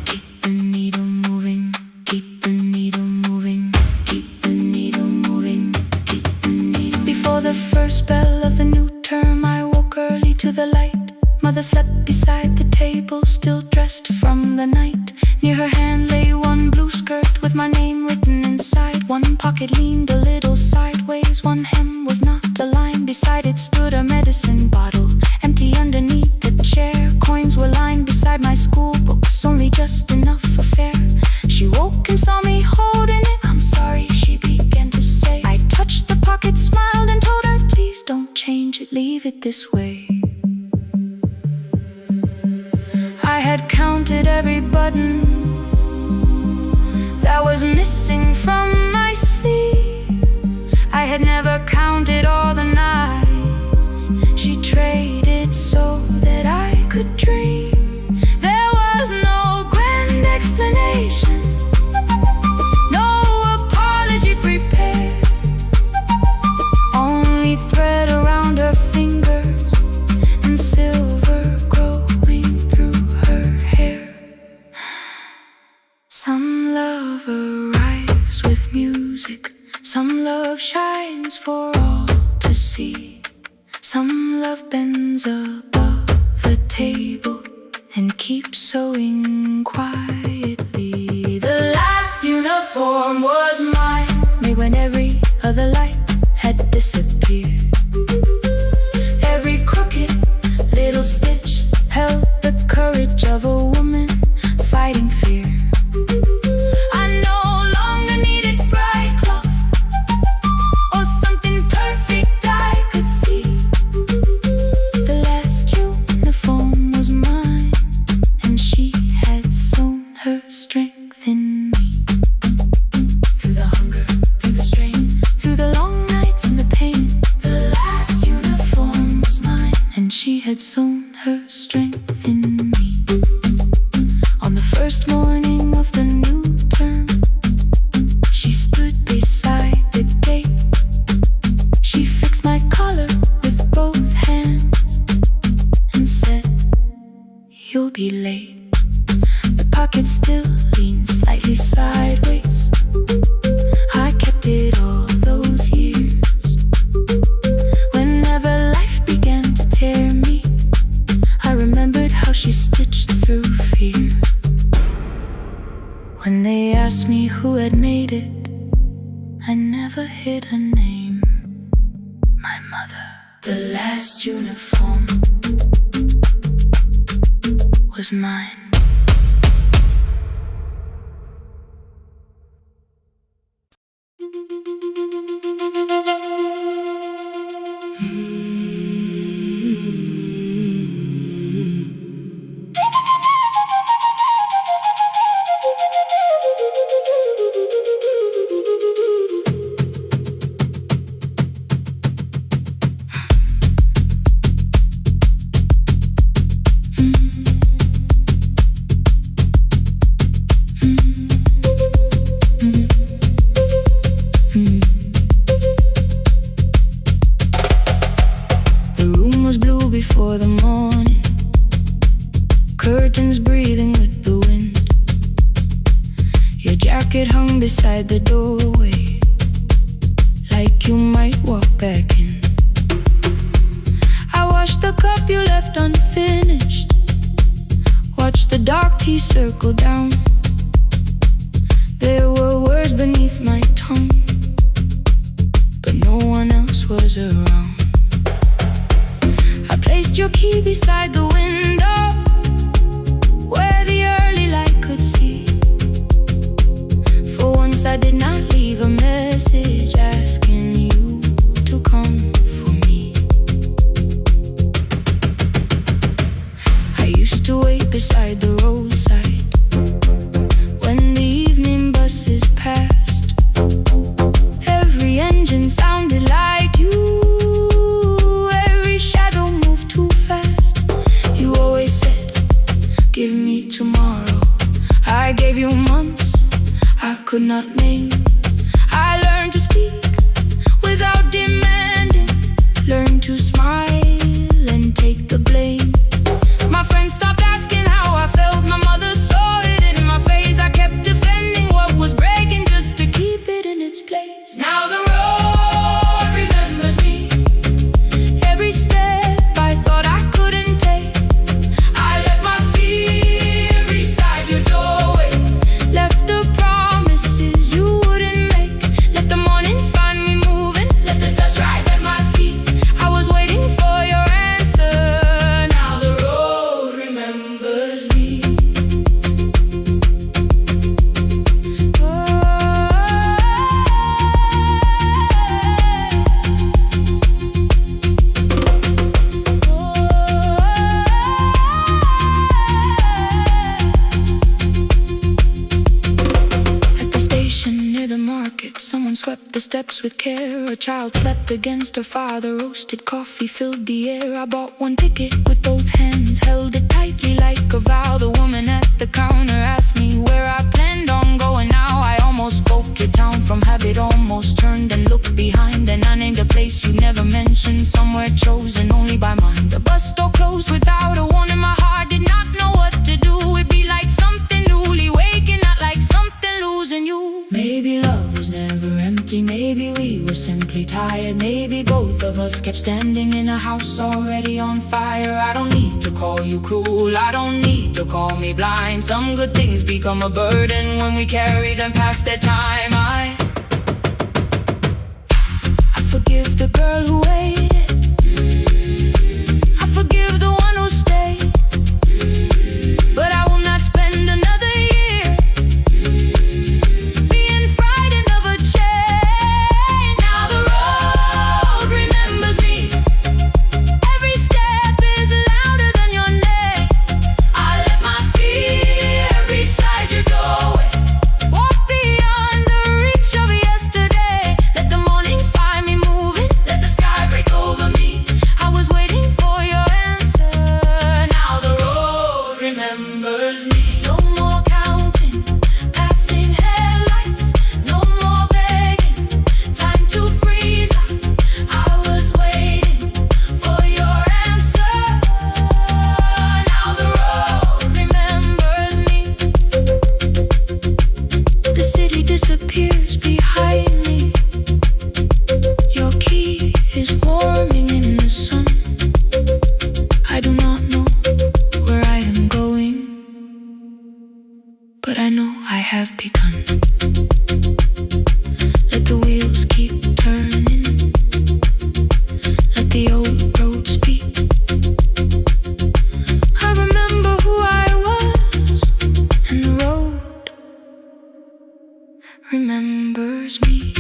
Keep the needle moving, keep the needle moving, keep the needle moving, keep the needle. Before the first bell of the new term, I woke early to the light. Mother slept beside the table, still dressed from the night. Near her hand lay one blue skirt with my name written inside. One pocket leaned a little sideways, one hem was not aligned. Beside it stood a medicine bottle, empty underneath the chair. Coins were lined beside my school books, only just enough for fare. She woke and saw me holding it. I'm sorry, she began to say. I touched the pocket, smiled and told her, please don't change it, leave it this way. I had counted every button that was missing from my sleeve. I had never counted all the nights she traded so that I could dream. There was no grand explanation, no apology prepared, only thread around her fingers and silver growing through her hair. Some love arrives with music, some love shines for all to see. Some love bends above the table and keeps sewing quietly. Another light had disappeared. Every crooked little stitch held the courage of a woman fighting fear. I no longer needed bright cloth or something perfect I could see. The last uniform was mine, and she had sewn her strength in me. Through the hunger, through the strain, through the long nights and the pain, the last uniform was mine, and she had sewn her strength in me. On the first morning of the new term, she stood beside the gate. She fixed my collar with both hands and said, "You'll be late." The pocket still leaned slightly sideways. I kept it all those years. Whenever life began to tear me, I remembered how she stitched through fear. When they asked me who had made it, I never hid her name. My mother. The last uniform was mine. Before the morning, curtains breathing with the wind. Your jacket hung beside the doorway, like you might walk back in. I washed the cup you left unfinished, watched the dark tea circle down. There were words beneath my tongue, but no one else was around. Placed your key beside the window, where the early light could see. For once I did not leave a message asking you to come for me. I used to wait beside the roadside when the evening buses passed. Every engine sounded like you. Give me tomorrow. I gave you months I could not name. I learned to speak without demanding, learned to smile and take the blame. My friends stopped asking how I felt. My mother saw it in my face. I kept defending what was breaking just to keep it in its place. Now the road remembers me. Every step I thought I couldn't take, swept the steps with care. A child slept against her father. Roasted coffee filled the air. I bought one ticket with both hands, held it tightly like a vow. The woman at the counter asked me where I planned on going now. I almost spoke your town from habit, almost turned and looked behind. And I named a place you never mentioned, somewhere chosen only by mine. The bus door closed without a warning. My heart did not know what to do. It'd be like something newly waking, not like something losing you. Maybe love was never empty, maybe we were simply tired. Maybe both of us kept standing in a house already on fire. I don't need to call you cruel, I don't need to call me blind. Some good things become a burden when we carry them past their time. forgive the girl who waited. I forgive the one who stayed. But I will not spend another year being frightened of a change. Now the road remembers me. Every step is louder than your name. I left my fear beside your doorway. Walk beyond the reach of yesterday. Let the morning find me moving. Let the sky break over me. I was waiting for your answer. Now the road remembers me. No more counting, passing headlights. No more begging, time to freeze up. I was waiting for your answer. Now the road remembers me. The city disappears behind me. Your key is warming in the sun. I do not know where I am going, but I know I have begun. Let the wheels keep turning. Let the old road speak. I remember who I was, and the road remembers me.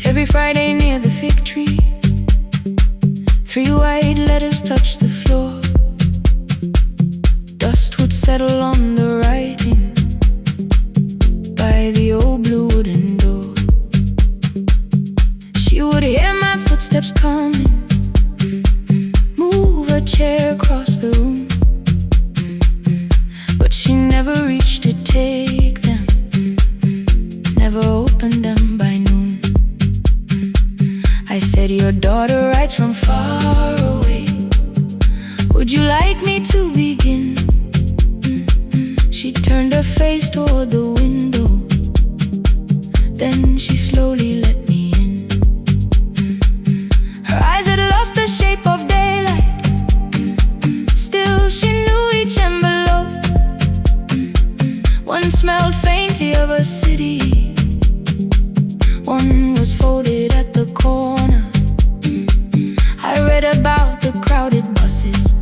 Every Friday near the fig tree, 3 white letters touched the floor. Dust would settle on the writing by the old blue wooden door. She would hear my footsteps coming, move a chair across the room, but she never reached to take them, never opened them by noon. I said, your daughter writes from far away. Would you like me to begin? She turned her face toward the window. Then she slowly let me in. Her eyes had lost the shape of daylight. Still she knew each envelope. One smelled faintly of a city. One was folded at the corner. I read about the crowded buses,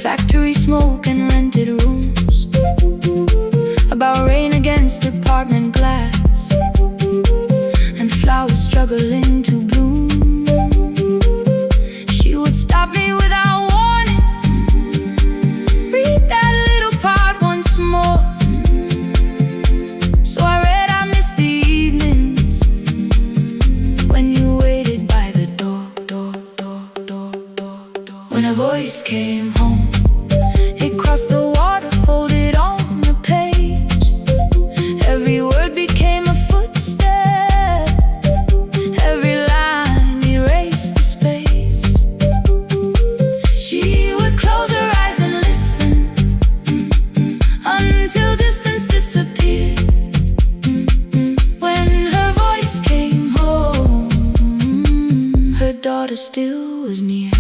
factory smoke and rented rooms, about rain against apartment glass, and flowers struggling to bloom. She would stop me without warning. Read that little part once more. So I read, I missed the evenings when you waited by the door. When a voice came home, it crossed the water, folded on the page. Every word became a footstep. Every line erased the space. She would close her eyes and listen until distance disappeared. When her voice came home, her daughter still was near.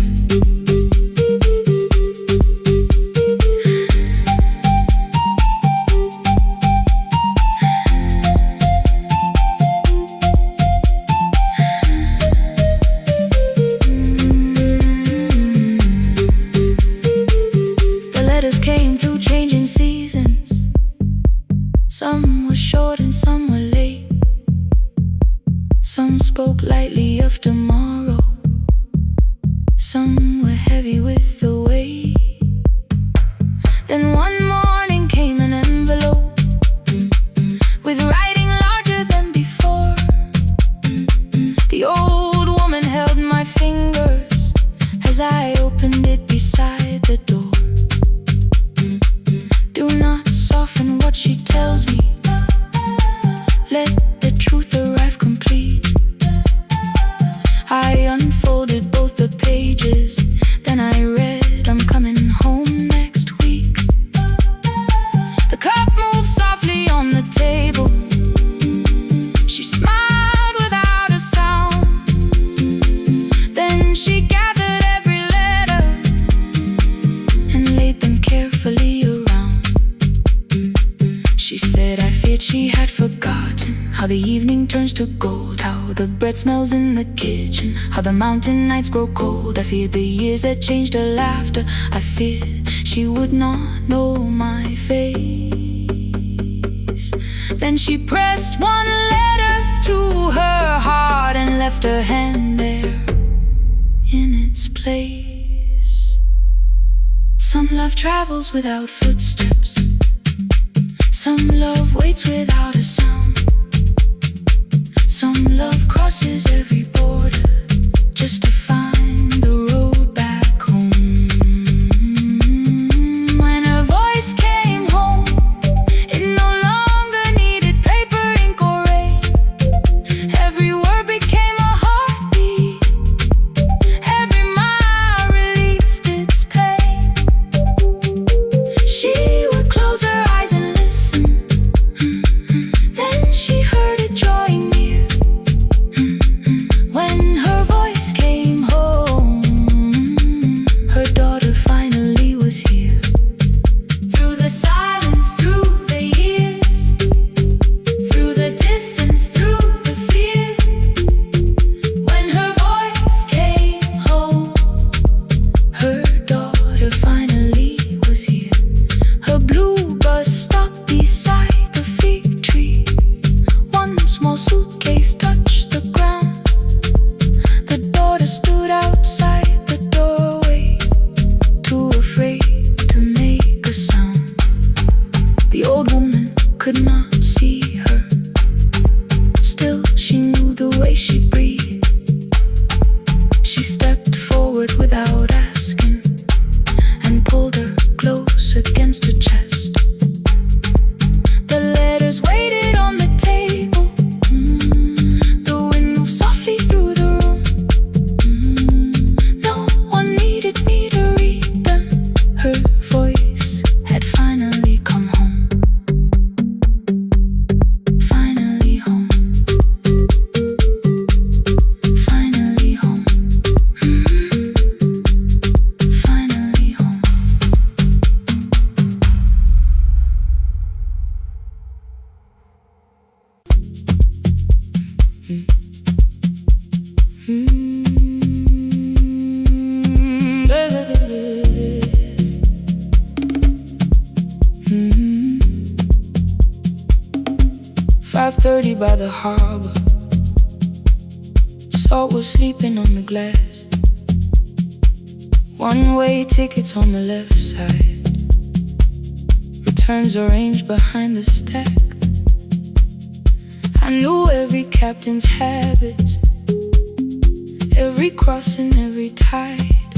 Some were short and some were late. Some spoke lightly of tomorrow. Some were heavy with the weight. Then one morning came an envelope with writing larger than before. The old woman held my fingers as I opened it beside the door. Do not soften what she tells me. Let the truth arrive complete. I unfolded both the pages, then I read, I'm coming home next week. The cup moved softly on the table. She smiled without a sound. Then she gathered every letter and laid them carefully around. She said, I feared she had forgotten how the evening turns to gold, how the bread smells in the kitchen, how the mountain nights grow cold. I feared the years had changed her laughter. I feared she would not know my face. Then she pressed one letter to her heart and left her hand there in its place. Some love travels without footsteps. Some love waits without a sound. Some love crosses every border just to find the road back home. When her voice came home, it no longer needed paper, ink, or rain. Every word became a heartbeat. Every mile released its pain. She would close her eyes and listen. Then she heard it drawing near. When her voice came home, her daughter finally was here. Through the silence, through the years, through the distance, through the fear. When her voice came home, her daughter finally was here. Her blue bus stopped beside the fig tree. One small suitcase touched the ground. The daughter stood outside the doorway, too afraid to make a sound. The old woman could not see her. Still, she knew the way she breathed. She stepped forward without asking and pulled her close against her chest. The letters waited on the table. The wind moved softly through the room. No one needed me to read them. Her voice had finally come home. Finally home. Finally home. Finally home. Mm. 5:30 by the harbor. Salt was sleeping on the glass. One-way tickets on the left side. Returns arranged behind the stack. I knew every captain's habits, every crossing, every tide.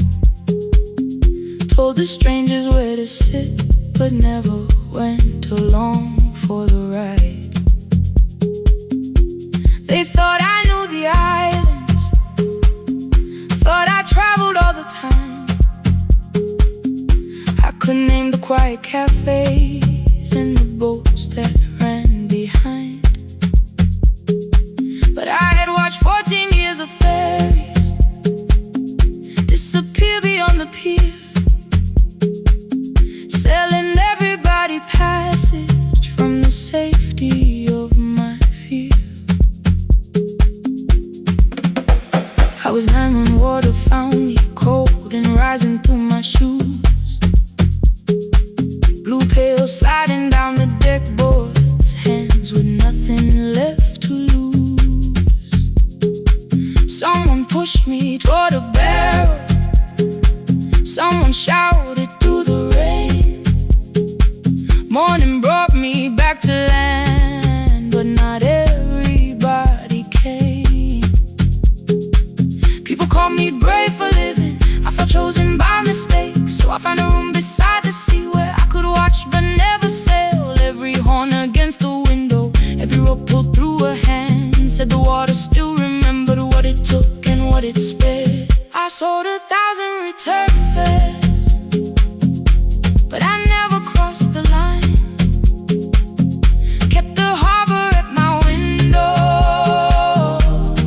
Told the strangers where to sit, but never went along for the ride. They thought I knew the islands, thought I traveled all the time. I could name the quiet cafes and the boats that ran behind. But I had watched 14 years of ferries disappear beyond the pier, selling everybody passage from the safety of my fear. I was 9 when water found me, cold and rising through my shoes. Blue pail sliding down the deck boards, hands with nothing left to lose. a barrel. Someone shouted through the rain. Morning brought me back to land, but not everybody came. People called me brave for living. I felt chosen by mistake, so I found a room beside the sea where I could watch but never sail. Every horn against the window, every rope pulled through a hand, said the water still remembered what it took and what it spared. I sold 1,000 return fares, but I never crossed the line. Kept the harbor at my window,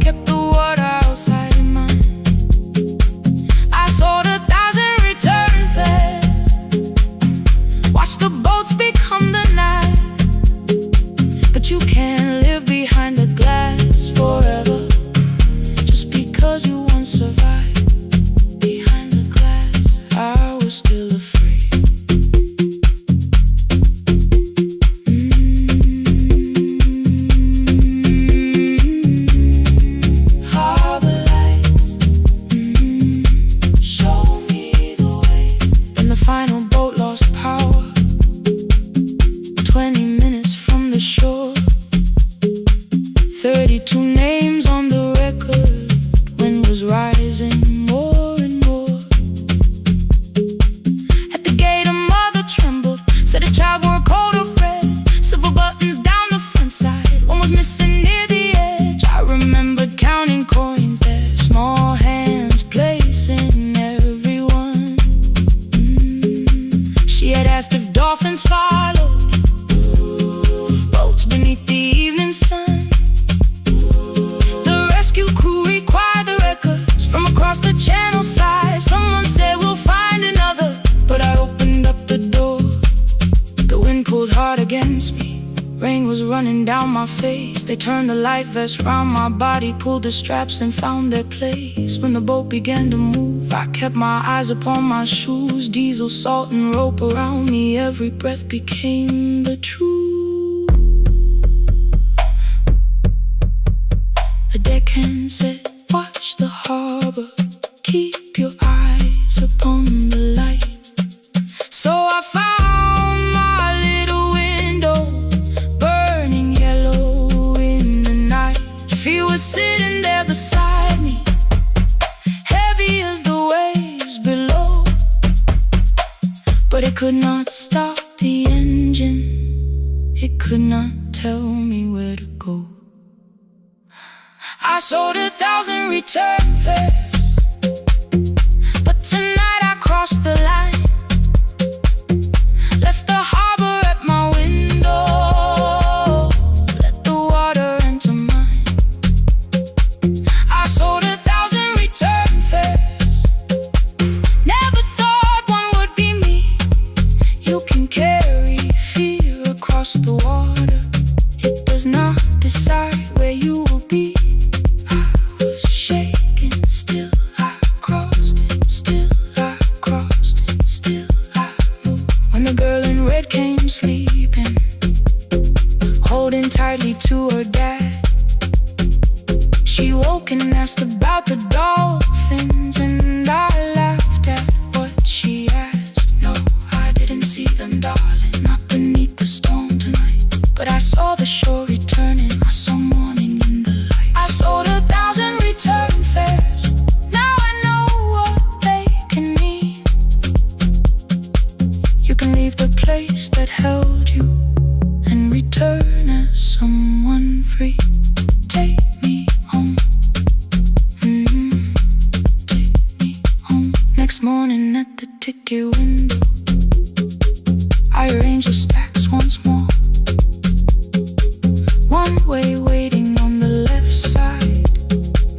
kept the water outside in mine. I sold 1,000 return fares, watched the boats become the night. But you can't live behind the glass forever, just because you once survived. Behind the glass, I was still afraid. Harbor lights, show me the way. Then the final boat lost power, 20 minutes from the shore. 32 names on the record, wind was rising more and more. At the gate a mother trembled, said a child wore a coat of red, silver buttons down the front side, one was missing near the edge. I remembered counting coins there, small hands placing everyone. She had asked if dolphins followed, boats beneath the evening sun. The rescue crew required the records from across the channel side. Someone said we'll find another, but I opened up the door. The wind pulled hard against me, rain was running down my face. They turned the light vest round my body, pulled the straps and found their place. When the boat began to move, I kept my eyes upon my shoes. Diesel, salt and rope around me, every breath became the truth. A deckhand said, watch the harbor, keep your eyes upon the light. So I found my little window, burning yellow in the night. She was sitting there beside me, heavy as the waves below, but it could not stop the engine, it could not tell me where to go. I sold 1,000 return fares, but tonight I crossed the line. Left the harbor at my window, let the water enter mine. I sold 1,000 return fares, never thought one would be me. You can carry fear across the water, it does not decide where you will be. Shaking, still I crossed it, still I crossed it, still I moved. When the girl in red came sleeping, holding tightly to her dad, she woke and asked about the dolphins, and I laughed at what she asked. No, I didn't see them, darling, not beneath the storm tonight, but I saw the shore returning, I saw morning in the light. I sold 1,000 return fares, now I know what they can mean. You can leave the place that held you and return as someone free. Take me home, take me home. Next morning at the ticket window, I arrange the stacks once more. One way waiting on the left side,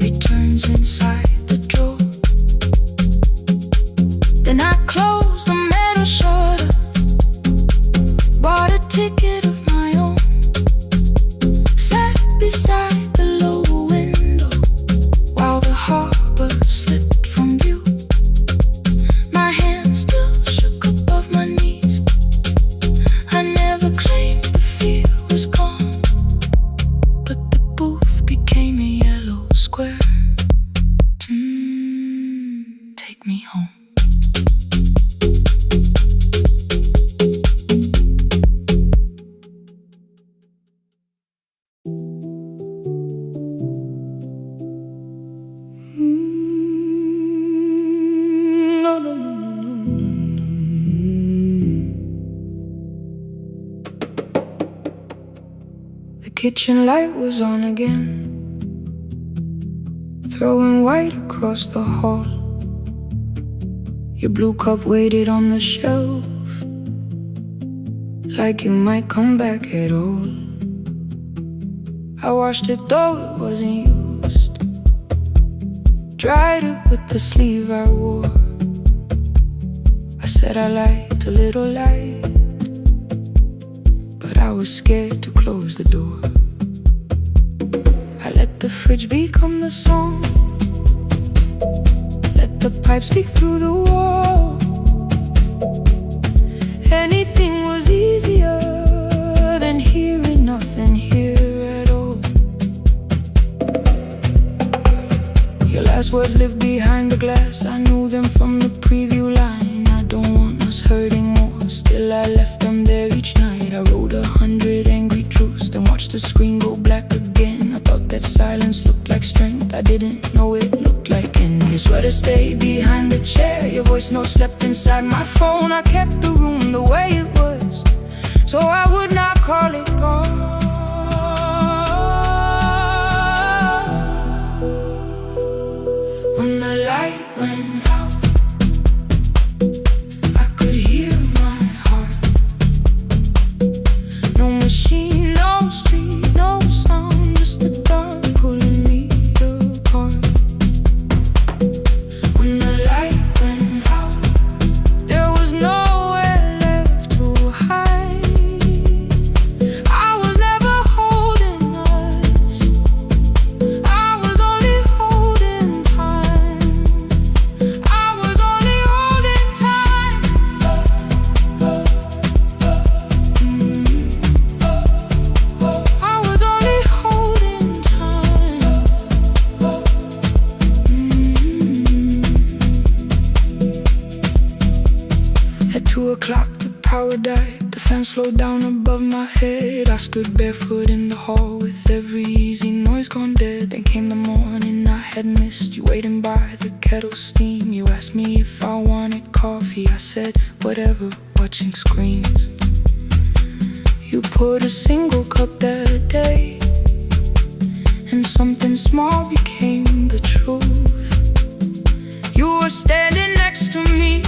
returns inside the drawer. Then I closed the metal shutter, bought a ticket of my own, sat beside kitchen light was on again, throwing white across the hall. Your blue cup waited on the shelf, like you might come back at all. I washed it though it wasn't used, dried it with the sleeve I wore. I said I liked a little light, but I was scared to close the door. I let the fridge become the song, let the pipe speak through the wall. Anything was easier than hearing nothing here at all. Your last words lived behind the glass, I knew them from the preview line. I don't want us hurting more, still I left them there each night. I wrote 100 angry truths, then watched the screen go black again. I thought that silence looked like strength, I didn't know it looked like end. Your sweater stayed behind the chair, your voice note slept inside my phone. I kept the room the way it was, so I would not call it gone. When the light went out, I could hear my heart. No machine, no street, no sound, just the dark pulling me apart. When the light went out, there was nowhere left to hide. I was never holding us, I was only holding time. I was only holding time. I was only holding time. At 2 o'clock the power died, the fan slowed down above my head. I stood barefoot in the hall with every easy noise gone dead. Then came the morning I had missed, you waiting by the kettle steam. You asked me if I wanted coffee, I said whatever, watching screens. You poured a single cup that day, and something small became the truth. You were standing next to me,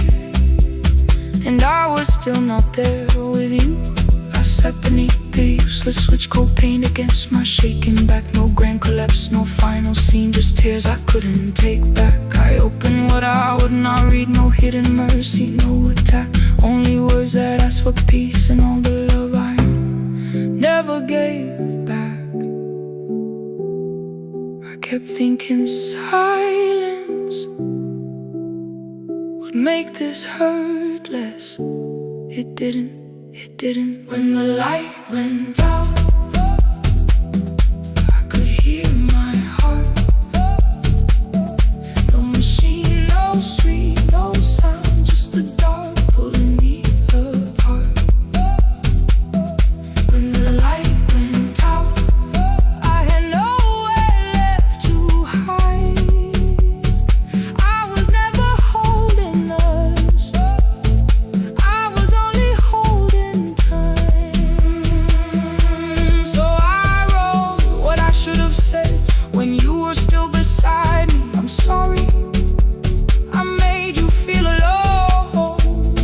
and I was still not there with you. I sat beneath the useless switch, cold paint against my shaking back. No grand collapse, no final scene, just tears I couldn't take back. I opened what I would not read, no hidden mercy, no attack, only words that asked for peace and all the love I never gave back. I kept thinking silence would make this hurt less. It didn't, it didn't. When the light went out, I could hear my heart. No machine, no street, no sound, just the dark pulling me apart. When the light went out, I had nowhere left to hide. I was never holding us, I was only holding time. So I wrote what I should have said when you were still beside me. I'm sorry I made you feel alone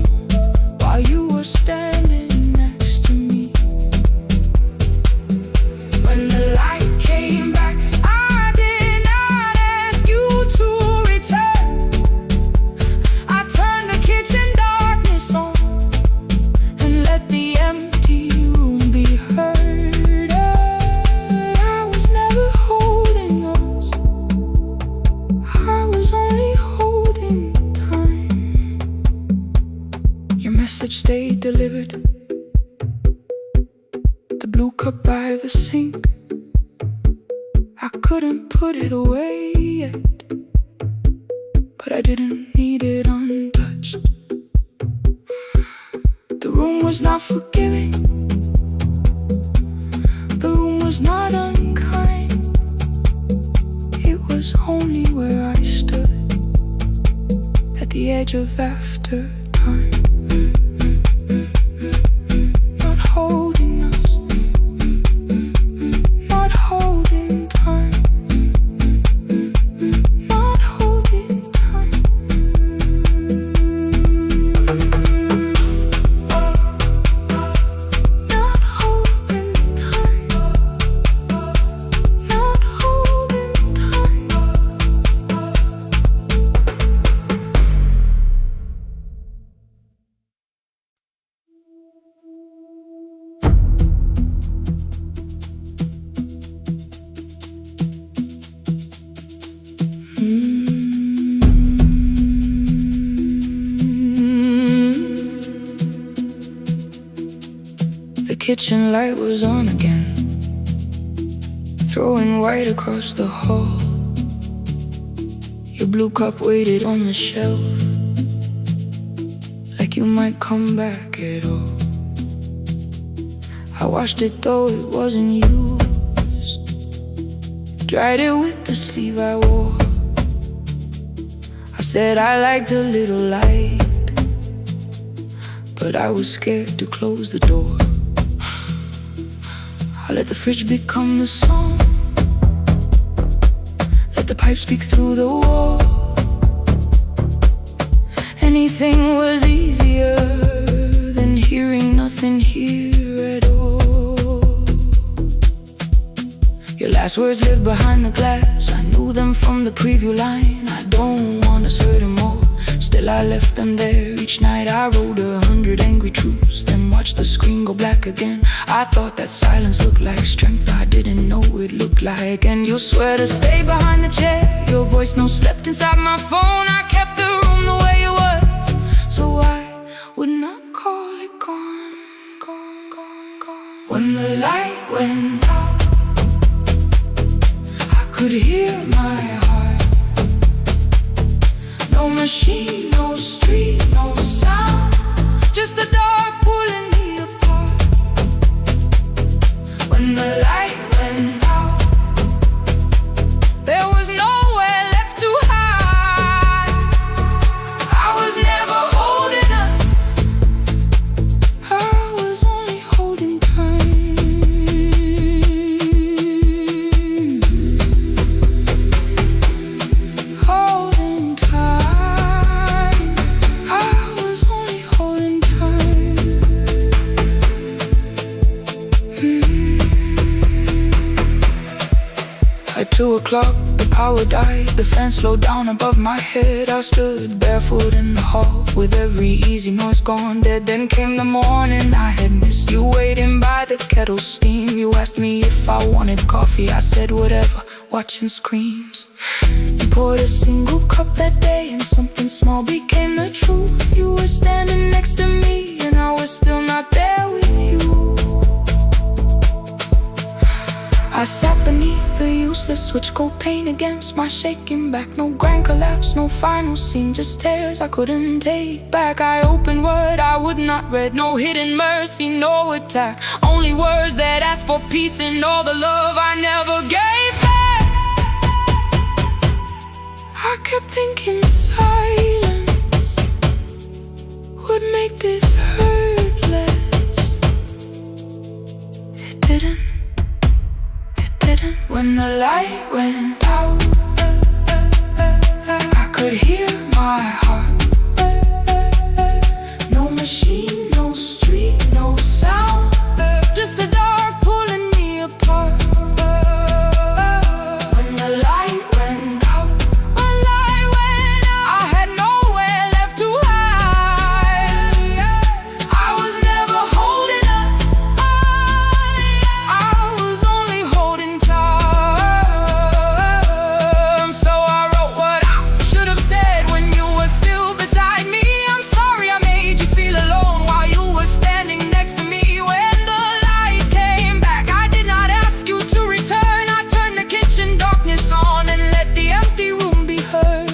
while you were standing next to me. When the light came back, I did not ask you to return. I turned the kitchen darkness on and let the empty room be heard. I was never holding us, I was only holding time. Your message stayed delivered, the blue cup by the sink. I couldn't put it away yet, but I didn't need it untouched. The room was not forgiving, the room was not unkind. It was only where I stood at the edge of after time. Not holding us, kitchen light was on again, throwing white across the hall. Your blue cup waited on the shelf, like you might come back at all. I washed it though it wasn't used, dried it with the sleeve I wore. I said I liked a little light, but I was scared to close the door. I let the fridge become the song, let the pipe speak through the wall. Anything was easier than hearing nothing here at all. Your last words lived behind the glass, I knew them from the preview line. I don't want us hurting more, still I left them there. Each night I wrote 100 angry truths, then watched the screen go black again. I thought that silence looked like strength, I didn't know it looked like. And you'll swear to stay behind the chair, your voice no slept inside my phone. I kept the room the way it was, so I would not call it gone, gone, gone, gone. When the light went out, I could hear my heart. No machine, no street, no sound, just the dark pulling me apart. When the light went out, there was nowhere left to hide. I was never holding up, I was only holding time. Holding time, I was only holding time. At 2 o'clock, the power died, the fan slowed down above my head. I stood barefoot in the hall, with every easy noise gone dead. Then came the morning I had missed, you waiting by the kettle steam. You asked me if I wanted coffee, I said whatever, watching screens. You poured a single cup that day, and something small became the truth. You were standing next to me, and I was still not there with you. I sat beneath the useless switch, cold pain against my shaking back. No grand collapse, no final scene, just tears I couldn't take back. I opened what I would not read, no hidden mercy, no attack, only words that asked for peace and all the love I never gave back. I kept thinking silence would make this hurt less. It didn't. When the light went out, I could hear my heart. No machine, no street, no sound, just the dark pulling me apart. When the light went out, I had nowhere left to hide. I was never holding us, I was only holding time. So I wrote what I should have said when you were still beside me. I'm sorry I made you feel alone while you were standing next to me. When the light came back, I did not ask you to return. I turned the kitchen darkness on and let the empty room be heard.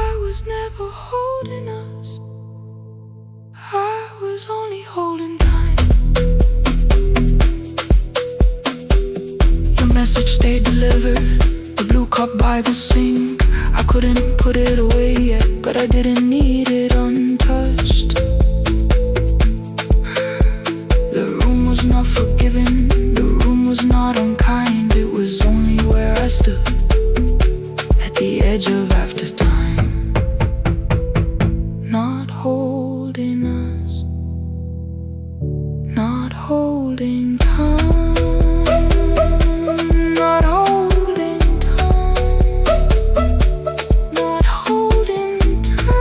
I was never holding us, I was only holding time. Your message stayed delivered, the blue cup by the sink. I couldn't put it away yet, but I didn't need it untouched. The room was not forgiving, the room was not unkind. It was only where I stood, at the edge of after time. Not holding us, not holding time. Not holding time, not holding time.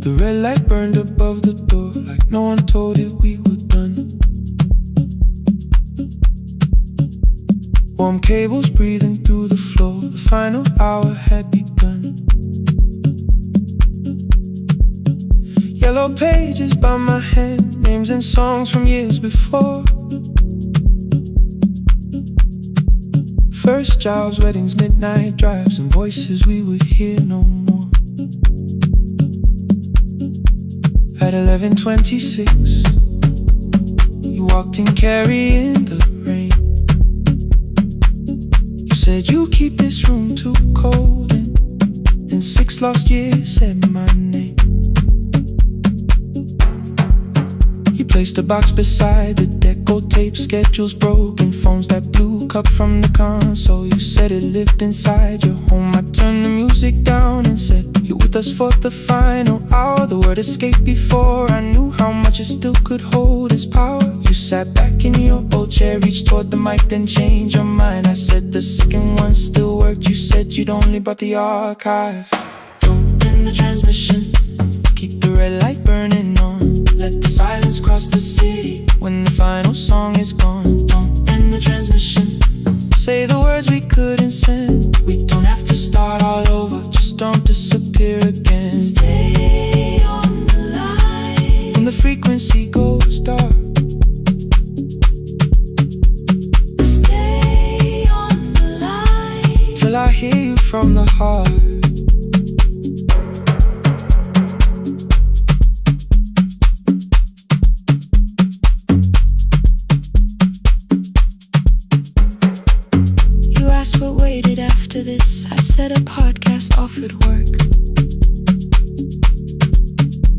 The red light burned above the door, like no one told it we were done. Warm cables breathing through the floor, the final hour had begun. Yellow pages by my hand, names and songs from years before. First jobs, weddings, midnight drives, and voices we would hear no more. At 11:26, you walked in carrying the rain. You said you keep this room too cold, and in 6 lost years said my name. You placed a box beside the deco tape, schedules broken, phones that blew, cup from the console. You said it lived inside your home. I turned the music down and said, you're with us for the final hour. The word escaped before I knew how much it still could hold its power. You sat back in your old chair, reached toward the mic, then changed your mind. I said the second one still worked. You said you'd only brought the archive. Don't end the transmission, keep the red light burning on. Let the silence cross the city when the final song is gone. Don't end the transmission, say the words we couldn't send. We don't have to start all over, just don't disappear again. Stay on the line when the frequency goes dark. Stay on the line till I hear you from the heart. What waited after this? I said a podcast offered work.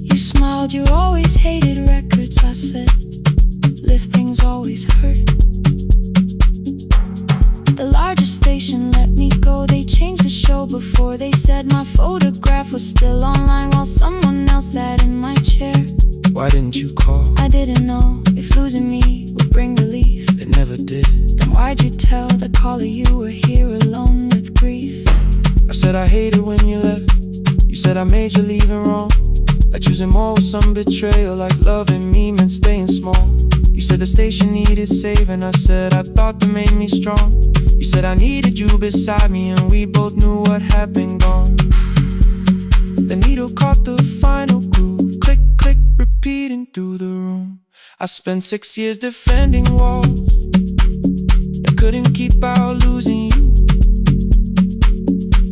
You smiled, you always hated records. I said, live things always hurt. The largest station let me go. They changed the show before they said my photograph was still online while someone else sat in my chair. Why didn't you call? I didn't know if losing me would bring relief. It never did. Then why'd you tell the caller you were here alone with grief? I said I hated when you left. You said I made you leaving wrong, like choosing more with some betrayal, like loving me meant staying small. You said the station needed saving. I said I thought that made me strong. You said I needed you beside me, and we both knew what had been gone. The needle caught the final groove, click, click, repeating through the room. I spent 6 years defending walls that couldn't keep out losing you.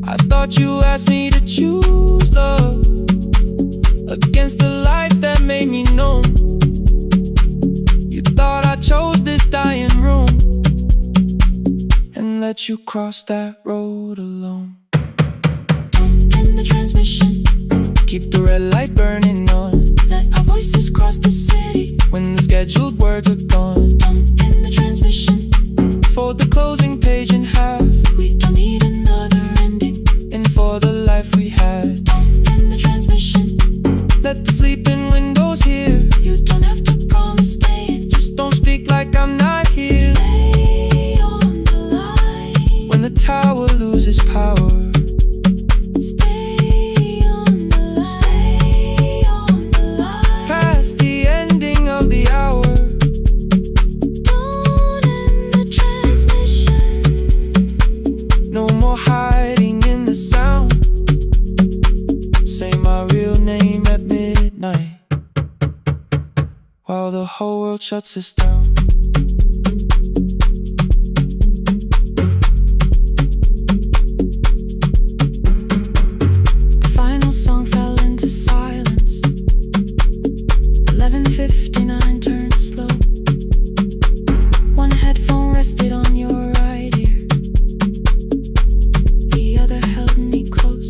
I thought you asked me to choose love against the life that made me numb. You thought I chose this dying room and let you cross that road alone. Don't end the transmission, keep the red light burning on. let our voices cross the city when the scheduled words are gone. Don't end the transmission, fold the closing page in half. we don't need another ending. And for the life we had, Don't end the transmission, let the sleeping windows hear. you don't have to promise staying. Just don't speak like I'm not here. Stay on the line When the tower loses power, stay on the line, stay on the line. past the ending of the hour. Don't end the transmission, No more hiding in the sound. Say my real name at midnight while the whole world shuts us down. the final song fell into silence. 11:59 turned slow. One headphone rested on your right ear, the other held me close.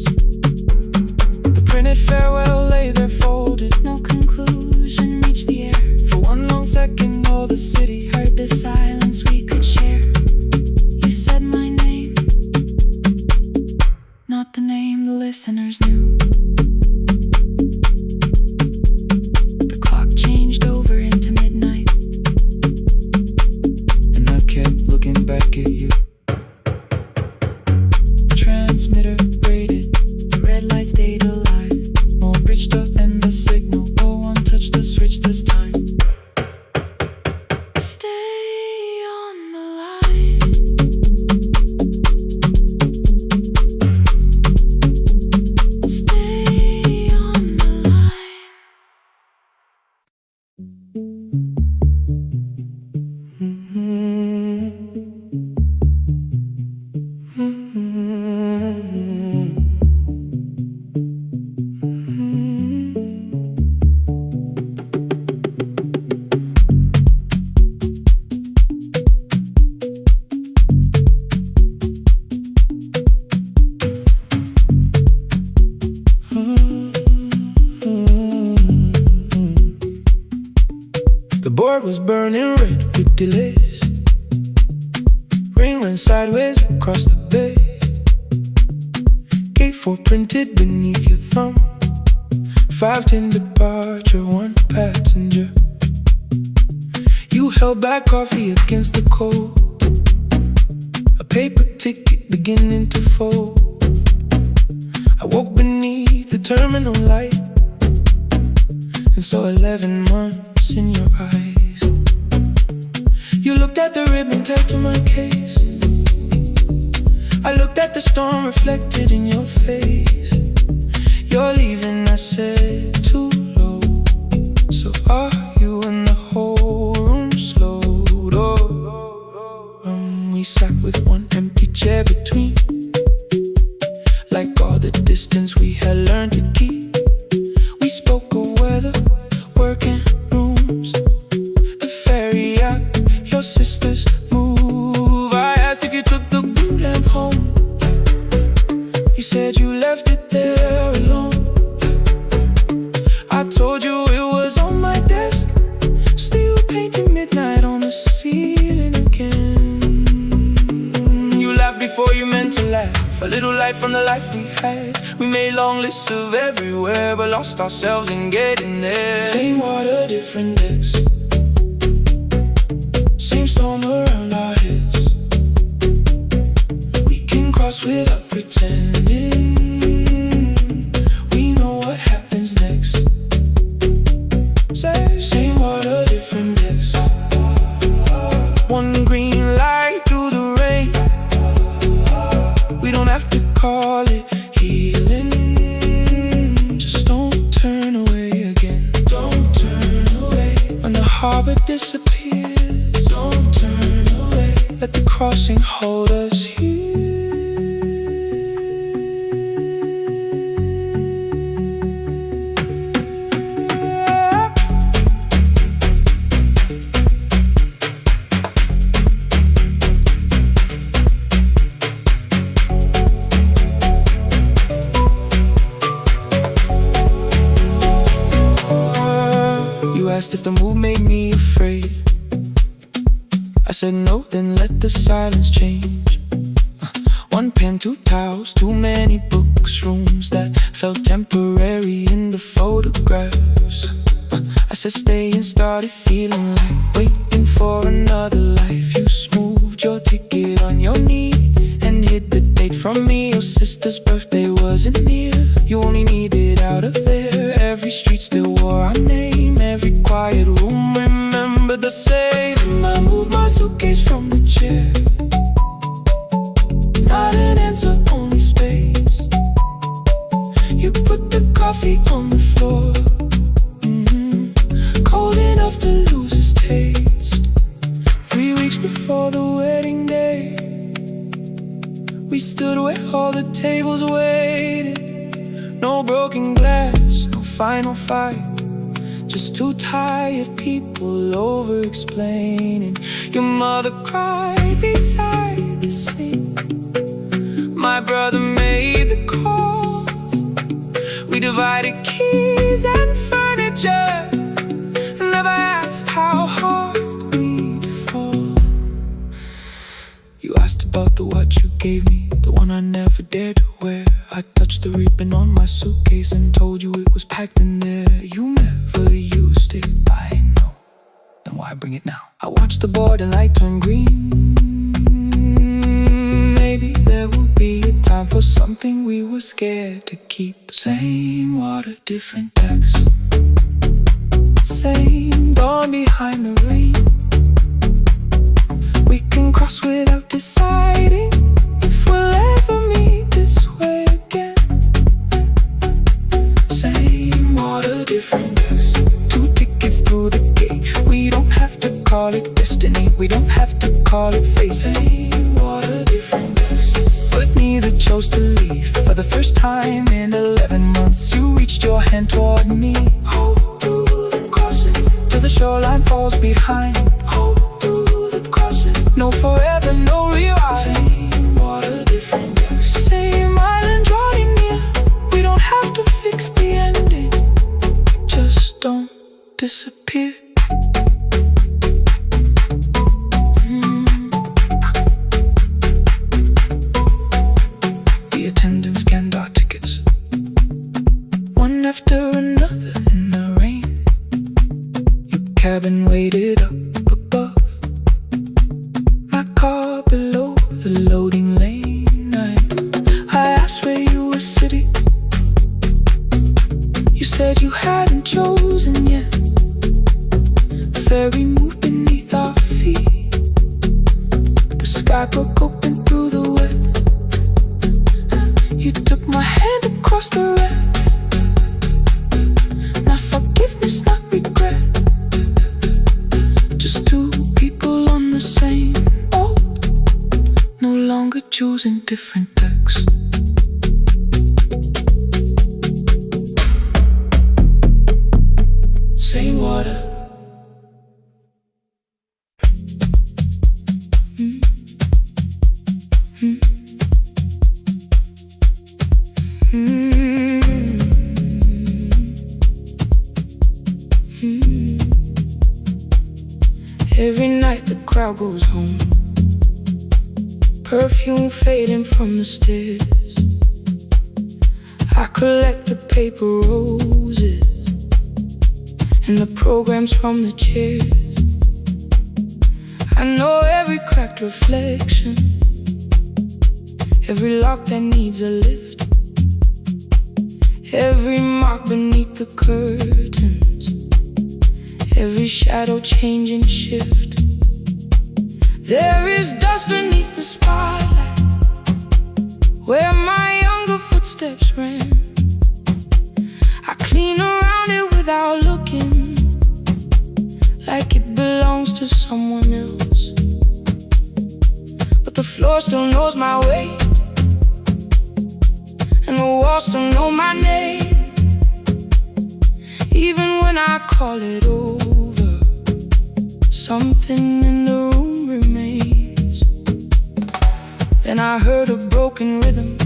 The printed farewell lay there folded. No conclusion reached the air. For one long second all the city Heard the silence we could share. You said my name, not the name the listeners knew. The clock changed over into midnight, and I kept looking back at you. The transmitter braided, the red light stayed alive. more bridged up and board was burning red with delays. Rain ran sideways across the bay. Gate 4 printed beneath your thumb. 5:10 departure, 1 passenger. You held back coffee against the cold. A paper ticket beginning to fold. I woke beneath the terminal light and saw 11 months in your eyes. You looked at the ribbon tagged to my case. I looked at the storm reflected in your face. You're leaving, I said, too low. So are you? And the whole room slowed up. We sat with one empty chair between, like all the distance we had learned to keep. We spoke of weather, work and rooms, the ferry act, your sister's move. I asked if you took the blue lamp home. You said you left it there alone. I told you it was on my desk, still painting midnight on the ceiling again. You laughed before you meant to laugh. A little light from the life we had. We made long lists of everywhere, but lost ourselves in getting there. Same water, different decks. Same storm around our heads. We can cross without pretending. We know what happens next. Same water, different decks. One green light through the rain. We don't have to call it healing. Just don't turn away again. Don't turn away. When the harbor disappears, don't turn away. Let the crossing hold us here. Asked if the move made me afraid. I said no, then let the silence change. One pen, 2 towels, too many books, rooms that felt temporary in the photographs. I said stay and started feeling like waiting for another life. You smoothed your ticket on your knee and hid the date from me. Your sister's birthday wasn't near. You only needed out of there. Every street still wore our name. Every quiet room remembered the same. I moved my suitcase from the chair. Not an answer, only space. You put the coffee on the floor, cold enough to lose its taste. 3 weeks before the wedding day, we stood where all the tables waited. No broken glass, no final fight. Just 2 tired people over-explaining. Your mother cried beside the sink. My brother made the calls. We divided keys and furniture. Never asked how hard we'd fall. You asked about the watch you gave me, the one I never dared to wear. I touched the ribbon on my suitcase and told you it was packed in there. You never used it, I know. Then why bring it now? I watched the boarding light turn green. Maybe there will be a time for something we were scared to keep. Same water, different decks. Same dawn behind the rain. We can cross without deciding if we'll ever meet this way again. Same water, different decks. 2 tickets through the gate. We don't have to call it destiny. We don't have to call it fate. Same water, different decks. But neither chose to leave. For the first time in 11 months, you reached your hand toward me. Hold through the crossing till the shoreline falls behind. Hold through the crossing. No forever, no rewrite. Same water, different decks. Same island drawing near. We don't have to fix the ending. Just don't disappear. my hand across the red. Not forgiveness, not regret. Just two people on the same boat, no longer choosing different decks. Same water. Every night the crowd goes home, perfume fading from the stairs. I collect the paper roses and the programs from the chairs. I know every cracked reflection, every lock that needs a lift, every mark beneath the curtains, every shadow change and shift. There is dust beneath the spotlight where my younger footsteps ran. I clean around it without looking, like it belongs to someone else. But the floor still knows my weight, and the walls still know my name. Even when I call it over, something in the room remains. Then I heard a broken rhythm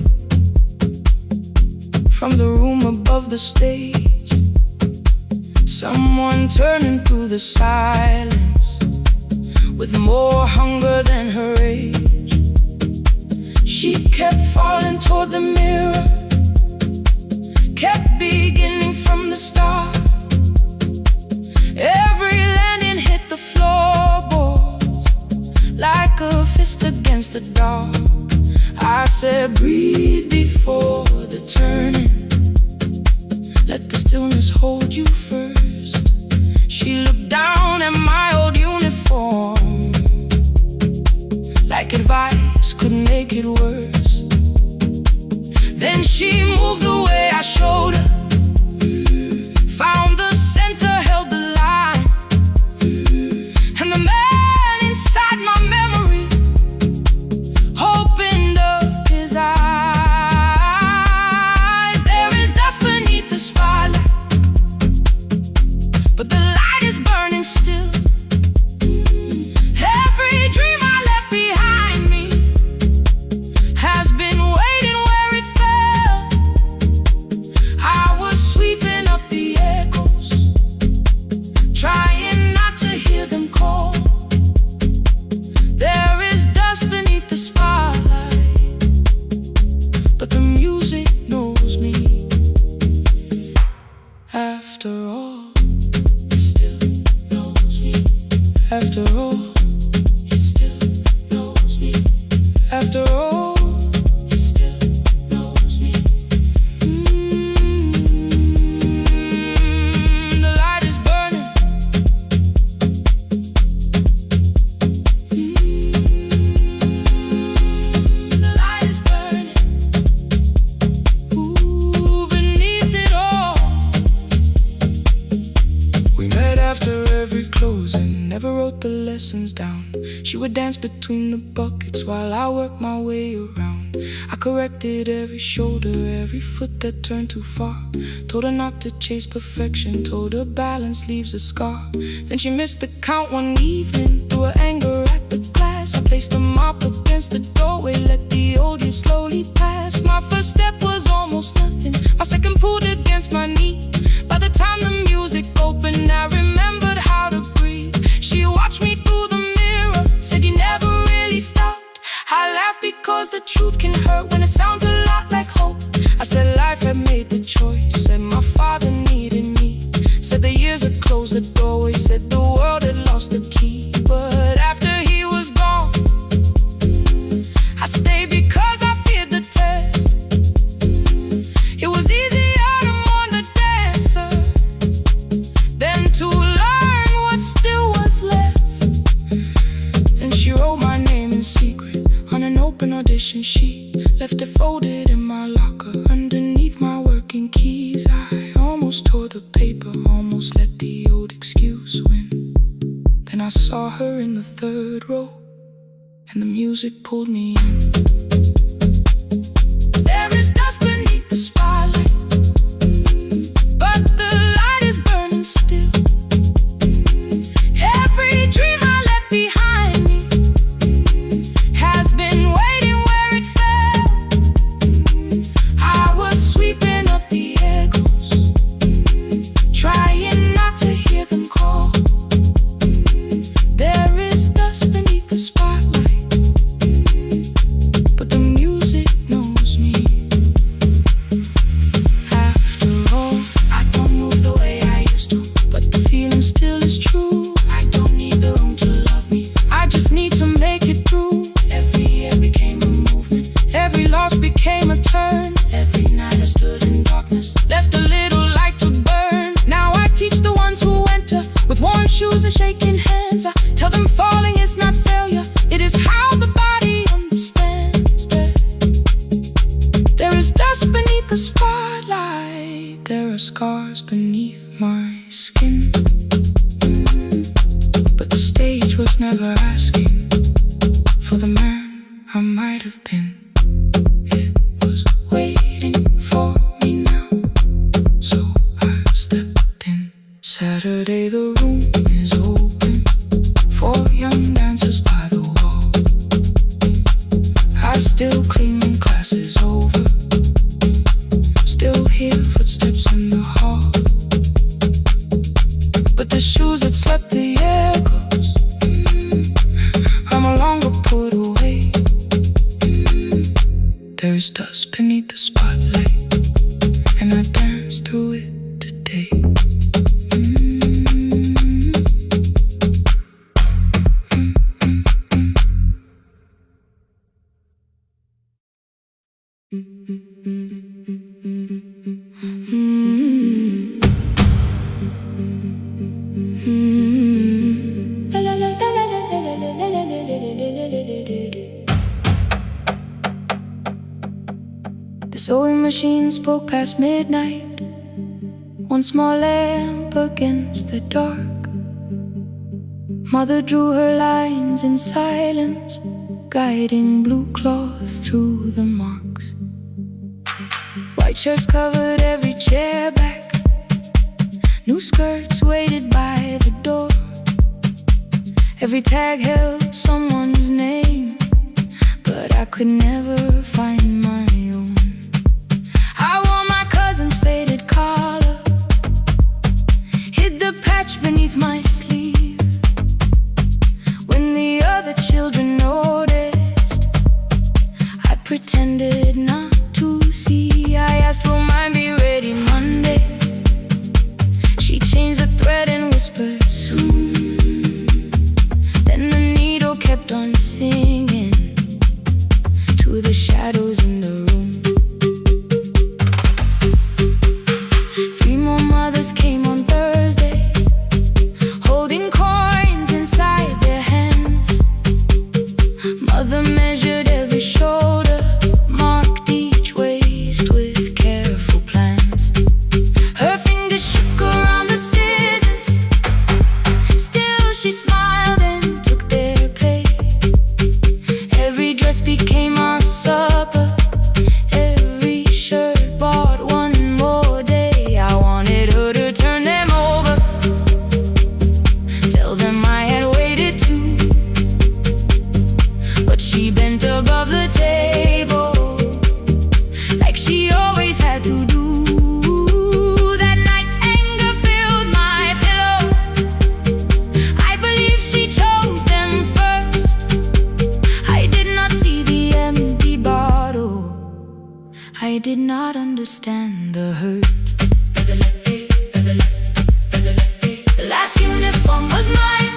from the room above the stage. Someone turning through the silence with more hunger than her age. She kept falling toward the mirror, kept beginning from the start. Every landing hit the floorboards like a fist against the dark. I said, breathe before the turning, let the stillness hold you first. She looked down at my old uniform, like advice could make it worse. Then she moved the way I showed her, found the center, held the line, and the man inside my memory opened up his eyes. There is dust beneath the spotlight, but the light is burning still. Every dream I left behind me has been waiting where it fell. I was sweeping up the echoes, trying not to hear them call. There is dust beneath the spotlight, but the music knows me. After all, it still knows me. After all, it still knows me. After all, it still knows me. The light is burning. The light is burning. Ooh, beneath it all. We met after every closing, never wrote the lessons down. She would dance between the buckets while I worked my way around. I corrected every shoulder, every foot that turned too far. Told her not to chase perfection, told her balance leaves a scar. Then she missed the count one evening, threw her anger at the glass. I placed the mop against the doorway, let the old years slowly pass. My first step was almost nothing, my second pulled against my knee. By the time the music opened, I remembered how to breathe. She watched me through the mirror, said you never really stopped. I laughed because the truth can hurt when it sounds a lot like hope. I said life had made the choice, said my father needed me, said the years had closed the doorway, said the world had lost the key. But after he was gone, I stayed because I feared the test. It was easier to mourn the dancer than to learn what still was left. Then she wrote my name in secret on an open audition sheet, left it folded in my locker. tore the paper, almost let the old excuse win. Then I saw her in the third row, and the music pulled me in. There is dust beneath the spotlight, but the light is burning still. Every dream I left behind me has been waiting where it fell. I was sweeping up the echoes, trying not to hear them call. There is dust beneath the spotlight, but the music knows me. After all, I don't move the way I used to, but the feeling still is true. I don't need the room to love me, I just need to make it through. Every year became a movement, every loss became a turn. Every night I stood in darkness, left a little light to burn. Now I teach the ones who enter with worn shoes and shaking hands. I tell them falling is not failure, it is how the body understands that there is dust beneath the spotlight. There are scars beneath my skin, but the stage was never asking for the man I might have been. It was waiting for me now, so I stepped in. Saturday the room is open for young dancers by the wall. I still clean when class is over, still hear footsteps in the hall, but the shoes that slept the echoes are no longer put away. There is dust beneath the spotlight, and I dance through it today. The sewing machine spoke past midnight, one small lamp against the dark. Mother drew her lines in silence, guiding blue cloth through the marks. White shirts covered every chair back, new skirts waited by the door. Every tag held someone's name, but I could never find my own. I wore my cousin's faded collar, hid the patch beneath my sleeve. When the other children noticed, I pretended not to see. I asked, will mine be ready Monday? She changed the thread and whispered, soon. Then the needle kept on singing to the shadows in the room. 3 more mothers came on Thursday, holding coins inside their hands. Mother measured every shoulder, marked each waist with careful plans. Her fingers shook around the scissors, still she smiled and took their place. Every dress became our supper, every shirt bought one more day. I wanted her to turn them over, tell them I had waited too, but she bent above the table like she always had to do. That night anger filled my pillow, I believe she chose them first. I did not see the empty bottle, I did not understand the hurt. The last uniform was mine,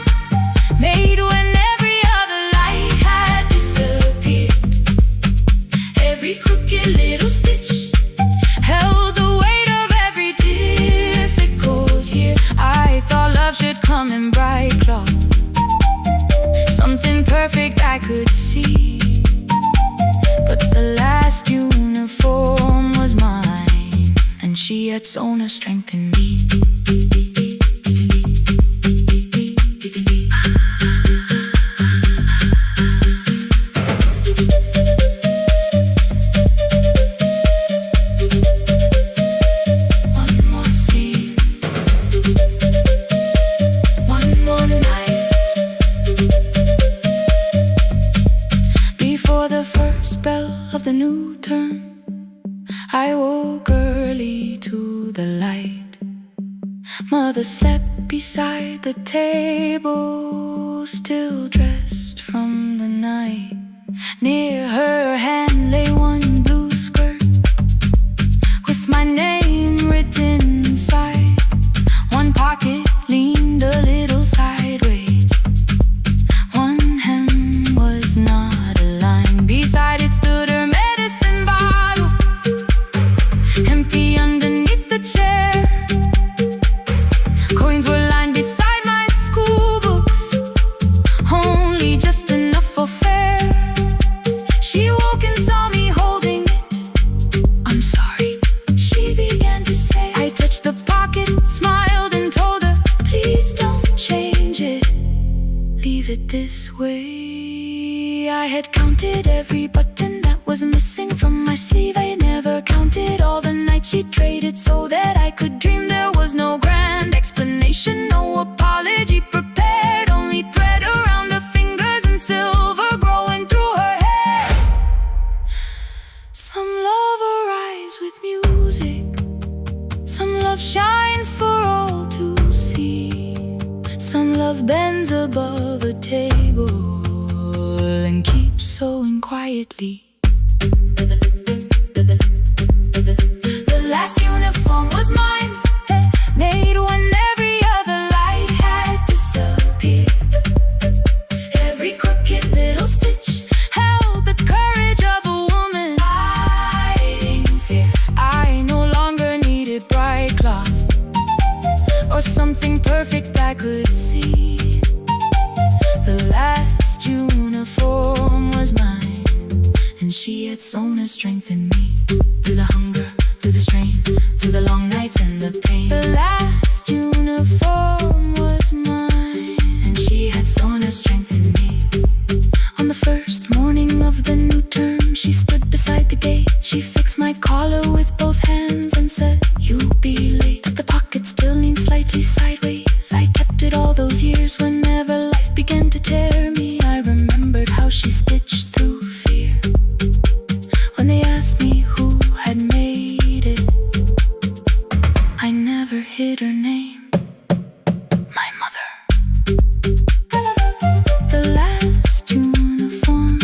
made when every other light had disappeared. Every crooked little stitch held the weight of every difficult year. I thought love should come in bright cloth, something perfect I could see. But the last uniform was mine, and she had sown a strength in me. The new term, I woke early to the light. Mother slept beside the table, still dressed from the night. Near her hand lay one blue skirt with my name written inside. One pocket leaned a little sideways, one hem was not aligned. Beside it stood her empty underneath the chair. Coins were lined beside my school books, only just enough for fare. She woke and saw me holding it. I'm sorry, she began to say. I touched the pocket, smiled and told her, please don't change it, leave it this way. I had counted every button that was missing from my sleeve. I never counted all the nights she traded so that I could dream. There was no grand explanation, no apology prepared, only thread around her fingers and silver growing through her hair. Some love arrives with music, some love shines for all to see. Some love bends above a table and keeps sewing quietly. The last uniform was mine, made when every other light had disappeared. Every crooked little stitch held the courage of a woman fighting fear. I no longer needed bright cloth or something perfect I could see. The last uniform was mine, and she had sown a strength in me. Through the hunger, through the strain, through the long nights and the pain. The last uniform was mine, and she had sown a strength in me. On the first morning of the new term, she stood beside the gate. She fixed my collar with both hands and said, you'll be late. The pocket still leaned slightly sideways. I kept it all those years. Whenever life began to tear me, I remembered how she stitched through fear. When they asked me who had made it, I never hid her name, my mother. The last uniform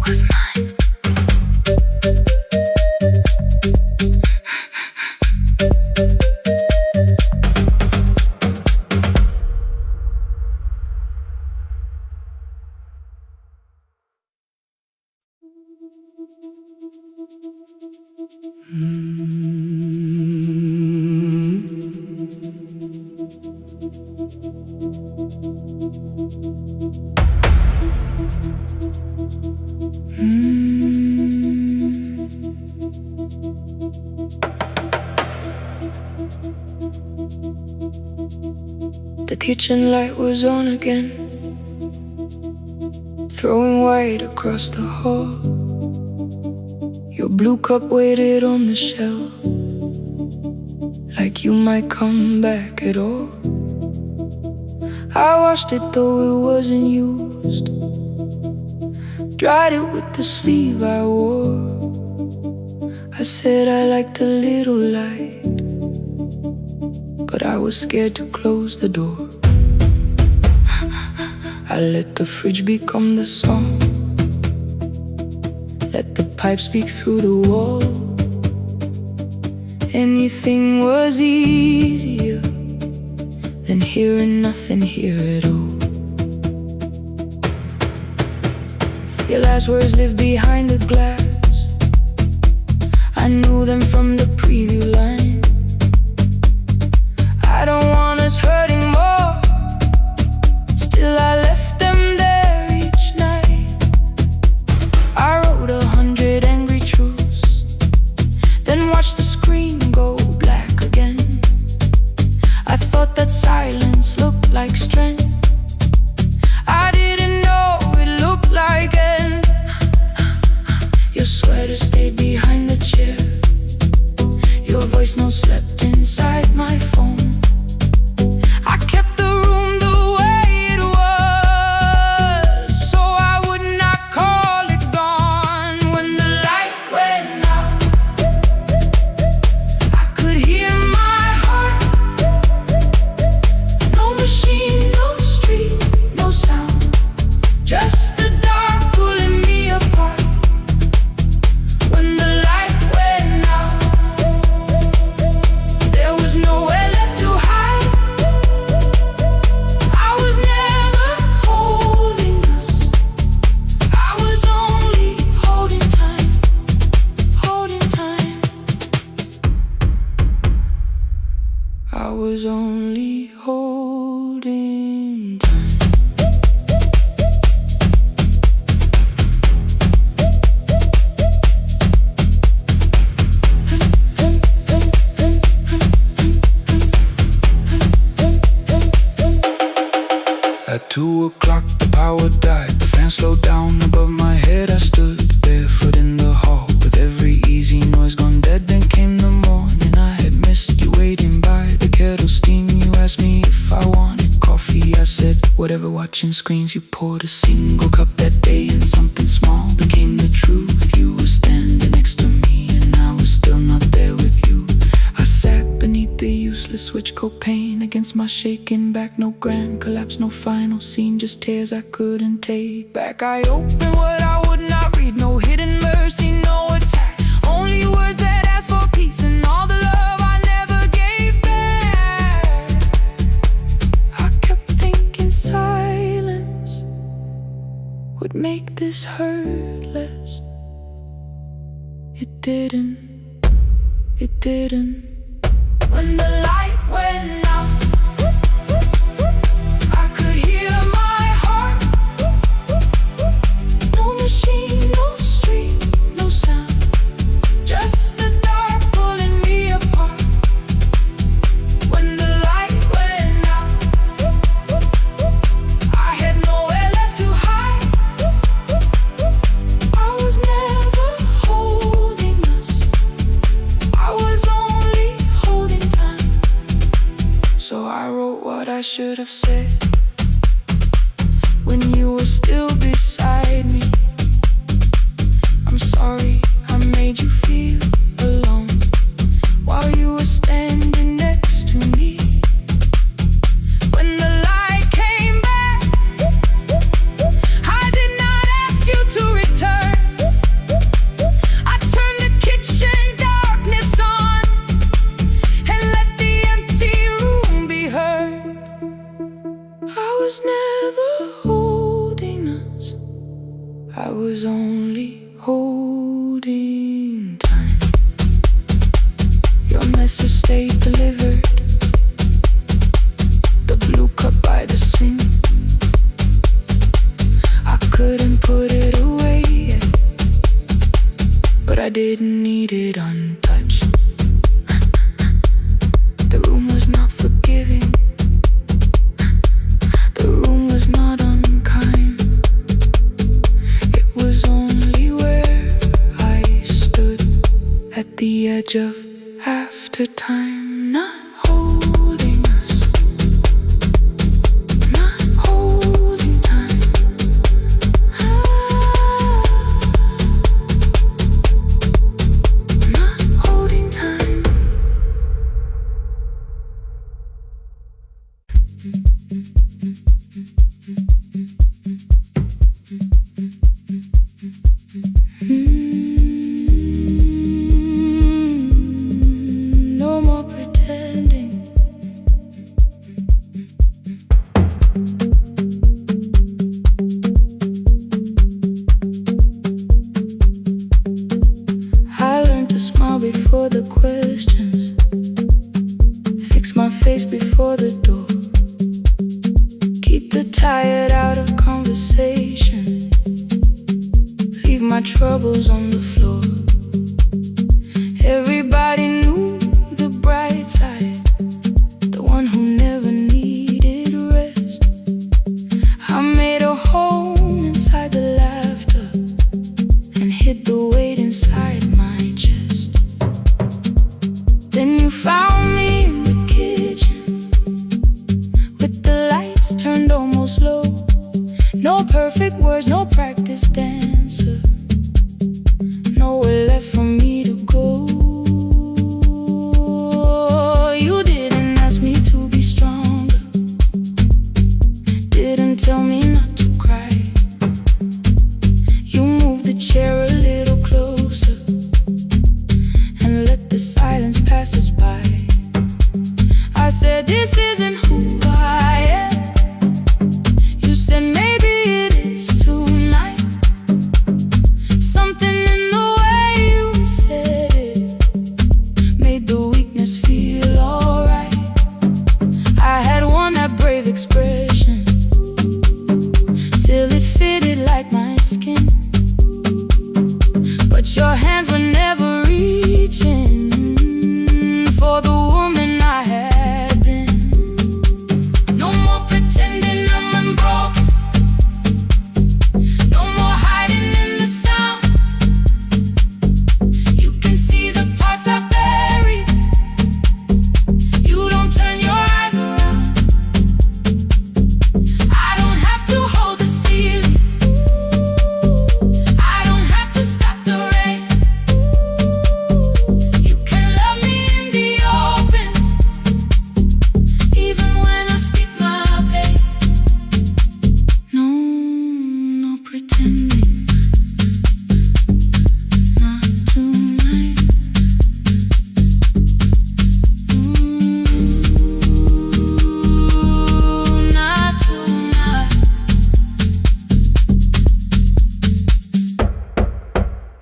was mine. The kitchen light was on again, throwing white across the hall. Your blue cup waited on the shelf, like you might come back at all. I washed it though it wasn't used, dried it with the sleeve I wore. I said I liked a little light, but I was scared to close the door. I let the fridge become the song, let the pipe speak through the wall. Anything was easier than hearing nothing here at all. Your last words live behind the glass, I knew them from the preview line. I don't want us hurting more, still I left them there each night. I wrote 100 angry truths, then watched the sweater stayed behind the chair. Your voice no slept inside my phone. I kept the room the way it was, so I would not call it gone. When the light went out, I could hear my heart. No machine, no street, no sound, just the dark pulling me apart. When the light went out, there was nowhere left to hide. I was never holding us, I was only holding time, holding time. I was only holding time. At 2 o'clock the power died, the fan slowed down above my head. I stood barefoot in the hall with every easy noise gone dead. Then came the morning, I had missed you waiting by the kettle steam. You asked me if I wanted coffee, I said whatever. Watching screens, you poured a single cup that day, and something small became the truth. You were standing next to me and I was still not there with you. I sat beneath the useless switch, copain against my shaking back. No grand collapse, no final scene, just tears I couldn't take back. I opened what I would not read, no hidden mercy, no attack, only words that asked for peace and all the love I never gave back. I kept thinking silence would make this hurt less. It didn't, it didn't. When the light went out, I could hear my heart. No machine, no street, no sound, just the dark pulling me apart. When the light went out, I had nowhere left to hide. I was never holding us, I was only holding time. So I wrote what I should have said when you were still beside me. I'm sorry I made you feel alone while you were standing next to me. When the light came back, I did not ask you to return. I turned the kitchen darkness on and let the empty room be heard. I was never holding us, I was only holding time. Your message stayed delivered, the blue cup by the sink. I couldn't put it away yet, but I didn't need it untouched. The room was not forgiving, the room was not unkind. It was only where I stood at the edge of after time, not holding us, not holding time. Not holding time. No more pretending. I learned to smile before the questions, fix my face before the door, keep the tired out of conversation, leave my troubles on the floor. Everybody knew the bright side, the one who never needed rest. I made a home inside the laughter and hid the weight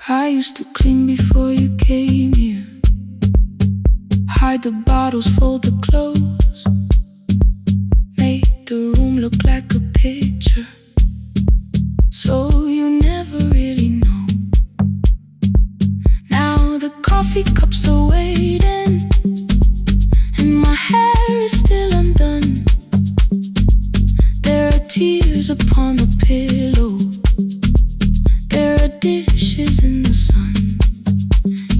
I used to clean before you came here, hide the bottles, fold the clothes, make the room look like a picture, so you never really know. Now the coffee cups are waiting, and my hair is still undone. There are tears upon the pillow, there are dishes in the sun.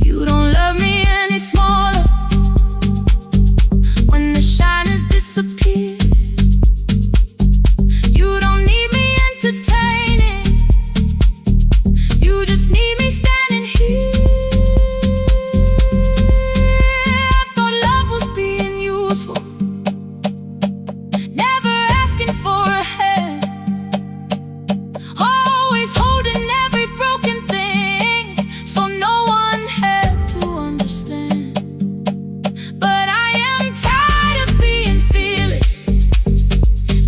You don't love me any smaller when the shine has disappeared. You don't need me entertaining, you just need me standing here. I thought love was being useful, never asking for a hand, always holding every broken thing, so no one had to understand. But I am tired of being fearless,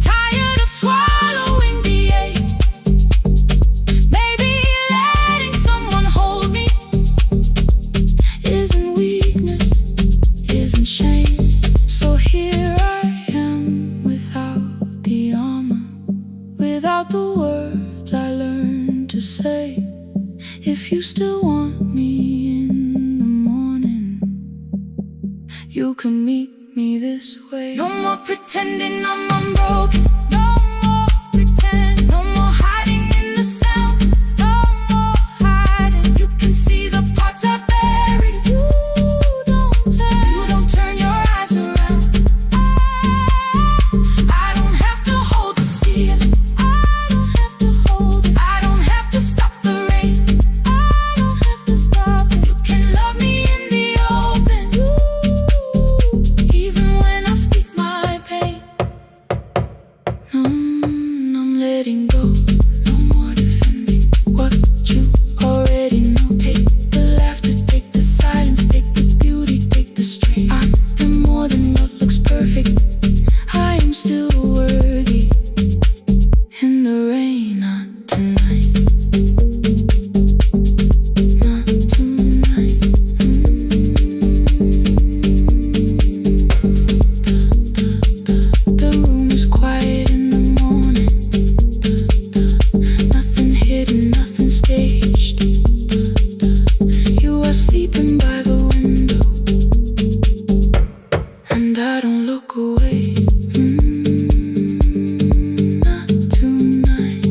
tired of swallowing the ache. Maybe letting someone hold me isn't weakness, isn't shame. So here I am without the armor, without the words I learned to say. If you still want me in the morning, you can meet me this way. No more pretending I'm unbroken, no more pretend, no more hiding in the sound, no more hiding. You can see the parts I buried, you don't turn your eyes around. I don't have to hold the ceiling, I don't have to hold it, I don't have to stop the rain, I don't have to stop it. You can love me in the open, even when I speak my pain. I'm letting go, no more defending what you already know. Take the laughter, take the silence, take the beauty, take the strain. I am more than what looks perfect, I am still worthy. In the rain, not tonight, not tonight. The room is quiet in the morning, nothing hidden, nothing staged. You are sleeping by the window, and I don't look away. Not tonight.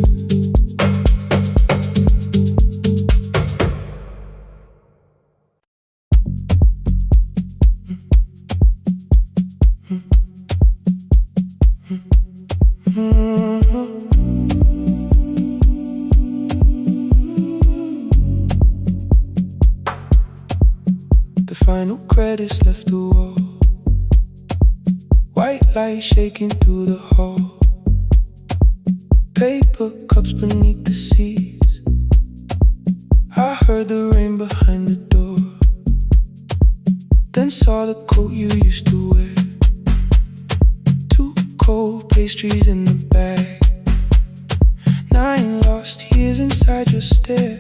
The final credits left the wall, white light shaking through the hall, paper cups beneath the seats. I heard the rain behind the door, then saw the coat you used to wear, 2 cold pastries in the bag, 9 lost years inside your stare.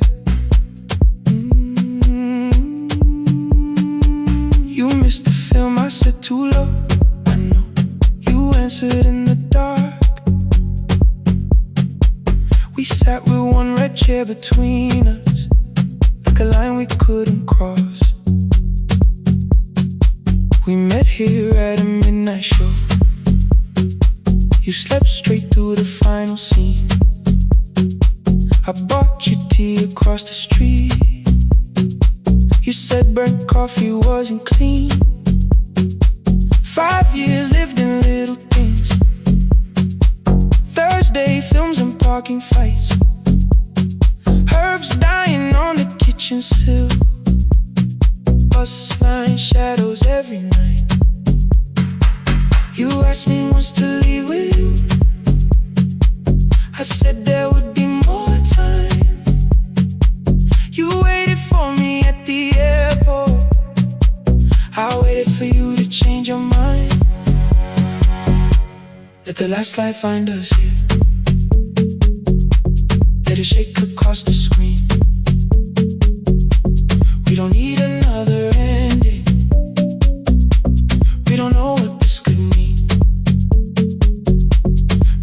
You missed the film, I said too low, I know. You answered in the dark. We sat with one red chair between us, like a line we couldn't cross. We met here at a midnight show. You slept straight through the final scene. I bought you tea across the street. You said burnt coffee wasn't clean. 5 years lived in little things, Thursday films and parking fights, herbs dying on the kitchen sill, bus line shadows every night. You asked me once to leave with you, I said there would be more time. You waited for me at the airport, I waited for you to change your mind. Let the last light find us here, let it shake across the screen. don't need another ending. We don't know what this could mean.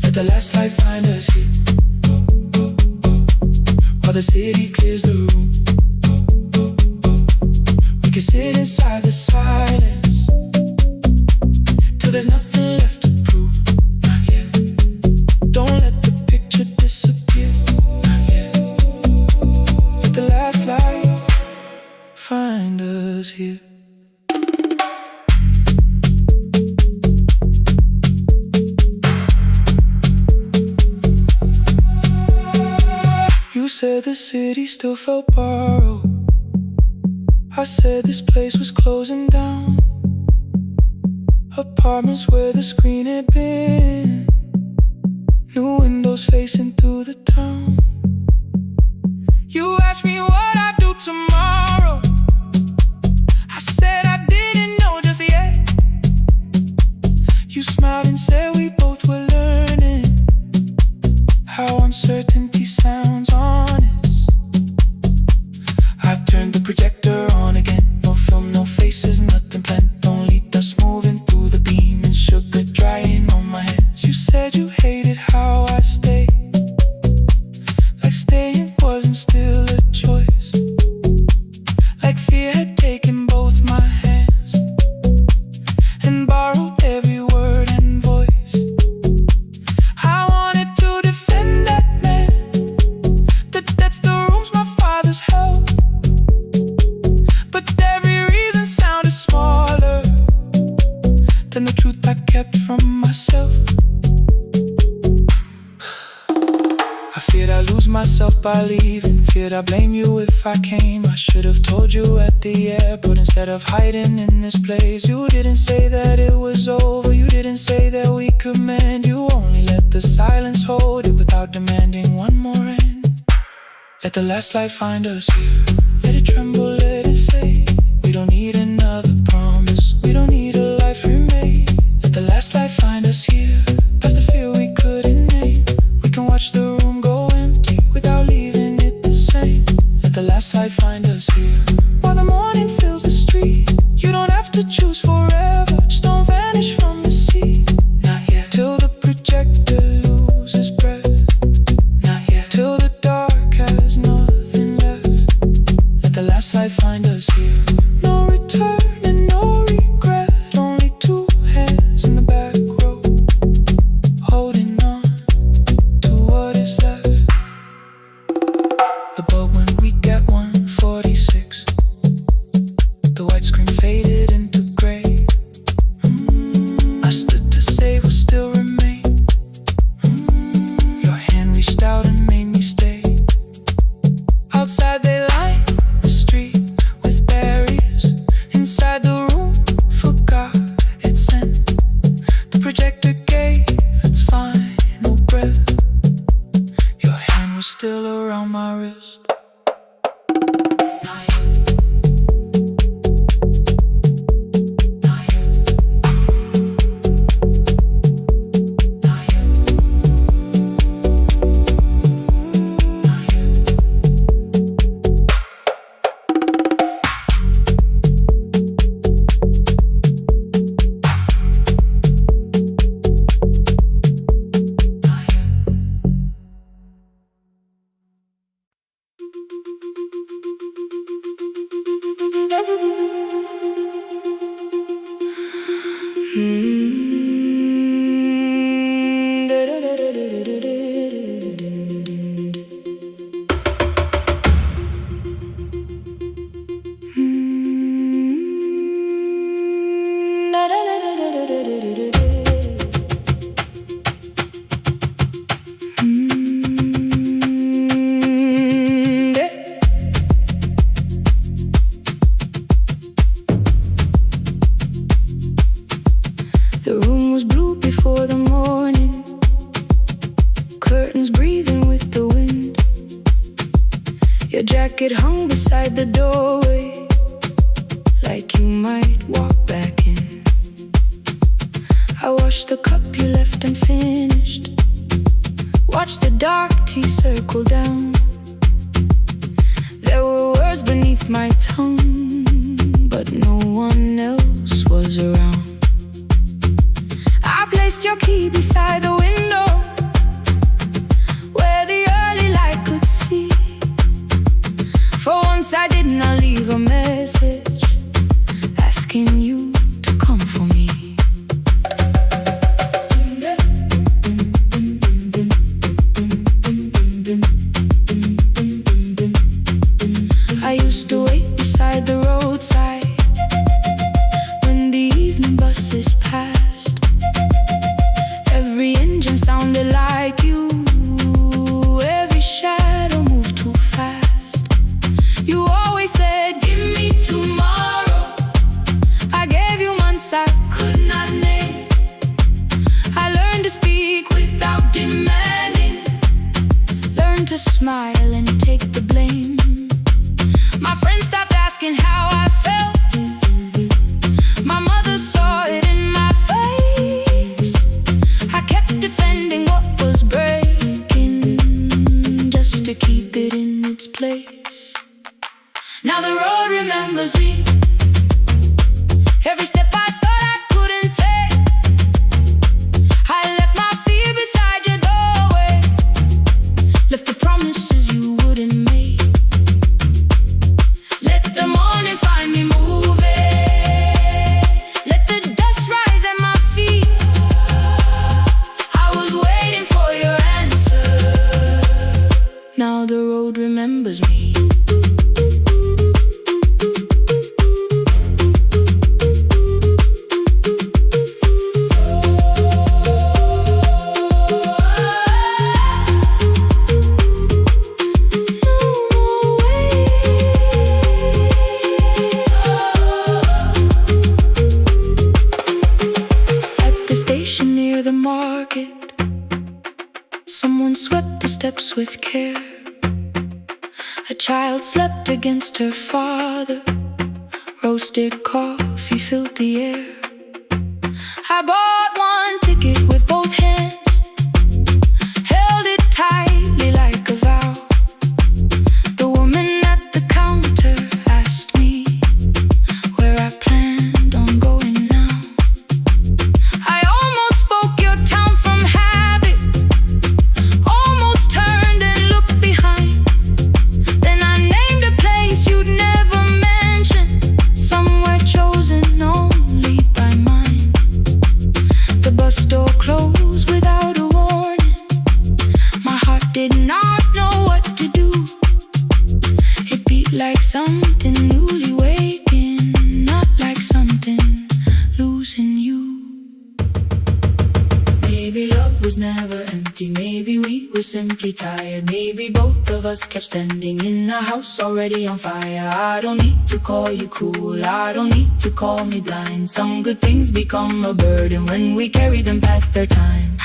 Let the last light find us here, while the city clears the room. We can sit inside the silence till there's nothing left to prove. Not yet. Don't let the picture disappear. Not yet. Let the last light find us here. You said the city still felt borrowed. I said this place was closing down. Apartments where the screen had been, new windows facing through the town. You asked me what I'd do tomorrow. I said I didn't know just yet. You smiled and said we both were learning how uncertainty sounds honest. I turned the projector on again. No film, no faces, nothing planned. Only dust moving through the beam and sugar drying on my hands. You said you hated how I stayed, like staying wasn't still a choice, like fear had taken both my hands and borrowed every word and voice. I wanted to defend that man, that's the rooms my father's held, but every reason sounded smaller than the truth I kept from myself. I feared I'd lose myself by leaving, feared I'd blame you if I came. I should have told you at the airport instead of hiding in this place. You didn't say that it was over, you didn't say that we could mend. You only let the silence hold it without demanding one more end. Let the last light find us here. Let it tremble, let it fade. We don't need another promise, we don't need a life remade. Let the last light find us here, past the fear we couldn't name. We can watch the room go empty without leaving it the same. Let the last light find us here, while the morning fills the street. You don't have to choose forever, just don't vanish from the sea. Not yet. Till the projector loses breath. Not yet. Till the dark has nothing left. Let the last light find us here. No return and no regret, only two hands in the back row, holding on to what is left. The bulb went weak at 1:46. The white screen faded into gray. I stood to save what still remained. Your hand reached out and made me stay. Outside they lined the street with barriers. Inside the room forgot its scent. The projector gave its final breath. Your hand was still around my wrist. Not yet. Not yet. Not yet. Not yet. The room was blue before the morning, curtains breathing with the wind. Your jacket hung beside the doorway, like you might walk back in. I washed the cup you left unfinished, watched the dark tea circle down. There were words beneath my tongue, beside the roadside. When the evening buses passed, every engine sounded like you. Every shadow moved too fast. You always said, give me tomorrow. I gave you months I could not name. I learned to speak without demanding, learned to smile and take the blame. My friends stopped asking how I felt. My mother saw it in my face. I kept defending what was breaking, just to keep it in its place. Now the road remembers me. Every step I thought I couldn't take, I left my fear beside your doorway, left the promises you wouldn't make. Let the morning find me moving, let the dust rise at my feet. I was waiting for your answer. Now the road remembers me. Near the market, someone swept the steps with care. A child slept against her father. Roasted coffee filled the air. I bought one ticket with both hands, held it tightly like a vow. The woman at the counter asked me where I planned on going now. I almost spoke your town from habit, almost turned and looked behind. Then I named a place you'd never mention, somewhere chosen only by mine. The bus door closed without a warning. My heart did not know what to do. It beat like something newly waking, not like something losing you. Maybe love was never empty, maybe we were simply tired. Maybe both of us kept standing in a house already on fire. I don't need to call you cruel, I don't need to call me blind. Some good things become a burden when we carry them past their time.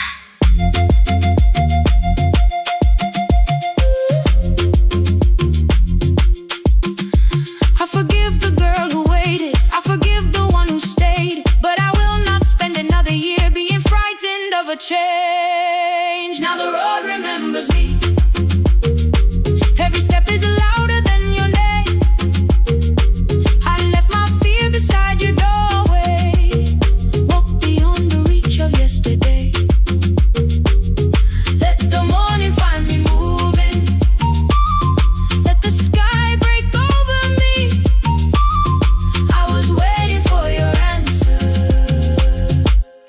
I forgive the girl who waited, I forgive the one who stayed, but I will not spend another year being frightened of a change. Now the road remembers me. Every step is louder than your name. I left my fear beside your doorway, walked beyond the reach of yesterday. Let the morning find me moving, let the sky break over me. I was waiting for your answer.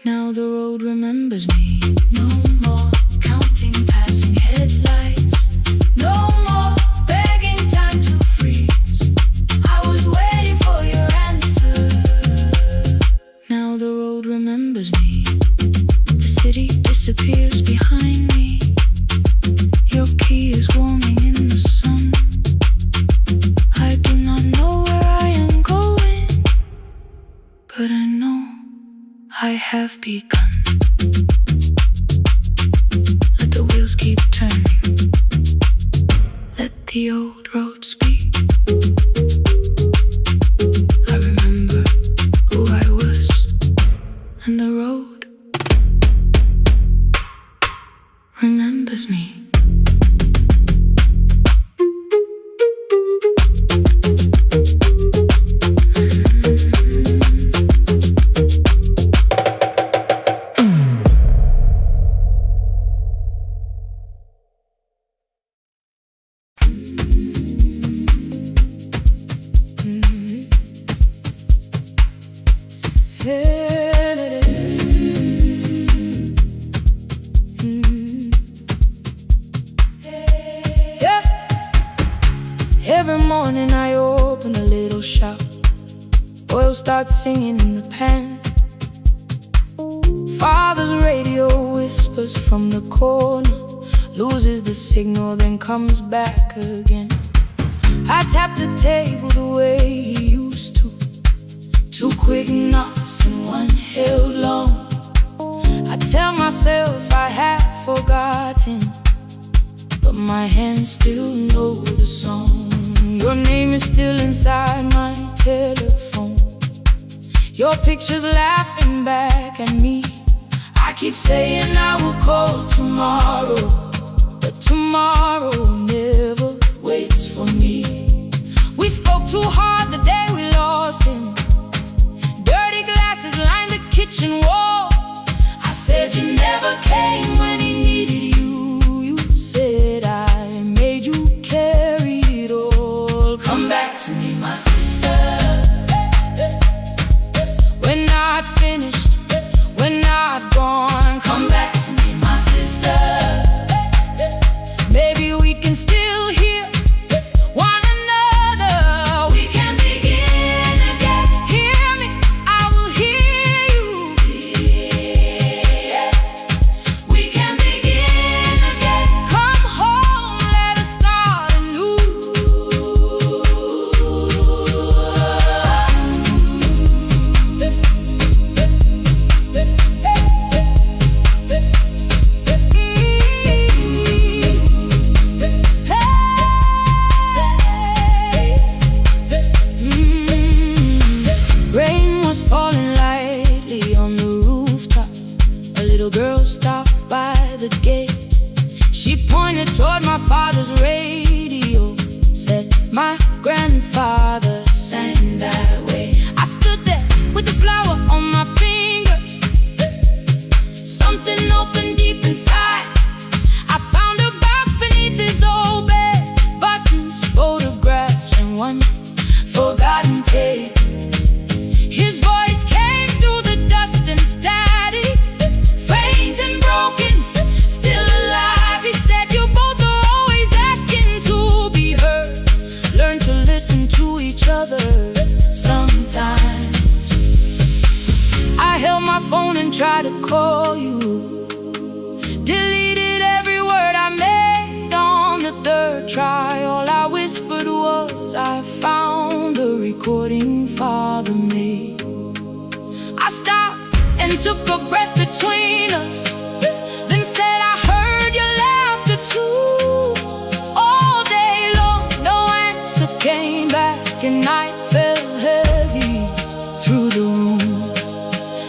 Now the road remembers me. No more counting passing headlights, no more begging time to freeze. I was waiting for your answer. Now the road remembers me. The city disappears behind me. Your key is warming in the sun. I do not know where I am going, but I know I have begun. Let the wheels keep turning, let the old road speak. I remember who I was, and the road remembers me. Every morning I open a little starts singing in the pen. Father's radio whispers from the corner, loses the signal, then comes back again. I tap the table the way he used to. 2 quick knocks and 1 held long. I tell myself I have forgotten, but my hands still know the song. Your name is still inside my telephone. Your picture's laughing back at me. I keep saying I will call tomorrow, but tomorrow never waits for me. We spoke too hard the day we lost him. Dirty glasses lined the kitchen wall. I said you never came when he needed you. You said I made you carry it all. Come back to me, my sister. We're not finished, we're not gone. Come back to me, my sister. Maybe we can still hear one another. We can begin again. Hear me, I will hear you. Yeah. We can begin again. Come home, let us start anew. Rain was falling lightly on the rooftop. A little girl stopped by the gate. She pointed toward my father's radio, said my grandfather sang that way. I stood there with the flower on my fingers. Something opened deep inside. I found a box beneath his old bed, buttons, photographs, and 1 forgotten tape. His voice came through the dust and static, faint and broken, still alive. He said you both are always asking to be heard. Learn to listen to each other sometimes. I held my phone and tried to call you, deleted every word I made on the 3rd try. All I whispered was I found the recording Father made. I stopped and took a breath between us, then said I heard your laughter too. All day long, no answer came back, and night fell heavy through the room.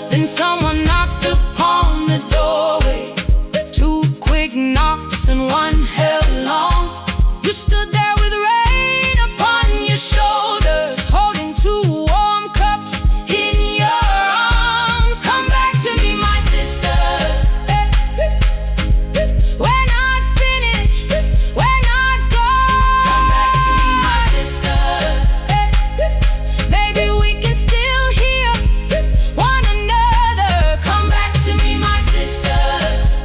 Then someone knocked upon the doorway. 2 quick knocks and 1 held long. You stood there with rain upon your shoulders, holding 2 warm cups in your arms. Come back to me, my sister. We're not finished, we're not gone. Come back to me, my sister. Maybe we can still hear one another. Come back to me, my sister.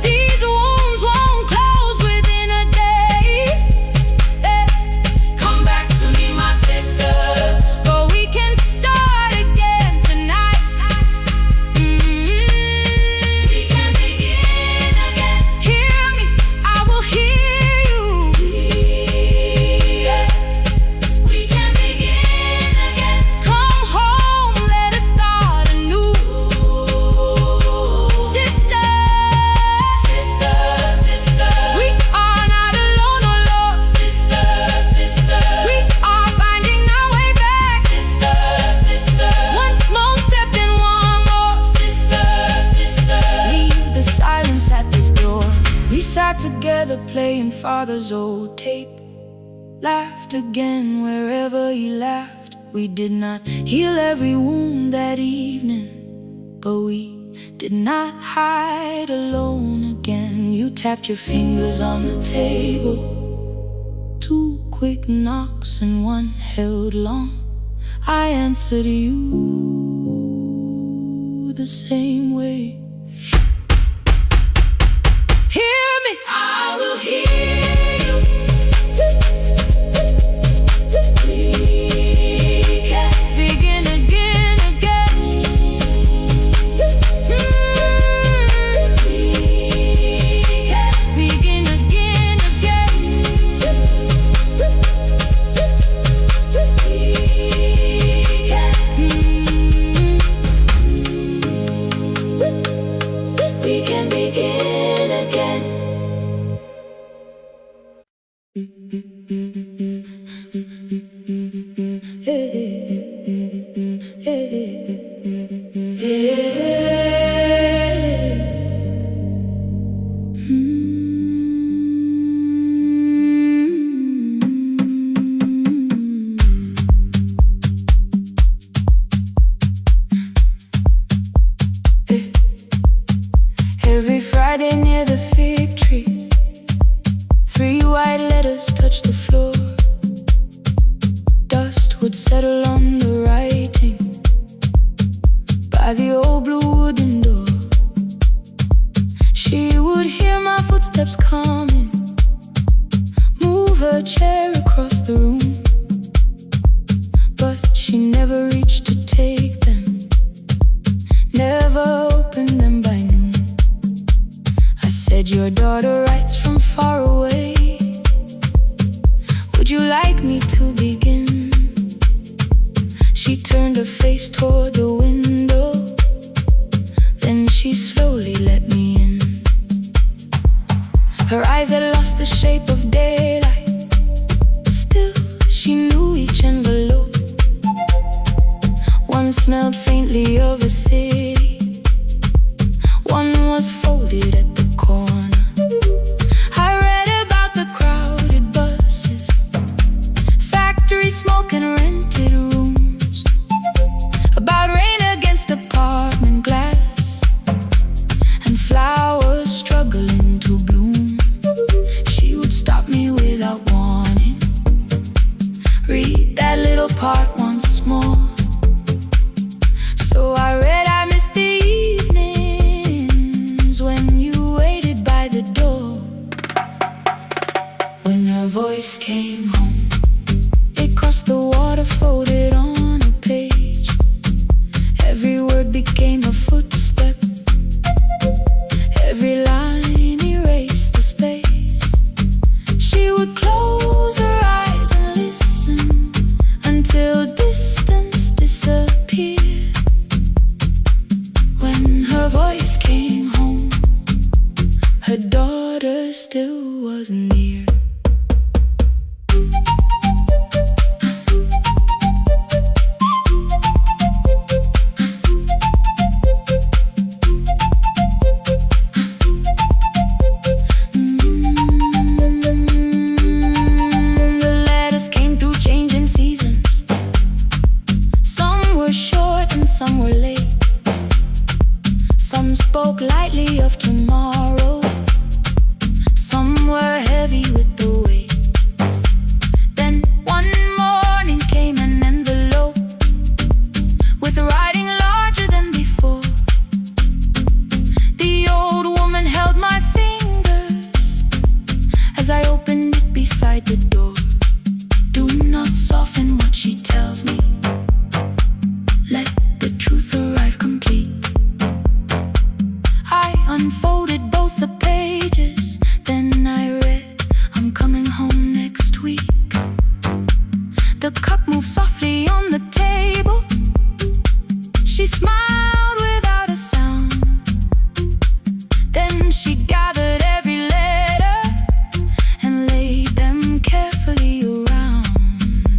These wounds won't close within a day. Come back to me, my sister. But we can start again tonight. We can begin again. Hear me, I will hear you. Yeah. We can begin again. Come home, let us start anew. Sister, sister, sister. We are not alone, oh Lord. Sister, sister. We are finding our way back. Sister, sister. 1 small step and 1 more. Sister, sister. Leave the silence at the door. We sat together playing Father's old tape. Laughed again wherever he laughed. We did not heal every wound that evening, but we did not hide alone again. You tapped your fingers on the table. 2 quick knocks and 1 held long. I answered you the same way. Hear me, I will hear you. We can begin again, again. Every Friday near the fig tree, 3 white letters touched the floor. Dust would settle on the writing by the old blue wooden door. She would hear my footsteps coming, move her chair across the room, but she never reached to take them, never opened them by noon. I said, your daughter writes from far away. Would you like me to begin? She turned her face toward the window, then she slowly let me in. Her eyes had lost the shape of daylight, still she knew each envelope. One smelled faintly of a city, one was folded at the corner. I read about the crowded buses, factory smoke and rented rooms, about rain against apartment glass and flowers struggling to bloom. She would stop me without warning, read that little part once more. So I read, I miss the evenings when you waited by the door. When her voice came home, it crossed the water, folded on a page. Every word became a footstep, every line erased the space. She would close her eyes and listen until distance disappeared. When her voice came home, her daughter still wasn't near. The letters came through changing seasons. Some were short and some were late. Some spoke lightly of tomorrow, some were heavy with the weight. Then one morning came an envelope with writing larger than before. The old woman held my fingers as I opened it beside the door. Do not soften what she tells me, let the truth arrive complete. I unfolded both the pages, then I read, I'm coming home next week. The cup moved softly on the table. She smiled without a sound. Then she gathered every letter and laid them carefully around.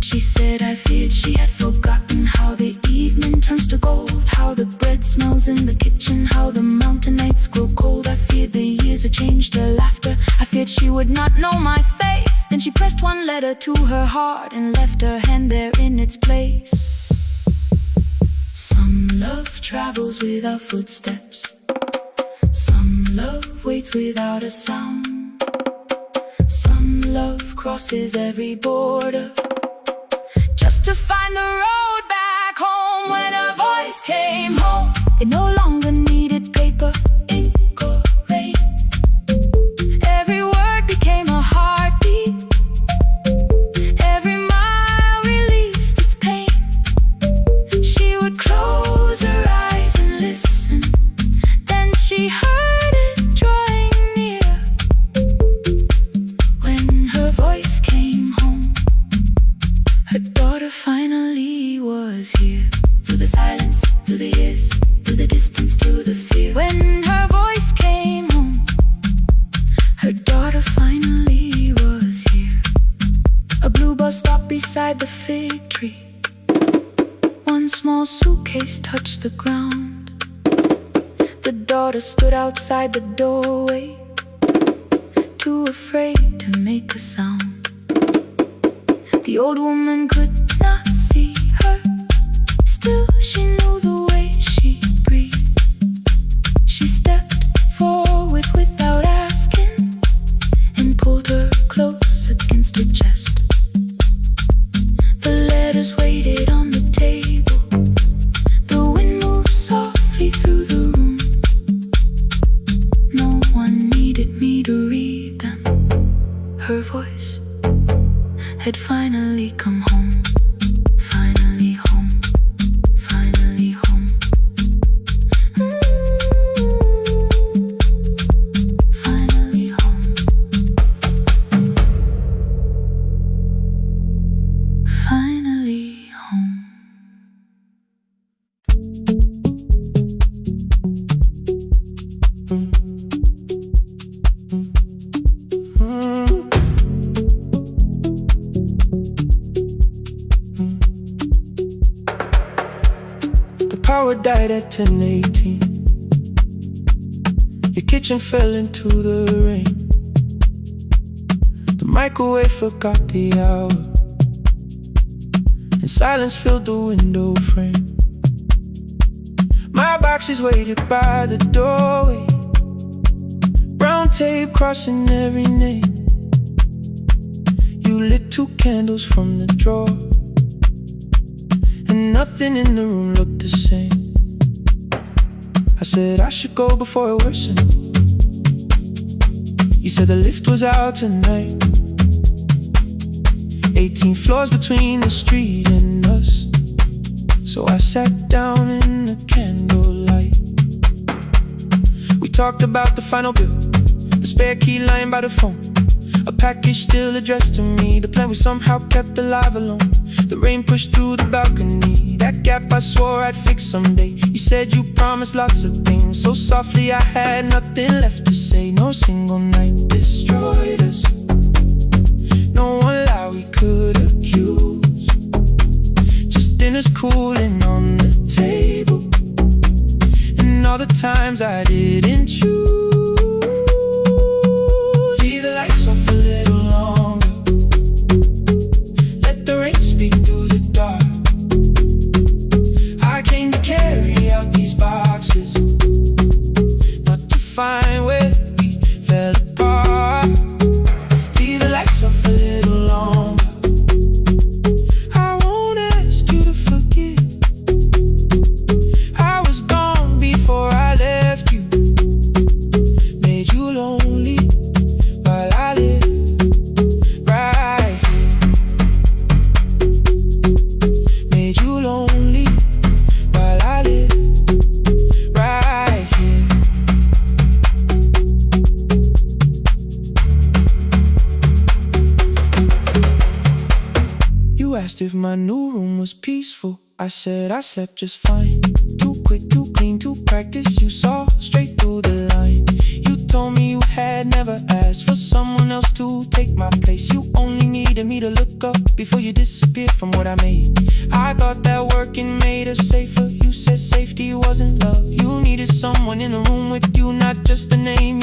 She said, I feared she had forgotten how the evening turns to gold, how the bread smells in the kitchen, how the mountain nights grow cold. I feared the years had changed her laughter. I feared she would not know my face. Then she pressed one letter to her heart and left her hand there in its place. Some love travels without footsteps, some love waits without a sound, some love crosses every border just to find the road back home. When her voice came home, it no longer needed paper, ink or rain. Every word became a heartbeat, every mile released its pain. She would close her eyes and listen, then she heard it drawing near. When her voice came home, her daughter finally was here. Through the silence, through the years, through the distance, through the fear. When her voice came home, her daughter finally was here. A blue bus stopped beside the fig tree. one small suitcase touched the ground. The daughter stood outside the doorway, too afraid to make a sound. The old woman could not see her, still she knew the way she breathed. She stepped forward without asking and pulled her close against her chest. The letters waited on the table. The wind moved softly through the room. No one needed me to read them. Her voice had finally come home. Finally home. Finally home. Finally home. Finally home. The power died at 10:18. Your kitchen fell into the rain. The microwave forgot the hour, and silence filled the window frame. My boxes waited by the doorway, brown tape crossing every name. You lit 2 candles from the drawer, and nothing in the room looked the same. I said I should go before it worsened. You said the lift was out tonight. 18 floors between the street and us. So I sat down in the candlelight. We talked about the final bill, the spare key lying by the phone, a package still addressed to me, the plan we somehow kept alive alone. The rain pushed through the balcony, that gap I swore I'd fix someday. You said you promised lots of things, so softly I had nothing left to say. No single night destroyed us, no one lie we could accuse. Just dinners cooling on the table, and all the times I didn't choose. Leave the lights off a little longer, let the rain speak through the dark. I came to carry out these boxes, not to find where we fell apart. Leave the lights off a little longer. I won't ask you to forget. I was gone before I left you, made you lonely while I live right here. Made you lonely while I live right here. You asked if my new room was peaceful. I said I slept just fine. Too quick, too clean, too practiced. You saw straight through the line. You told me you had never asked for someone else to take my place. You only needed me to look up before you disappeared from what I made. I thought that working made us safer. You said safety wasn't love. You needed someone in the room with you, not just a name.